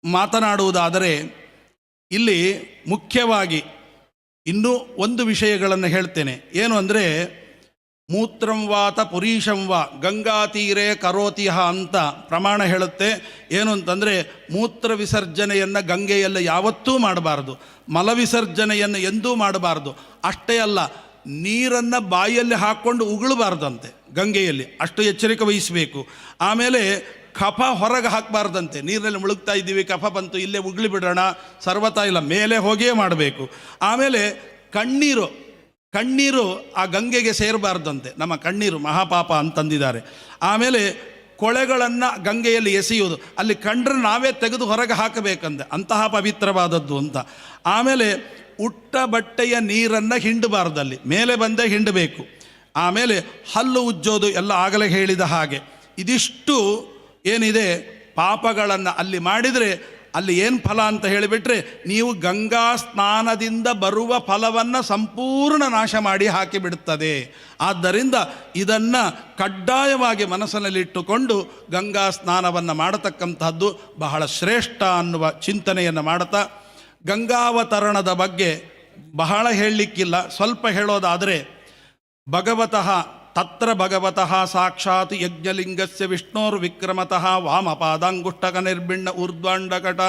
ಮಾತನಾಡುವುದಾದರೆ ಇಲ್ಲಿ ಮುಖ್ಯವಾಗಿ ಇನ್ನೂ ಒಂದು ವಿಷಯಗಳನ್ನು ಹೇಳ್ತೇನೆ. ಏನು ಅಂದರೆ ಮೂತ್ರಂ ವಾತ ಪುರೀಶಂ ವಾ ಗಂಗಾ ತೀರೆ ಕರೋತಿಹ ಅಂತ ಪ್ರಮಾಣ ಹೇಳುತ್ತೆ. ಏನು ಅಂತಂದರೆ ಮೂತ್ರ ವಿಸರ್ಜನೆಯನ್ನು ಗಂಗೆಯಲ್ಲಿ ಯಾವತ್ತೂ ಮಾಡಬಾರ್ದು, ಮಲ ವಿಸರ್ಜನೆಯನ್ನು ಎಂದೂ ಮಾಡಬಾರ್ದು. ಅಷ್ಟೇ ಅಲ್ಲ, ನೀರನ್ನು ಬಾಯಲ್ಲಿ ಹಾಕ್ಕೊಂಡು ಉಗುಳಬಾರ್ದಂತೆ ಗಂಗೆಯಲ್ಲಿ, ಅಷ್ಟು ಎಚ್ಚರಿಕೆ ವಹಿಸಬೇಕು. ಆಮೇಲೆ ಕಫ ಹೊರಗೆ ಹಾಕಬಾರ್ದಂತೆ, ನೀರಿನಲ್ಲಿ ಮುಳುಗ್ತಾ ಇದ್ದೀವಿ ಕಫ ಬಂತು ಇಲ್ಲೇ ಉಗುಳಿ ಬಿಡೋಣ, ಸರ್ವತಾ ಇಲ್ಲ, ಮೇಲೆ ಹೋಗಿಯೇ ಮಾಡಬೇಕು. ಆಮೇಲೆ ಕಣ್ಣೀರು ಆ ಗಂಗೆಗೆ ಸೇರಬಾರ್ದಂತೆ, ನಮ್ಮ ಕಣ್ಣೀರು ಮಹಾಪಾಪ ಅಂತಂದಿದ್ದಾರೆ. ಆಮೇಲೆ ಕೊಳೆಗಳನ್ನು ಗಂಗೆಯಲ್ಲಿ ಎಸೆಯುವುದು, ಅಲ್ಲಿ ಕಂಡ್ರೆ ನಾವೇ ತೆಗೆದು ಹೊರಗೆ ಹಾಕಬೇಕಂತೆ, ಅಂತಹ ಪವಿತ್ರವಾದದ್ದು ಅಂತ. ಆಮೇಲೆ ಉಟ್ಟ ಬಟ್ಟೆಯ ನೀರನ್ನು ಹಿಂಡಬಾರ್ದಲ್ಲಿ, ಮೇಲೆ ಬಂದೇ ಹಿಂಡಬೇಕು. ಆಮೇಲೆ ಹಲ್ಲು ಉಜ್ಜೋದು ಎಲ್ಲ ಆಗಲೇ ಹೇಳಿದ ಹಾಗೆ. ಇದಿಷ್ಟು ಏನಿದೆ ಪಾಪಗಳನ್ನು ಅಲ್ಲಿ ಮಾಡಿದರೆ ಅಲ್ಲಿ ಏನು ಫಲ ಅಂತ ಹೇಳಿಬಿಟ್ರೆ, ನೀವು ಗಂಗಾ ಸ್ನಾನದಿಂದ ಬರುವ ಫಲವನ್ನು ಸಂಪೂರ್ಣ ನಾಶ ಮಾಡಿ ಹಾಕಿಬಿಡುತ್ತದೆ. ಆದ್ದರಿಂದ ಇದನ್ನು ಕಡ್ಡಾಯವಾಗಿ ಮನಸ್ಸಿನಲ್ಲಿಟ್ಟುಕೊಂಡು ಗಂಗಾ ಸ್ನಾನವನ್ನು ಮಾಡತಕ್ಕಂತಹದ್ದು ಬಹಳ ಶ್ರೇಷ್ಠ ಅನ್ನುವ ಚಿಂತನೆಯನ್ನು ಮಾಡ್ತಾ, ಗಂಗಾವತರಣದ ಬಗ್ಗೆ ಬಹಳ ಹೇಳಲಿಕ್ಕಿಲ್ಲ, ಸ್ವಲ್ಪ ಹೇಳೋದಾದರೆ ತತ್ರ ಭಗವತಃ ಸಾಕ್ಷಾತ್ ಯಜ್ಞಲಿಂಗಸ್ಯ ವಿಷ್ಣೋರ್ವಿಕ್ರಮತಃ ವಾಮಪಾದಾಂಗುಷ್ಟಕ ನಿರ್ಭಿಣ್ಣ ಊರ್ಧ್ವಾಂಡಕಟ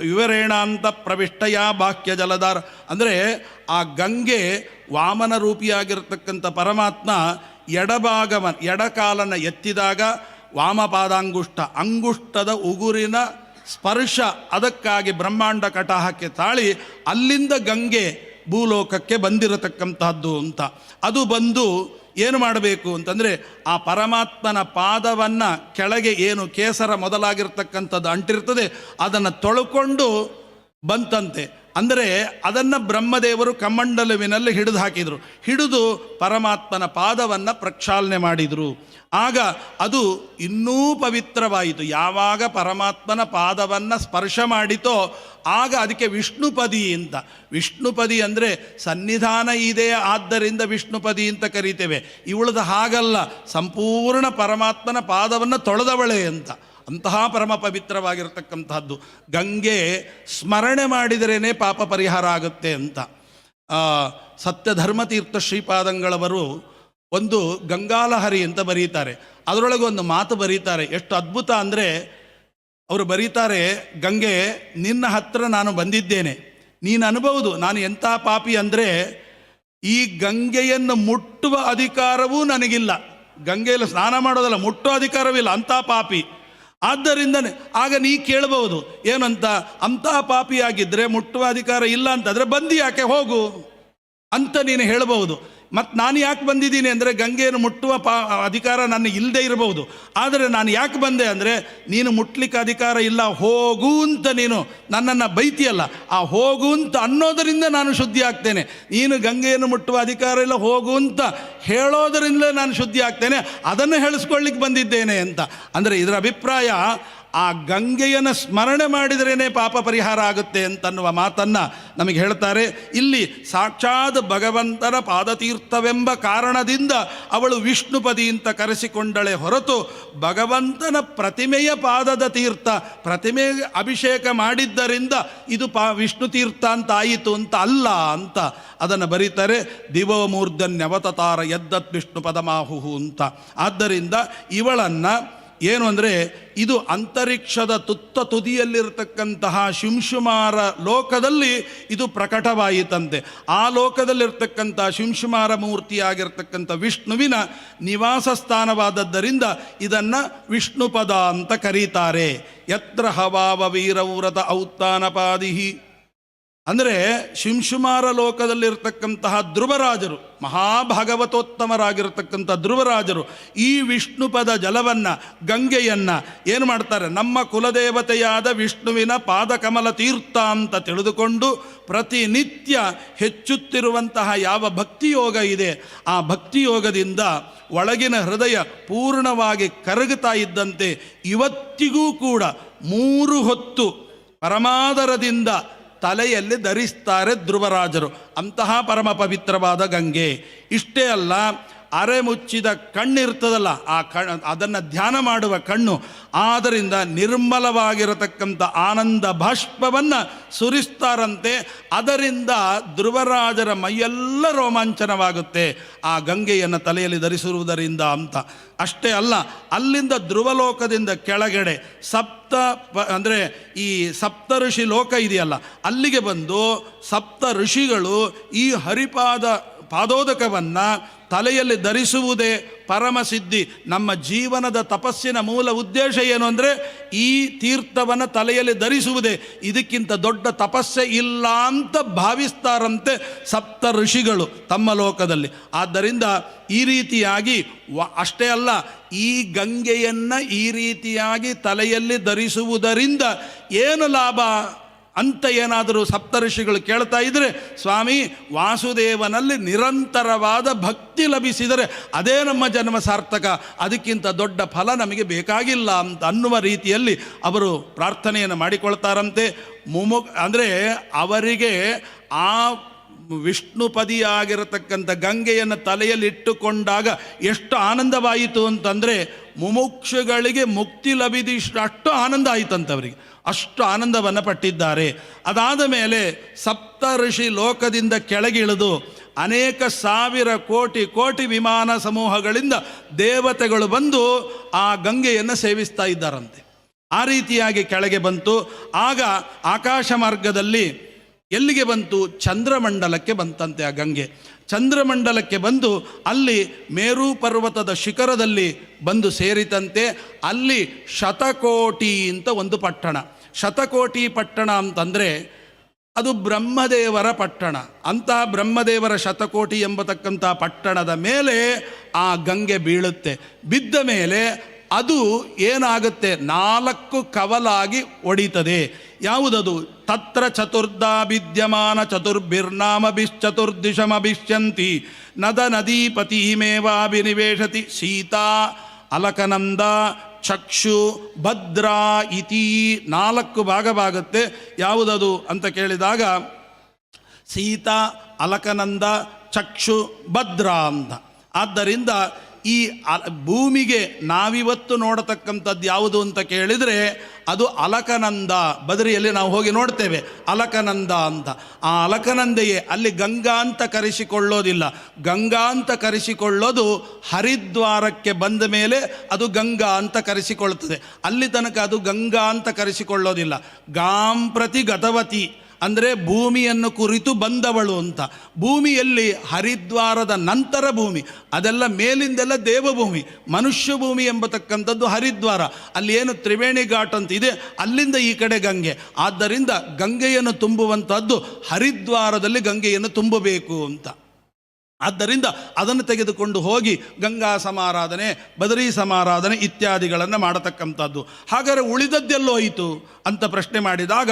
ವಿವರೇಣಾಂತ ಪ್ರವಿಷ್ಟಯ ಬಾಹ್ಯ ಜಲಧಾರ. ಅಂದರೆ ಆ ಗಂಗೆ ವಾಮನ ರೂಪಿಯಾಗಿರ್ತಕ್ಕಂಥ ಪರಮಾತ್ಮ ಎಡಕಾಲನ್ನು ಎತ್ತಿದಾಗ ಅಂಗುಷ್ಟದ ಉಗುರಿನ ಸ್ಪರ್ಶ, ಅದಕ್ಕಾಗಿ ಬ್ರಹ್ಮಾಂಡ ಕಟಾಹಕ್ಕೆ ತಾಳಿ ಅಲ್ಲಿಂದ ಗಂಗೆ ಭೂಲೋಕಕ್ಕೆ ಬಂದಿರತಕ್ಕಂತಹದ್ದು ಅಂತ. ಅದು ಬಂದು ಏನು ಮಾಡಬೇಕು ಅಂತಂದರೆ ಆ ಪರಮಾತ್ಮನ ಪಾದವನ್ನು ಕೆಳಗೆ ಏನು ಕೇಸರ ಮೊದಲಾಗಿರ್ತಕ್ಕಂಥದ್ದು ಅಂಟಿರ್ತದೆ ಅದನ್ನು ತೊಳ್ಕೊಂಡು ಬಂತಂತೆ. ಅಂದರೆ ಅದನ್ನು ಬ್ರಹ್ಮದೇವರು ಕಮಂಡಲುವಿನಲ್ಲಿ ಹಿಡಿದು ಪರಮಾತ್ಮನ ಪಾದವನ್ನು ಪ್ರಕ್ಷಾಲನೆ ಮಾಡಿದರು. ಆಗ ಅದು ಇನ್ನೂ ಪವಿತ್ರವಾಯಿತು. ಯಾವಾಗ ಪರಮಾತ್ಮನ ಪಾದವನ್ನು ಸ್ಪರ್ಶ ಮಾಡಿತೋ ಆಗ ಅದಕ್ಕೆ ವಿಷ್ಣುಪದಿ ಅಂತ. ವಿಷ್ಣುಪದಿ ಅಂದರೆ ಸನ್ನಿಧಾನ ಇದೆ, ಆದ್ದರಿಂದ ವಿಷ್ಣುಪದಿ ಅಂತ ಕರೀತೇವೆ. ಇವಳದು ಹಾಗಲ್ಲ, ಸಂಪೂರ್ಣ ಪರಮಾತ್ಮನ ಪಾದವನ್ನು ತೊಳೆದವಳೆ ಅಂತ. ಅಂತಹ ಪರಮ ಪವಿತ್ರವಾಗಿರತಕ್ಕಂತಹದ್ದು ಗಂಗೆ. ಸ್ಮರಣೆ ಮಾಡಿದರೇ ಪಾಪ ಪರಿಹಾರ ಆಗುತ್ತೆ ಅಂತ ಸತ್ಯಧರ್ಮತೀರ್ಥ ಶ್ರೀಪಾದಂಗಳವರು ಒಂದು ಗಂಗಾಲಹರಿ ಅಂತ ಬರೀತಾರೆ. ಅದರೊಳಗೆ ಒಂದು ಮಾತು ಬರೀತಾರೆ, ಎಷ್ಟು ಅದ್ಭುತ ಅಂದರೆ, ಅವರು ಬರೀತಾರೆ, ಗಂಗೆ ನಿನ್ನ ಹತ್ರ ನಾನು ಬಂದಿದ್ದೇನೆ, ನೀನು ಅನ್ಬಹುದು ನಾನು ಎಂಥ ಪಾಪಿ ಅಂದರೆ ಈ ಗಂಗೆಯನ್ನು ಮುಟ್ಟುವ ಅಧಿಕಾರವೂ ನನಗಿಲ್ಲ, ಗಂಗೆಯಲ್ಲಿ ಸ್ನಾನ ಮಾಡೋದಲ್ಲ ಮುಟ್ಟೋ ಅಧಿಕಾರವಿಲ್ಲ, ಅಂಥ ಪಾಪಿ. ಆದ್ದರಿಂದನೇ ಆಗ ನೀ ಕೇಳಬಹುದು ಏನಂತ, ಅಂತಹ ಪಾಪಿಯಾಗಿದ್ದರೆ ಮುಟ್ಟುವ ಅಧಿಕಾರ ಇಲ್ಲ ಅಂತಂದರೆ ಬಂದು ಯಾಕೆ ಹೋಗು ಅಂತ ನೀನು ಹೇಳಬಹುದು. ಮತ್ತು ನಾನು ಯಾಕೆ ಬಂದಿದ್ದೀನಿ ಅಂದರೆ ಗಂಗೆಯನ್ನು ಮುಟ್ಟುವ ಅಧಿಕಾರ ನನಗೆ ಇಲ್ಲದೆ ಇರಬಹುದು, ಆದರೆ ನಾನು ಯಾಕೆ ಬಂದೆ ಅಂದರೆ ನೀನು ಮುಟ್ಲಿಕ್ಕೆ ಅಧಿಕಾರ ಇಲ್ಲ, ಹೋಗು ಅಂತ ನೀನು ನನ್ನನ್ನು ಬೈತಿಯಲ್ಲ, ಆ ಹೋಗು ಅಂತ ಅನ್ನೋದರಿಂದ ನಾನು ಶುದ್ಧಿ ಆಗ್ತೇನೆ. ನೀನು ಗಂಗೆಯನ್ನು ಮುಟ್ಟುವ ಅಧಿಕಾರ ಇಲ್ಲ ಹೋಗು ಅಂತ ಹೇಳೋದರಿಂದಲೇ ನಾನು ಶುದ್ಧಿ ಆಗ್ತೇನೆ, ಅದನ್ನು ಹೇಳಿಸ್ಕೊಳ್ಳಿಕ್ಕೆ ಬಂದಿದ್ದೇನೆ ಅಂತ. ಅಂದರೆ ಇದರ ಅಭಿಪ್ರಾಯ ಆ ಗಂಗೆಯನ್ನು ಸ್ಮರಣೆ ಮಾಡಿದ್ರೇ ಪಾಪ ಪರಿಹಾರ ಆಗುತ್ತೆ ಅಂತನ್ನುವ ಮಾತನ್ನು ನಮಗೆ ಹೇಳ್ತಾರೆ. ಇಲ್ಲಿ ಸಾಕ್ಷಾತ್ ಭಗವಂತನ ಪಾದತೀರ್ಥವೆಂಬ ಕಾರಣದಿಂದ ಅವಳು ವಿಷ್ಣುಪದಿ ಅಂತ ಕರೆಸಿಕೊಂಡಳೆ ಹೊರತು ಭಗವಂತನ ಪ್ರತಿಮೆಯ ಪಾದದ ತೀರ್ಥ, ಪ್ರತಿಮೆಗೆ ಅಭಿಷೇಕ ಮಾಡಿದ್ದರಿಂದ ಇದು ವಿಷ್ಣು ತೀರ್ಥ ಅಂತ ಆಯಿತು ಅಂತ ಅಲ್ಲ ಅಂತ ಅದನ್ನು ಬರೀತಾರೆ. ದಿವೋ ಮೂರ್ಧನ್ಯವತಾರ ಯದ್ದತ್ ವಿಷ್ಣು ಪದಮಾಹುಹು ಅಂತ. ಆದ್ದರಿಂದ ಇವಳನ್ನು ಏನು ಅಂದರೆ ಇದು ಅಂತರಿಕ್ಷದ ತುದಿಯಲ್ಲಿರ್ತಕ್ಕಂತಹ ಶಿಂಶುಮಾರ ಲೋಕದಲ್ಲಿ ಇದು ಪ್ರಕಟವಾಯಿತಂತೆ. ಆ ಲೋಕದಲ್ಲಿರ್ತಕ್ಕಂಥ ಶಿಂಶುಮಾರ ಮೂರ್ತಿಯಾಗಿರ್ತಕ್ಕಂಥ ವಿಷ್ಣುವಿನ ನಿವಾಸ ಸ್ಥಾನವಾದದ್ದರಿಂದ ಇದನ್ನು ವಿಷ್ಣುಪದ ಅಂತ ಕರೀತಾರೆ. ಯತ್ರ ಹವಾವ ವೀರವ್ರತ ಔತ್ತಾನಪಾದಿಹಿ ಅಂದರೆ ಶಿಂಶುಮಾರ ಲೋಕದಲ್ಲಿರ್ತಕ್ಕಂತಹ ಧ್ರುವರಾಜರು, ಮಹಾಭಾಗವತೋತ್ತಮರಾಗಿರ್ತಕ್ಕಂಥ ಧ್ರುವರಾಜರು ಈ ವಿಷ್ಣುಪದ ಜಲವನ್ನು, ಗಂಗೆಯನ್ನು ಏನು ಮಾಡ್ತಾರೆ, ನಮ್ಮ ಕುಲದೇವತೆಯಾದ ವಿಷ್ಣುವಿನ ಪಾದಕಮಲ ತೀರ್ಥ ಅಂತ ತಿಳಿದುಕೊಂಡು ಪ್ರತಿನಿತ್ಯ ಹೆಚ್ಚುತ್ತಿರುವಂತಹ ಯಾವ ಭಕ್ತಿಯೋಗ ಇದೆ ಆ ಭಕ್ತಿಯೋಗದಿಂದ ಒಳಗಿನ ಹೃದಯ ಪೂರ್ಣವಾಗಿ ಕರಗುತ್ತಾ ಇದ್ದಂತೆ ಇವತ್ತಿಗೂ ಕೂಡ 3 ಹೊತ್ತು ಪರಮಾದರದಿಂದ ತಲೆಯಲ್ಲಿ ಧರಿಸ್ತಾರೆ ಧ್ರುವರಾಜರು. ಅಂತಹ ಪರಮ ಪವಿತ್ರವಾದ ಗಂಗೆ. ಇಷ್ಟೇ ಅಲ್ಲ, ಅರೆ ಮುಚ್ಚಿದ ಕಣ್ಣಿರ್ತದಲ್ಲ, ಆ ಅದನ್ನು ಧ್ಯಾನ ಮಾಡುವ ಕಣ್ಣು, ಆದ್ದರಿಂದ ನಿರ್ಮಲವಾಗಿರತಕ್ಕಂಥ ಆನಂದ ಬಾಷ್ಪವನ್ನು ಸುರಿಸ್ತಾರಂತೆ. ಅದರಿಂದ ಧ್ರುವರಾಜರ ಮೈಯೆಲ್ಲ ರೋಮಾಂಚನವಾಗುತ್ತೆ ಆ ಗಂಗೆಯನ್ನು ತಲೆಯಲ್ಲಿ ಧರಿಸಿರುವುದರಿಂದ ಅಂತ. ಅಷ್ಟೇ ಅಲ್ಲ, ಅಲ್ಲಿಂದ ಧ್ರುವಲೋಕದಿಂದ ಕೆಳಗಡೆ ಅಂದರೆ ಈ ಸಪ್ತ ಋಷಿ ಲೋಕ ಇದೆಯಲ್ಲ, ಅಲ್ಲಿಗೆ ಬಂದು ಸಪ್ತ ಋಷಿಗಳು ಈ ಪಾದೋದಕವನ್ನು ತಲೆಯಲ್ಲಿ ಧರಿಸುವುದೇ ಪರಮಸಿದ್ಧಿ. ನಮ್ಮ ಜೀವನದ ತಪಸ್ಸಿನ ಮೂಲ ಉದ್ದೇಶ ಏನು ಅಂದರೆ ಈ ತೀರ್ಥವನ್ನು ತಲೆಯಲ್ಲಿ ಧರಿಸುವುದೇ. ಇದಕ್ಕಿಂತ ದೊಡ್ಡ ತಪಸ್ಸೆ ಇಲ್ಲ ಅಂತ ಭಾವಿಸ್ತಾರಂತೆ ಸಪ್ತ ಋಷಿಗಳು ತಮ್ಮ ಲೋಕದಲ್ಲಿ. ಆದ್ದರಿಂದ ಈ ರೀತಿಯಾಗಿ ಅಷ್ಟೇ ಅಲ್ಲ, ಈ ಗಂಗೆಯನ್ನು ಈ ರೀತಿಯಾಗಿ ತಲೆಯಲ್ಲಿ ಧರಿಸುವುದರಿಂದ ಏನು ಲಾಭ ಅಂತ ಏನಾದರೂ ಸಪ್ತಋಷಿಗಳು ಕೇಳ್ತಾ ಇದ್ದರೆ, ಸ್ವಾಮಿ ವಾಸುದೇವನಲ್ಲಿ ನಿರಂತರವಾದ ಭಕ್ತಿ ಲಭಿಸಿದರೆ ಅದೇ ನಮ್ಮ ಜನ್ಮ ಸಾರ್ಥಕ, ಅದಕ್ಕಿಂತ ದೊಡ್ಡ ಫಲ ನಮಗೆ ಬೇಕಾಗಿಲ್ಲ ಅಂತ ಅನ್ನುವ ರೀತಿಯಲ್ಲಿ ಅವರು ಪ್ರಾರ್ಥನೆಯನ್ನು ಮಾಡಿಕೊಳ್ತಾರಂತೆ. ಅಂದರೆ ಅವರಿಗೆ ಆ ವಿಷ್ಣುಪದಿಯಾಗಿರತಕ್ಕಂಥ ಗಂಗೆಯನ್ನು ತಲೆಯಲ್ಲಿಟ್ಟುಕೊಂಡಾಗ ಎಷ್ಟು ಆನಂದವಾಯಿತು ಅಂತಂದರೆ ಮುಮುಕ್ಷುಗಳಿಗೆ ಮುಕ್ತಿ ಲಭಿಸಿದಷ್ಟು ಆನಂದ ಆಯಿತಂತವರಿಗೆ, ಅಷ್ಟು ಆನಂದವನ್ನು ಪಟ್ಟಿದ್ದಾರೆ. ಅದಾದ ಮೇಲೆ ಸಪ್ತ ಋಷಿ ಲೋಕದಿಂದ ಕೆಳಗಿಳಿದು ಅನೇಕ ಸಾವಿರ ಕೋಟಿ ವಿಮಾನ ಸಮೂಹಗಳಿಂದ ದೇವತೆಗಳು ಬಂದು ಆ ಗಂಗೆಯನ್ನು ಸೇವಿಸ್ತಾ ಇದ್ದಾರಂತೆ. ಆ ರೀತಿಯಾಗಿ ಕೆಳಗೆ ಬಂತು. ಆಗ ಆಕಾಶ ಮಾರ್ಗದಲ್ಲಿ ಎಲ್ಲಿಗೆ ಬಂತು? ಚಂದ್ರಮಂಡಲಕ್ಕೆ ಬಂತಂತೆ ಆ ಗಂಗೆ. ಚಂದ್ರಮಂಡಲಕ್ಕೆ ಬಂದು ಅಲ್ಲಿ ಮೇರು ಪರ್ವತದ ಶಿಖರದಲ್ಲಿ ಬಂದು ಸೇರಿತಂತೆ. ಅಲ್ಲಿ ಶತಕೋಟಿ ಅಂತ ಒಂದು ಪಟ್ಟಣ. ಶತಕೋಟಿ ಪಟ್ಟಣ ಅಂತಂದರೆ ಅದು ಬ್ರಹ್ಮದೇವರ ಪಟ್ಟಣ. ಅಂತಹ ಬ್ರಹ್ಮದೇವರ ಶತಕೋಟಿ ಎಂಬತಕ್ಕಂಥ ಪಟ್ಟಣದ ಮೇಲೆ ಆ ಗಂಗೆ ಬೀಳುತ್ತೆ. ಬಿದ್ದ ಮೇಲೆ ಅದು ಏನಾಗುತ್ತೆ, 4 ಕವಲಾಗಿ ಒಡಿತದೆ. ಯಾವುದದು? ತತ್ರ ಚತುರ್ಧಾ ವಿದ್ಯಮಾನ ಚತುರ್ಭಿರ್ನಾಮಭಿಶ್ಚತುರ್ದಿಶಮಭಿಷ್ಯಂತಿ ನದ ನದೀಪತಿಮೇವಾಭಿನಿವೇಶತಿ ಸೀತಾ ಅಲಕನಂದ ಚಕ್ಷು ಭದ್ರಾ ಇತಿ 4 ಭಾಗವಾಗುತ್ತೆ. ಯಾವುದದು ಅಂತ ಕೇಳಿದಾಗ ಸೀತಾ ಅಲಕನಂದ ಚಕ್ಷು ಭದ್ರಾ ಅಂತ. ಆದ್ದರಿಂದ ಈ ಭೂಮಿಗೆ ನಾವಿವತ್ತು ನೋಡತಕ್ಕಂಥದ್ದು ಯಾವುದು ಅಂತ ಕೇಳಿದರೆ ಅದು ಅಲಕನಂದ. ಬದರಿಯಲ್ಲಿ ನಾವು ಹೋಗಿ ನೋಡ್ತೇವೆ ಅಲಕನಂದ ಅಂತ. ಆ ಅಲಕನಂದೆಯೇ ಅಲ್ಲಿ ಗಂಗಾ ಅಂತ ಕರೆಸಿಕೊಳ್ಳೋದಿಲ್ಲ. ಗಂಗಾ ಅಂತ ಕರೆಸಿಕೊಳ್ಳೋದು ಹರಿದ್ವಾರಕ್ಕೆ ಬಂದ ಮೇಲೆ ಅದು ಗಂಗಾ ಅಂತ ಕರೆಸಿಕೊಳ್ಳುತ್ತದೆ. ಅಲ್ಲಿ ತನಕ ಅದು ಗಂಗಾ ಅಂತ ಕರೆಸಿಕೊಳ್ಳೋದಿಲ್ಲ. ಗಾಂ ಪ್ರತಿ ಗತವತಿ ಅಂದರೆ ಭೂಮಿಯನ್ನು ಕುರಿತು ಬಂದವಳು ಅಂತ. ಭೂಮಿಯಲ್ಲಿ ಹರಿದ್ವಾರದ ನಂತರ ಭೂಮಿ, ಅದೆಲ್ಲ ಮೇಲಿಂದೆಲ್ಲ ದೇವಭೂಮಿ. ಮನುಷ್ಯ ಭೂಮಿ ಎಂಬತಕ್ಕಂಥದ್ದು ಹರಿದ್ವಾರ. ಅಲ್ಲಿ ಏನು ತ್ರಿವೇಣಿ ಘಾಟ್ ಅಂತ ಇದೆ, ಅಲ್ಲಿಂದ ಈ ಕಡೆ ಗಂಗೆ. ಆದ್ದರಿಂದ ಗಂಗೆಯನ್ನು ತುಂಬುವಂಥದ್ದು ಹರಿದ್ವಾರದಲ್ಲಿ ಗಂಗೆಯನ್ನು ತುಂಬಬೇಕು ಅಂತ. ಆದ್ದರಿಂದ ಅದನ್ನು ತೆಗೆದುಕೊಂಡು ಹೋಗಿ ಗಂಗಾ ಸಮಾರಾಧನೆ, ಬದರಿ ಸಮಾರಾಧನೆ ಇತ್ಯಾದಿಗಳನ್ನು ಮಾಡತಕ್ಕಂಥದ್ದು. ಹಾಗಾದರೆ ಉಳಿದದ್ದೆಲ್ಲೋ ಹೋಯಿತು ಅಂತ ಪ್ರಶ್ನೆ ಮಾಡಿದಾಗ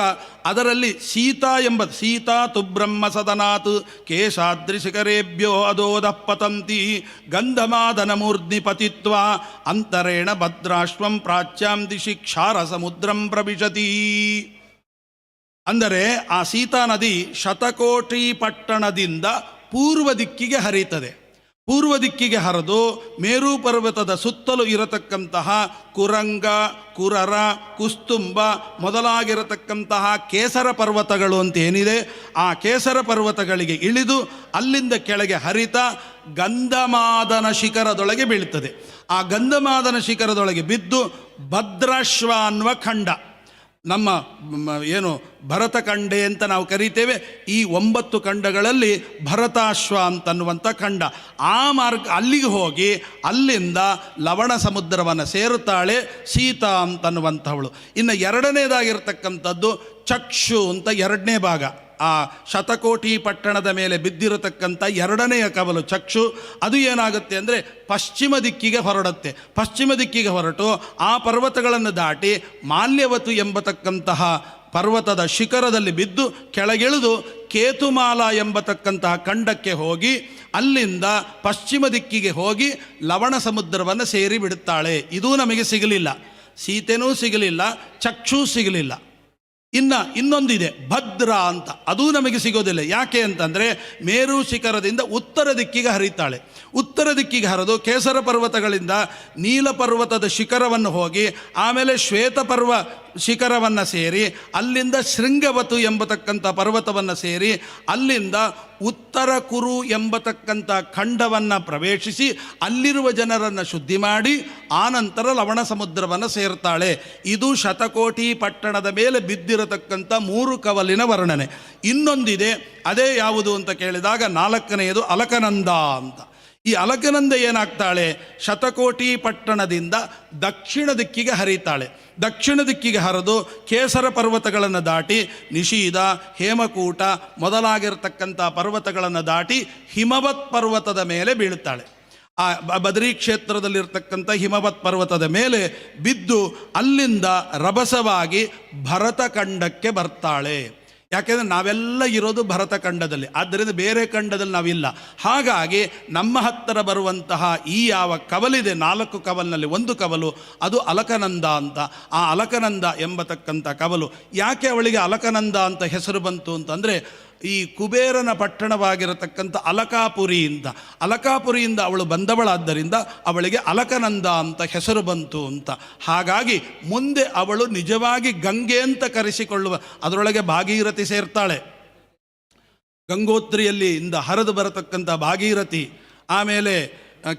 ಅದರಲ್ಲಿ ಸೀತಾ ತು ಬ್ರಹ್ಮ ಸದನಾತ್ ಕೇಶಾದ್ರಿಶಿಖರೇಭ್ಯೋ ಅಧೋದಃ ಪತಂತಿ ಗಂಧಮಾದನ ಮೂರ್ಧ್ನಿ ಪತಿತ್ವ ಅಂತರೇಣ ಭದ್ರಾಶ್ವಂ ಪ್ರಾಚ್ಯಾಂ ದಿಶಿ ಕ್ಷಾರ ಸಮುದ್ರಂ ಪ್ರವಿಶತಿ. ಅಂದರೆ ಆ ಸೀತಾ ನದಿ ಶತಕೋಟಿ ಪಟ್ಟಣದಿಂದ ಪೂರ್ವ ದಿಕ್ಕಿಗೆ ಹರಿಯುತ್ತದೆ. ಪೂರ್ವ ದಿಕ್ಕಿಗೆ ಹರಿದು ಮೇರು ಪರ್ವತದ ಸುತ್ತಲೂ ಇರತಕ್ಕಂತಹ ಕುರಂಗ, ಕುರರ, ಕುಸ್ತುಂಬ ಮೊದಲಾಗಿರತಕ್ಕಂತಹ ಕೇಸರ ಪರ್ವತಗಳು ಅಂತ ಏನಿದೆ, ಆ ಕೇಸರ ಪರ್ವತಗಳಿಗೆ ಇಳಿದು ಅಲ್ಲಿಂದ ಕೆಳಗೆ ಹರಿತಾ ಗಂಧಮಾದನ ಶಿಖರದೊಳಗೆ ಬೀಳುತ್ತದೆ. ಆ ಗಂಧಮಾದನ ಶಿಖರದೊಳಗೆ ಬಿದ್ದು ಭದ್ರಾಶ್ವ ಅನ್ನುವ ಖಂಡ, ನಮ್ಮ ಏನು ಭರತಖಂಡೆ ಅಂತ ನಾವು ಕರೀತೇವೆ, ಈ 9 ಖಂಡಗಳಲ್ಲಿ ಭರತಾಶ್ವ ಅಂತನ್ನುವಂಥ ಖಂಡ, ಆ ಮಾರ್ಗ ಅಲ್ಲಿಗೆ ಹೋಗಿ ಅಲ್ಲಿಂದ ಲವಣ ಸಮುದ್ರವನ್ನು ಸೇರುತ್ತಾಳೆ ಸೀತಾ ಅಂತನ್ನುವಂಥವಳು. ಇನ್ನು ಎರಡನೇದಾಗಿರ್ತಕ್ಕಂಥದ್ದು ಚಕ್ಷು ಅಂತ ಎರಡನೇ ಭಾಗ, ಆ ಶತಕೋಟಿ ಪಟ್ಟಣದ ಮೇಲೆ ಬಿದ್ದಿರತಕ್ಕಂಥ ಎರಡನೆಯ ಕವಲು ಚಕ್ಷು. ಅದು ಏನಾಗುತ್ತೆ ಅಂದರೆ ಪಶ್ಚಿಮ ದಿಕ್ಕಿಗೆ ಹೊರಡುತ್ತೆ. ಪಶ್ಚಿಮ ದಿಕ್ಕಿಗೆ ಹೊರಟು ಆ ಪರ್ವತಗಳನ್ನು ದಾಟಿ ಮಾಲ್ಯವತು ಎಂಬತಕ್ಕಂತಹ ಪರ್ವತದ ಶಿಖರದಲ್ಲಿ ಬಿದ್ದು ಕೆಳಗಿಳಿದು ಕೇತುಮಾಲ ಎಂಬತಕ್ಕಂತಹ ಖಂಡಕ್ಕೆ ಹೋಗಿ ಅಲ್ಲಿಂದ ಪಶ್ಚಿಮ ದಿಕ್ಕಿಗೆ ಹೋಗಿ ಲವಣ ಸಮುದ್ರವನ್ನು ಸೇರಿ ಬಿಡುತ್ತಾಳೆ. ಇದೂ ನಮಗೆ ಸಿಗಲಿಲ್ಲ, ಸೀತೆನೂ ಸಿಗಲಿಲ್ಲ, ಚಕ್ಷೂ ಸಿಗಲಿಲ್ಲ. ಇನ್ನೊಂದಿದೆ ಭದ್ರ ಅಂತ, ಅದೂ ನಮಗೆ ಸಿಗೋದಿಲ್ಲ. ಯಾಕೆ ಅಂತಂದರೆ ಮೇರು ಶಿಖರದಿಂದ ಉತ್ತರ ದಿಕ್ಕಿಗೆ ಹರಿತಾಳೆ. ಉತ್ತರ ದಿಕ್ಕಿಗೆ ಹರಿದು ಕೇಸರ ಪರ್ವತಗಳಿಂದ ನೀಲ ಪರ್ವತದ ಶಿಖರವನ್ನು ಹೋಗಿ ಆಮೇಲೆ ಶ್ವೇತಪರ್ವ ಶಿಖರವನ್ನು ಸೇರಿ ಅಲ್ಲಿಂದ ಶೃಂಗವತು ಎಂಬತಕ್ಕಂಥ ಪರ್ವತವನ್ನು ಸೇರಿ ಅಲ್ಲಿಂದ ಉತ್ತರ ಕುರು ಎಂಬತಕ್ಕಂಥ ಖಂಡವನ್ನು ಪ್ರವೇಶಿಸಿ ಅಲ್ಲಿರುವ ಜನರನ್ನು ಶುದ್ಧಿ ಮಾಡಿ ಆನಂತರ ಲವಣ ಸಮುದ್ರವನ್ನು ಸೇರ್ತಾಳೆ. ಇದು ಶತಕೋಟಿ ಪಟ್ಟಣದ ಮೇಲೆ ಬಿದ್ದಿರತಕ್ಕಂಥ 3 ಕವಲಿನ ವರ್ಣನೆ. ಇನ್ನೊಂದಿದೆ, ಅದೇ ಯಾವುದು ಅಂತ ಕೇಳಿದಾಗ 4ನೆಯದು ಅಲಕನಂದ ಅಂತ. ಈ ಅಲಕನಂದ ಏನಾಗ್ತಾಳೆ, ಶತಕೋಟಿ ಪಟ್ಟಣದಿಂದ ದಕ್ಷಿಣ ದಿಕ್ಕಿಗೆ ಹರಿತಾಳೆ. ದಕ್ಷಿಣ ದಿಕ್ಕಿಗೆ ಹರಿದು ಕೇಸರ ಪರ್ವತಗಳನ್ನು ದಾಟಿ ನಿಶೀದ, ಹೇಮಕೂಟ ಮೊದಲಾಗಿರ್ತಕ್ಕಂಥ ಪರ್ವತಗಳನ್ನು ದಾಟಿ ಹಿಮವತ್ ಪರ್ವತದ ಮೇಲೆ ಬೀಳುತ್ತಾಳೆ. ಆ ಬದರಿ ಕ್ಷೇತ್ರದಲ್ಲಿರ್ತಕ್ಕಂಥ ಹಿಮವತ್ ಪರ್ವತದ ಮೇಲೆ ಬಿದ್ದು ಅಲ್ಲಿಂದ ರಭಸವಾಗಿ ಭರತಖಂಡಕ್ಕೆ ಬರ್ತಾಳೆ. ಯಾಕೆಂದರೆ ನಾವೆಲ್ಲ ಇರೋದು ಭರತಖಂಡದಲ್ಲಿ, ಆದ್ದರಿಂದ ಬೇರೆ ಖಂಡದಲ್ಲಿ ನಾವಿಲ್ಲ. ಹಾಗಾಗಿ ನಮ್ಮ ಹತ್ತಿರ ಬರುವಂತಹ ಈ ಯಾವ ಕವಲಿದೆ 4 ಕವಲಿನಲ್ಲಿ 1 ಕವಲು ಅದು ಅಲಕನಂದ ಅಂತ. ಆ ಅಲಕನಂದ ಎಂಬತಕ್ಕಂಥ ಕವಲು ಯಾಕೆ ಅವಳಿಗೆ ಅಲಕನಂದ ಅಂತ ಹೆಸರು ಬಂತು ಅಂತಂದರೆ, ಈ ಕುಬೇರನ ಪಟ್ಟಣವಾಗಿರತಕ್ಕಂಥ ಅಲಕಾಪುರಿ ಅಂತ, ಅಲಕಾಪುರಿಯಿಂದ ಅವಳು ಬಂದವಳಾದ್ದರಿಂದ ಅವಳಿಗೆ ಅಲಕನಂದ ಅಂತ ಹೆಸರು ಬಂತು ಅಂತ. ಹಾಗಾಗಿ ಮುಂದೆ ಅವಳು ನಿಜವಾಗಿ ಗಂಗೆ ಅಂತ ಕರೆಸಿಕೊಳ್ಳುವ ಅದರೊಳಗೆ ಭಾಗೀರಥಿ ಸೇರ್ತಾಳೆ. ಗಂಗೋತ್ರಿಯಲ್ಲಿ ಇಂದ ಹರಿದು ಬರತಕ್ಕಂಥ ಭಾಗೀರಥಿ, ಆಮೇಲೆ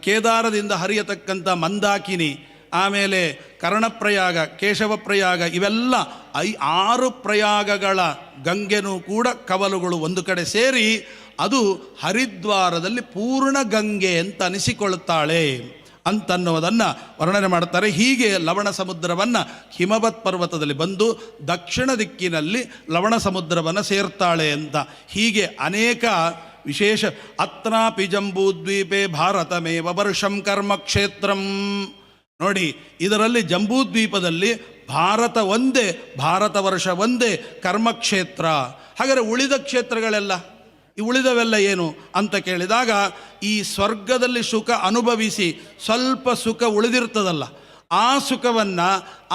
ಕೇದಾರದಿಂದ ಹರಿಯತಕ್ಕಂಥ ಮಂದಾಕಿನಿ, ಆಮೇಲೆ ಕರ್ಣಪ್ರಯಾಗ, ಕೇಶವಪ್ರಯಾಗ, ಇವೆಲ್ಲ 6 ಪ್ರಯಾಗಗಳ ಗಂಗೆನೂ ಕೂಡ ಕವಲುಗಳು ಒಂದು ಕಡೆ ಸೇರಿ ಅದು ಹರಿದ್ವಾರದಲ್ಲಿ ಪೂರ್ಣ ಗಂಗೆ ಅಂತ ಅನಿಸಿಕೊಳ್ಳುತ್ತಾಳೆ ಅಂತನ್ನುವುದನ್ನು ವರ್ಣನೆ ಮಾಡ್ತಾರೆ. ಹೀಗೆ ಲವಣ ಸಮುದ್ರವನ್ನು ಹಿಮವತ್ ಪರ್ವತದಲ್ಲಿ ಬಂದು ದಕ್ಷಿಣ ದಿಕ್ಕಿನಲ್ಲಿ ಲವಣ ಸಮುದ್ರವನ್ನು ಸೇರ್ತಾಳೆ ಅಂತ. ಹೀಗೆ ಅನೇಕ ವಿಶೇಷ. ಅತ್ರಾಪಿ ಜಂಬೂದ್ವೀಪೆ ಭಾರತಮೇವ ವರ್ಷಂ ಕರ್ಮಕ್ಷೇತ್ರಂ. ನೋಡಿ, ಇದರಲ್ಲಿ ಜಂಬೂದ್ವೀಪದಲ್ಲಿ ಭಾರತ ಒಂದೇ, ಭಾರತ ವರ್ಷ ಒಂದೇ ಕರ್ಮಕ್ಷೇತ್ರ. ಹಾಗಾದರೆ ಉಳಿದ ಕ್ಷೇತ್ರಗಳೆಲ್ಲ, ಈ ಉಳಿದವೆಲ್ಲ ಏನು ಅಂತ ಕೇಳಿದಾಗ, ಈ ಸ್ವರ್ಗದಲ್ಲಿ ಸುಖ ಅನುಭವಿಸಿ ಸ್ವಲ್ಪ ಸುಖ ಉಳಿದಿರ್ತದಲ್ಲ, ಆ ಸುಖವನ್ನು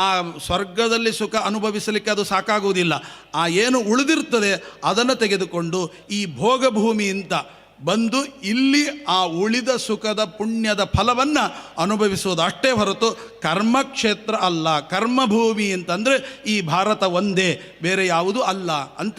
ಆ ಸ್ವರ್ಗದಲ್ಲಿ ಸುಖ ಅನುಭವಿಸಲಿಕ್ಕೆ ಅದು ಸಾಕಾಗುವುದಿಲ್ಲ. ಆ ಏನು ಉಳಿದಿರ್ತದೆ ಅದನ್ನು ತೆಗೆದುಕೊಂಡು ಈ ಭೋಗಭೂಮಿ ಅಂತ ಬಂದು ಇಲ್ಲಿ ಆ ಉಳಿದ ಸುಖದ ಪುಣ್ಯದ ಫಲವನ್ನು ಅನುಭವಿಸುವುದು ಅಷ್ಟೇ ಹೊರತು ಕರ್ಮಕ್ಷೇತ್ರ ಅಲ್ಲ. ಕರ್ಮಭೂಮಿ ಅಂತಂದರೆ ಈ ಭಾರತ ಒಂದೇ, ಬೇರೆ ಯಾವುದೂ ಅಲ್ಲ ಅಂತ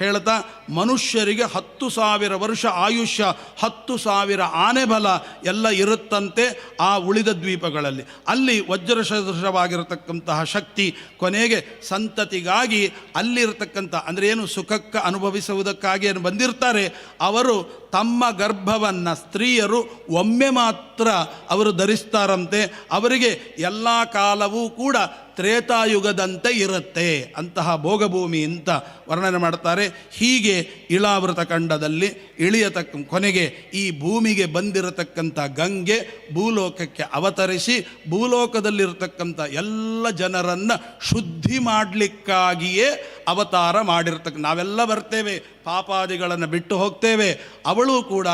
ಹೇಳ್ತಾ ಮನುಷ್ಯರಿಗೆ 10,000 ವರ್ಷ ಆಯುಷ್ಯ, 10,000 ಆನೆ ಬಲ ಎಲ್ಲ ಇರುತ್ತಂತೆ ಆ ಉಳಿದ ದ್ವೀಪಗಳಲ್ಲಿ. ಅಲ್ಲಿ ವಜ್ರಸದೃಶವಾಗಿರತಕ್ಕಂತಹ ಶಕ್ತಿ ಕೊನೆಗೆ ಸಂತತಿಗಾಗಿ ಅಲ್ಲಿರತಕ್ಕಂಥ, ಅಂದರೆ ಏನು ಸುಖಕ್ಕೆ ಅನುಭವಿಸುವುದಕ್ಕಾಗಿ ಏನು ಬಂದಿರ್ತಾರೆ ಅವರು ತಮ್ಮ ಗರ್ಭವನ್ನು ಸ್ತ್ರೀಯರು ಒಮ್ಮೆ ಮಾತ್ರ ಮಾತ್ರ ಅವರು ಧರಿಸ್ತಾರಂತೆ. ಅವರಿಗೆ ಎಲ್ಲ ಕಾಲವೂ ಕೂಡ ತ್ರೇತಾಯುಗದಂತೆ ಇರುತ್ತೆ, ಅಂತಹ ಭೋಗಭೂಮಿ ಅಂತ ವರ್ಣನೆ ಮಾಡ್ತಾರೆ. ಹೀಗೆ ಇಳಾವೃತ ಖಂಡದಲ್ಲಿ ಕೊನೆಗೆ ಈ ಭೂಮಿಗೆ ಬಂದಿರತಕ್ಕಂಥ ಗಂಗೆ ಭೂಲೋಕಕ್ಕೆ ಅವತರಿಸಿ ಭೂಲೋಕದಲ್ಲಿರತಕ್ಕಂಥ ಎಲ್ಲ ಜನರನ್ನು ಶುದ್ಧಿ ಮಾಡಲಿಕ್ಕಾಗಿಯೇ ಅವತಾರ ನಾವೆಲ್ಲ ಬರ್ತೇವೆ, ಪಾಪಾದಿಗಳನ್ನು ಬಿಟ್ಟು ಹೋಗ್ತೇವೆ. ಅವಳು ಕೂಡ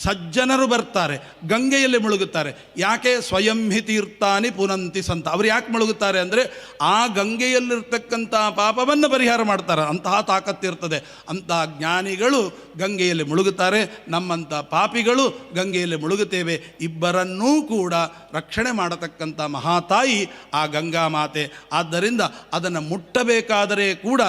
ಸಜ್ಜನರು ಬರ್ತಾರೆ, ಗಂಗೆಯಲ್ಲಿ ಮುಳುಗುತ್ತಾರೆ. ಯಾಕೆ? ಸ್ವಯಂ ಹಿ ತೀರ್ಥಾನಿ ಪುನಂತಿ ಸಂತ. ಅವರು ಯಾಕೆ ಮುಳುಗುತ್ತಾರೆ ಅಂದರೆ ಆ ಗಂಗೆಯಲ್ಲಿರ್ತಕ್ಕಂಥ ಪಾಪವನ್ನು ಪರಿಹಾರ ಮಾಡ್ತಾರೆ, ಅಂತಹ ತಾಕತ್ತಿರ್ತದೆ. ಅಂತಹ ಜ್ಞಾನಿಗಳು ಗಂಗೆಯಲ್ಲಿ ಮುಳುಗುತ್ತಾರೆ, ನಮ್ಮಂಥ ಪಾಪಿಗಳು ಗಂಗೆಯಲ್ಲಿ ಮುಳುಗುತ್ತೇವೆ. ಇಬ್ಬರನ್ನೂ ಕೂಡ ರಕ್ಷಣೆ ಮಾಡತಕ್ಕಂಥ ಮಹಾತಾಯಿ ಆ ಗಂಗಾ ಮಾತೆ. ಆದ್ದರಿಂದ ಅದನ್ನು ಮುಟ್ಟಬೇಕಾದರೆ ಕೂಡ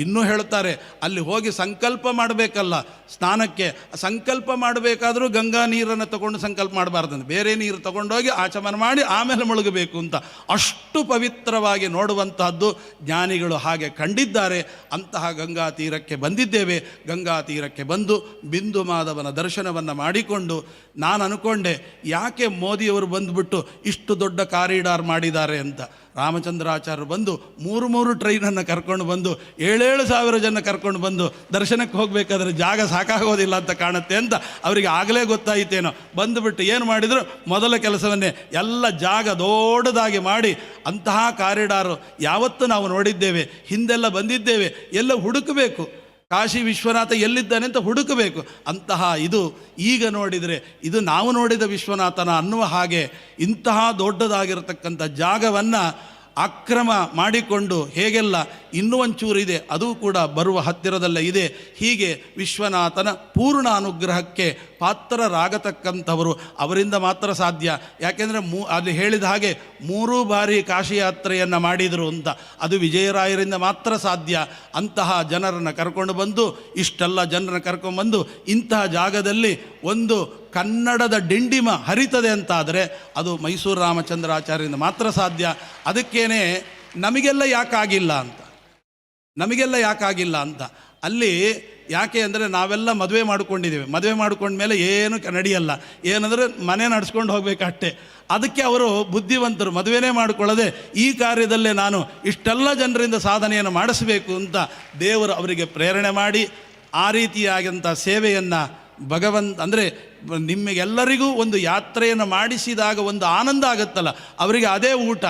ಇನ್ನೂ ಹೇಳ್ತಾರೆ, ಅಲ್ಲಿ ಹೋಗಿ ಸಂಕಲ್ಪ ಮಾಡಬೇಕಲ್ಲ ಸ್ನಾನಕ್ಕೆ. ಸಂಕಲ್ಪ ಮಾಡಬೇಕಾದ್ರೂ ಗಂಗಾ ನೀರನ್ನು ತಗೊಂಡು ಸಂಕಲ್ಪ ಮಾಡಬಾರ್ದಂತೆ, ಬೇರೆ ನೀರು ತಗೊಂಡೋಗಿ ಆಚಮನ ಮಾಡಿ ಆಮೇಲೆ ಮುಳುಗಬೇಕು ಅಂತ. ಅಷ್ಟು ಪವಿತ್ರವಾಗಿ ನೋಡುವಂತಹದ್ದು ಜ್ಞಾನಿಗಳು ಹಾಗೆ ಕಂಡಿದ್ದಾರೆ. ಅಂತಹ ಗಂಗಾ ತೀರಕ್ಕೆ ಬಂದಿದ್ದೇವೆ. ಗಂಗಾ ತೀರಕ್ಕೆ ಬಂದು ಬಿಂದು ಮಾಧವನ ದರ್ಶನವನ್ನು ಮಾಡಿಕೊಂಡು ನಾನು ಅಂದ್ಕೊಂಡೆ, ಯಾಕೆ ಮೋದಿಯವರು ಬಂದುಬಿಟ್ಟು ಇಷ್ಟು ದೊಡ್ಡ ಕಾರಿಡಾರ್ ಮಾಡಿದ್ದಾರೆ ಅಂತ. ರಾಮಚಂದ್ರಾಚಾರ್ಯರು ಬಂದು 3 ಟ್ರೈನನ್ನು ಕರ್ಕೊಂಡು ಬಂದು 7,000 ಜನ ಕರ್ಕೊಂಡು ಬಂದು ದರ್ಶನಕ್ಕೆ ಹೋಗಬೇಕಾದ್ರೆ ಜಾಗ ಸಾಕಾಗೋದಿಲ್ಲ ಅಂತ ಕಾಣುತ್ತೆ ಅಂತ ಅವರಿಗೆ ಆಗಲೇ ಗೊತ್ತಾಯಿತೇನೋ. ಬಂದುಬಿಟ್ಟು ಏನು ಮಾಡಿದರು, ಮೊದಲ ಕೆಲಸವನ್ನೇ ಎಲ್ಲ ಜಾಗ ದೊಡ್ಡದಾಗಿ ಮಾಡಿ ಅಂತಹ ಕಾರಿಡಾರು ಯಾವತ್ತೂ ನಾವು ನೋಡಿದ್ದೇವೆ, ಹಿಂದೆಲ್ಲ ಬಂದಿದ್ದೇವೆ, ಎಲ್ಲ ಹುಡುಕಬೇಕು, ಕಾಶಿ ವಿಶ್ವನಾಥ ಎಲ್ಲಿದ್ದಾನೆ ಅಂತ ಹುಡುಕಬೇಕು. ಅಂತಹ ಇದು ಈಗ ನೋಡಿದರೆ ಇದು ನಾವು ನೋಡಿದ ವಿಶ್ವನಾಥನ ಅನ್ನುವ ಹಾಗೆ ಇಂತಹ ದೊಡ್ಡದಾಗಿರತಕ್ಕಂಥ ಜಾಗವನ್ನು ಅಕ್ರಮ ಮಾಡಿಕೊಂಡು ಹೇಗೆಲ್ಲ ಇನ್ನೂ ಒಂಚೂರಿದೆ, ಅದು ಕೂಡ ಬರುವ ಹತ್ತಿರದಲ್ಲೇ ಇದೆ. ಹೀಗೆ ವಿಶ್ವನಾಥನ ಪೂರ್ಣ ಅನುಗ್ರಹಕ್ಕೆ ಪಾತ್ರರಾಗತಕ್ಕಂಥವರು ಅವರಿಂದ ಮಾತ್ರ ಸಾಧ್ಯ. ಯಾಕೆಂದರೆ ಅಲ್ಲಿ ಹೇಳಿದ ಹಾಗೆ 3 ಬಾರಿ ಕಾಶಿ ಯಾತ್ರೆಯನ್ನು ಮಾಡಿದರು ಅಂತ, ಅದು ವಿಜಯರಾಯರಿಂದ ಮಾತ್ರ ಸಾಧ್ಯ. ಅಂತಹ ಜನರನ್ನು ಕರ್ಕೊಂಡು ಬಂದು ಇಷ್ಟೆಲ್ಲ ಜನರನ್ನು ಕರ್ಕೊಂಡ್ಬಂದು ಇಂತಹ ಜಾಗದಲ್ಲಿ ಒಂದು ಕನ್ನಡದ ಡಿಂಡಿಮ ಹರಿತದೆ ಅಂತಾದರೆ ಅದು ಮೈಸೂರು ರಾಮಚಂದ್ರಾಚಾರ್ಯರಿಂದ ಮಾತ್ರ ಸಾಧ್ಯ. ಅದಕ್ಕೇನೆ ನಮಗೆಲ್ಲ ಯಾಕಾಗಿಲ್ಲ ಅಂತ ಅಲ್ಲಿ ಯಾಕೆ ಅಂದರೆ ನಾವೆಲ್ಲ ಮದುವೆ ಮಾಡ್ಕೊಂಡಿದ್ದೇವೆ. ಮದುವೆ ಮಾಡ್ಕೊಂಡ್ಮೇಲೆ ಏನು ನಡೆಯಲ್ಲ, ಏನಂದರೆ ಮನೆ ನಡೆಸ್ಕೊಂಡು ಹೋಗಬೇಕಷ್ಟೇ. ಅದಕ್ಕೆ ಅವರು ಬುದ್ಧಿವಂತರು, ಮದುವೆನೇ ಮಾಡಿಕೊಳ್ಳದೆ ಈ ಕಾರ್ಯದಲ್ಲೇ ನಾನು ಇಷ್ಟೆಲ್ಲ ಜನರಿಂದ ಸಾಧನೆಯನ್ನು ಮಾಡಿಸಬೇಕು ಅಂತ ದೇವರು ಅವರಿಗೆ ಪ್ರೇರಣೆ ಮಾಡಿ ಆ ರೀತಿಯಾದಂಥ ಸೇವೆಯನ್ನು ಅಂದರೆ ನಿಮಗೆಲ್ಲರಿಗೂ ಒಂದು ಯಾತ್ರೆಯನ್ನು ಮಾಡಿಸಿದಾಗ ಒಂದು ಆನಂದ ಆಗುತ್ತಲ್ಲ, ಅವರಿಗೆ ಅದೇ ಊಟ.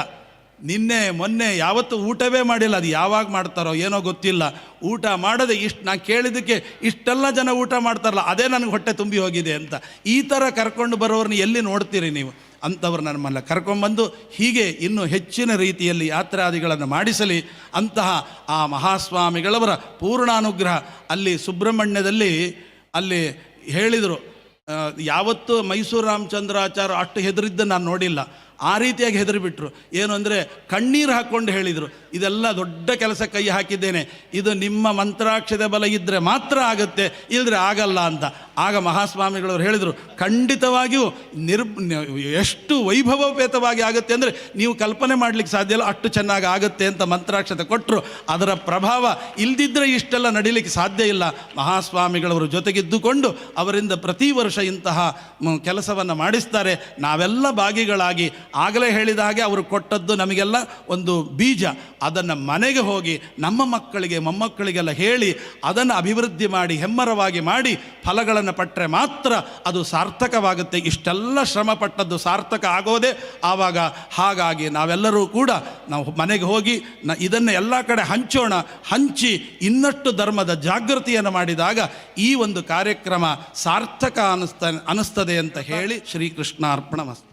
ಮೊನ್ನೆ ಯಾವತ್ತೂ ಊಟವೇ ಮಾಡಿಲ್ಲ, ಅದು ಯಾವಾಗ ಮಾಡ್ತಾರೋ ಏನೋ ಗೊತ್ತಿಲ್ಲ. ಊಟ ಮಾಡದೆ ನಾನು ಕೇಳಿದ್ದಕ್ಕೆ ಇಷ್ಟೆಲ್ಲ ಜನ ಊಟ ಮಾಡ್ತಾರಲ್ಲ, ಅದೇ ನನಗೆ ಹೊಟ್ಟೆ ತುಂಬಿ ಹೋಗಿದೆ ಅಂತ. ಈ ಥರ ಕರ್ಕೊಂಡು ಬರೋರನ್ನ ಎಲ್ಲಿ ನೋಡ್ತೀರಿ ನೀವು? ಅಂಥವ್ರು ನಮ್ಮಲ್ಲ ಕರ್ಕೊಂಬಂದು ಹೀಗೆ ಇನ್ನೂ ಹೆಚ್ಚಿನ ರೀತಿಯಲ್ಲಿ ಯಾತ್ರಾದಿಗಳನ್ನು ಮಾಡಿಸಲಿ. ಅಂತಹ ಆ ಮಹಾಸ್ವಾಮಿಗಳವರ ಪೂರ್ಣಾನುಗ್ರಹ ಅಲ್ಲಿ ಸುಬ್ರಹ್ಮಣ್ಯದಲ್ಲಿ ಅಲ್ಲಿ ಹೇಳಿದರು. ಯಾವತ್ತೂ ಮೈಸೂರು ರಾಮಚಂದ್ರಾಚಾರ್ಯ ಅಷ್ಟು ಹೆದರಿದ್ದ ನಾನು ನೋಡಿಲ್ಲ. ಆ ರೀತಿಯಾಗಿ ಹೆದರಿಬಿಟ್ರು. ಏನು ಅಂದರೆ ಕಣ್ಣೀರು ಹಾಕ್ಕೊಂಡು ಹೇಳಿದರು, ಇದೆಲ್ಲ ದೊಡ್ಡ ಕೆಲಸ ಕೈ ಹಾಕಿದ್ದೇನೆ, ಇದು ನಿಮ್ಮ ಮಂತ್ರಾಕ್ಷತೆ ಬಲ ಇದ್ದರೆ ಮಾತ್ರ ಆಗುತ್ತೆ, ಇಲ್ಲದ್ರೆ ಆಗಲ್ಲ ಅಂತ. ಆಗ ಮಹಾಸ್ವಾಮಿಗಳವರು ಹೇಳಿದರು, ಖಂಡಿತವಾಗಿಯೂ ಎಷ್ಟು ವೈಭವೋಪೇತವಾಗಿ ಆಗುತ್ತೆ ಅಂದರೆ ನೀವು ಕಲ್ಪನೆ ಮಾಡಲಿಕ್ಕೆ ಸಾಧ್ಯ ಇಲ್ಲ, ಅಷ್ಟು ಚೆನ್ನಾಗಿ ಆಗುತ್ತೆ ಅಂತ ಮಂತ್ರಾಕ್ಷತೆ ಕೊಟ್ಟರು. ಅದರ ಪ್ರಭಾವ ಇಲ್ದಿದ್ದರೆ ಇಷ್ಟೆಲ್ಲ ನಡೀಲಿಕ್ಕೆ ಸಾಧ್ಯ ಇಲ್ಲ. ಮಹಾಸ್ವಾಮಿಗಳವರು ಜೊತೆಗಿದ್ದುಕೊಂಡು ಅವರಿಂದ ಪ್ರತಿ ವರ್ಷ ಇಂತಹ ಕೆಲಸವನ್ನು ಮಾಡಿಸ್ತಾರೆ. ನಾವೆಲ್ಲ ಭಾಗಿಗಳಾಗಿ ಆಗಲೇ ಹೇಳಿದ ಹಾಗೆ ಅವರು ಕೊಟ್ಟದ್ದು ನಮಗೆಲ್ಲ ಒಂದು ಬೀಜ. ಅದನ್ನು ಮನೆಗೆ ಹೋಗಿ ನಮ್ಮ ಮಕ್ಕಳಿಗೆ ಮೊಮ್ಮಕ್ಕಳಿಗೆಲ್ಲ ಹೇಳಿ ಅದನ್ನು ಅಭಿವೃದ್ಧಿ ಮಾಡಿ ಹೆಮ್ಮರವಾಗಿ ಮಾಡಿ ಫಲಗಳನ್ನು ಪಟ್ಟರೆ ಮಾತ್ರ ಅದು ಸಾರ್ಥಕವಾಗುತ್ತೆ. ಇಷ್ಟೆಲ್ಲ ಶ್ರಮ ಪಟ್ಟದ್ದು ಸಾರ್ಥಕ ಆಗೋದೇ ಆವಾಗ. ಹಾಗಾಗಿ ನಾವೆಲ್ಲರೂ ಕೂಡ ನಾವು ಮನೆಗೆ ಹೋಗಿ ಇದನ್ನು ಎಲ್ಲ ಕಡೆ ಹಂಚೋಣ. ಹಂಚಿ ಇನ್ನಷ್ಟು ಧರ್ಮದ ಜಾಗೃತಿಯನ್ನು ಮಾಡಿದಾಗ ಈ ಒಂದು ಕಾರ್ಯಕ್ರಮ ಸಾರ್ಥಕ ಅನ್ನಿಸ್ತದೆ ಅಂತ ಹೇಳಿ ಶ್ರೀಕೃಷ್ಣಾರ್ಪಣಮಸ್ತು.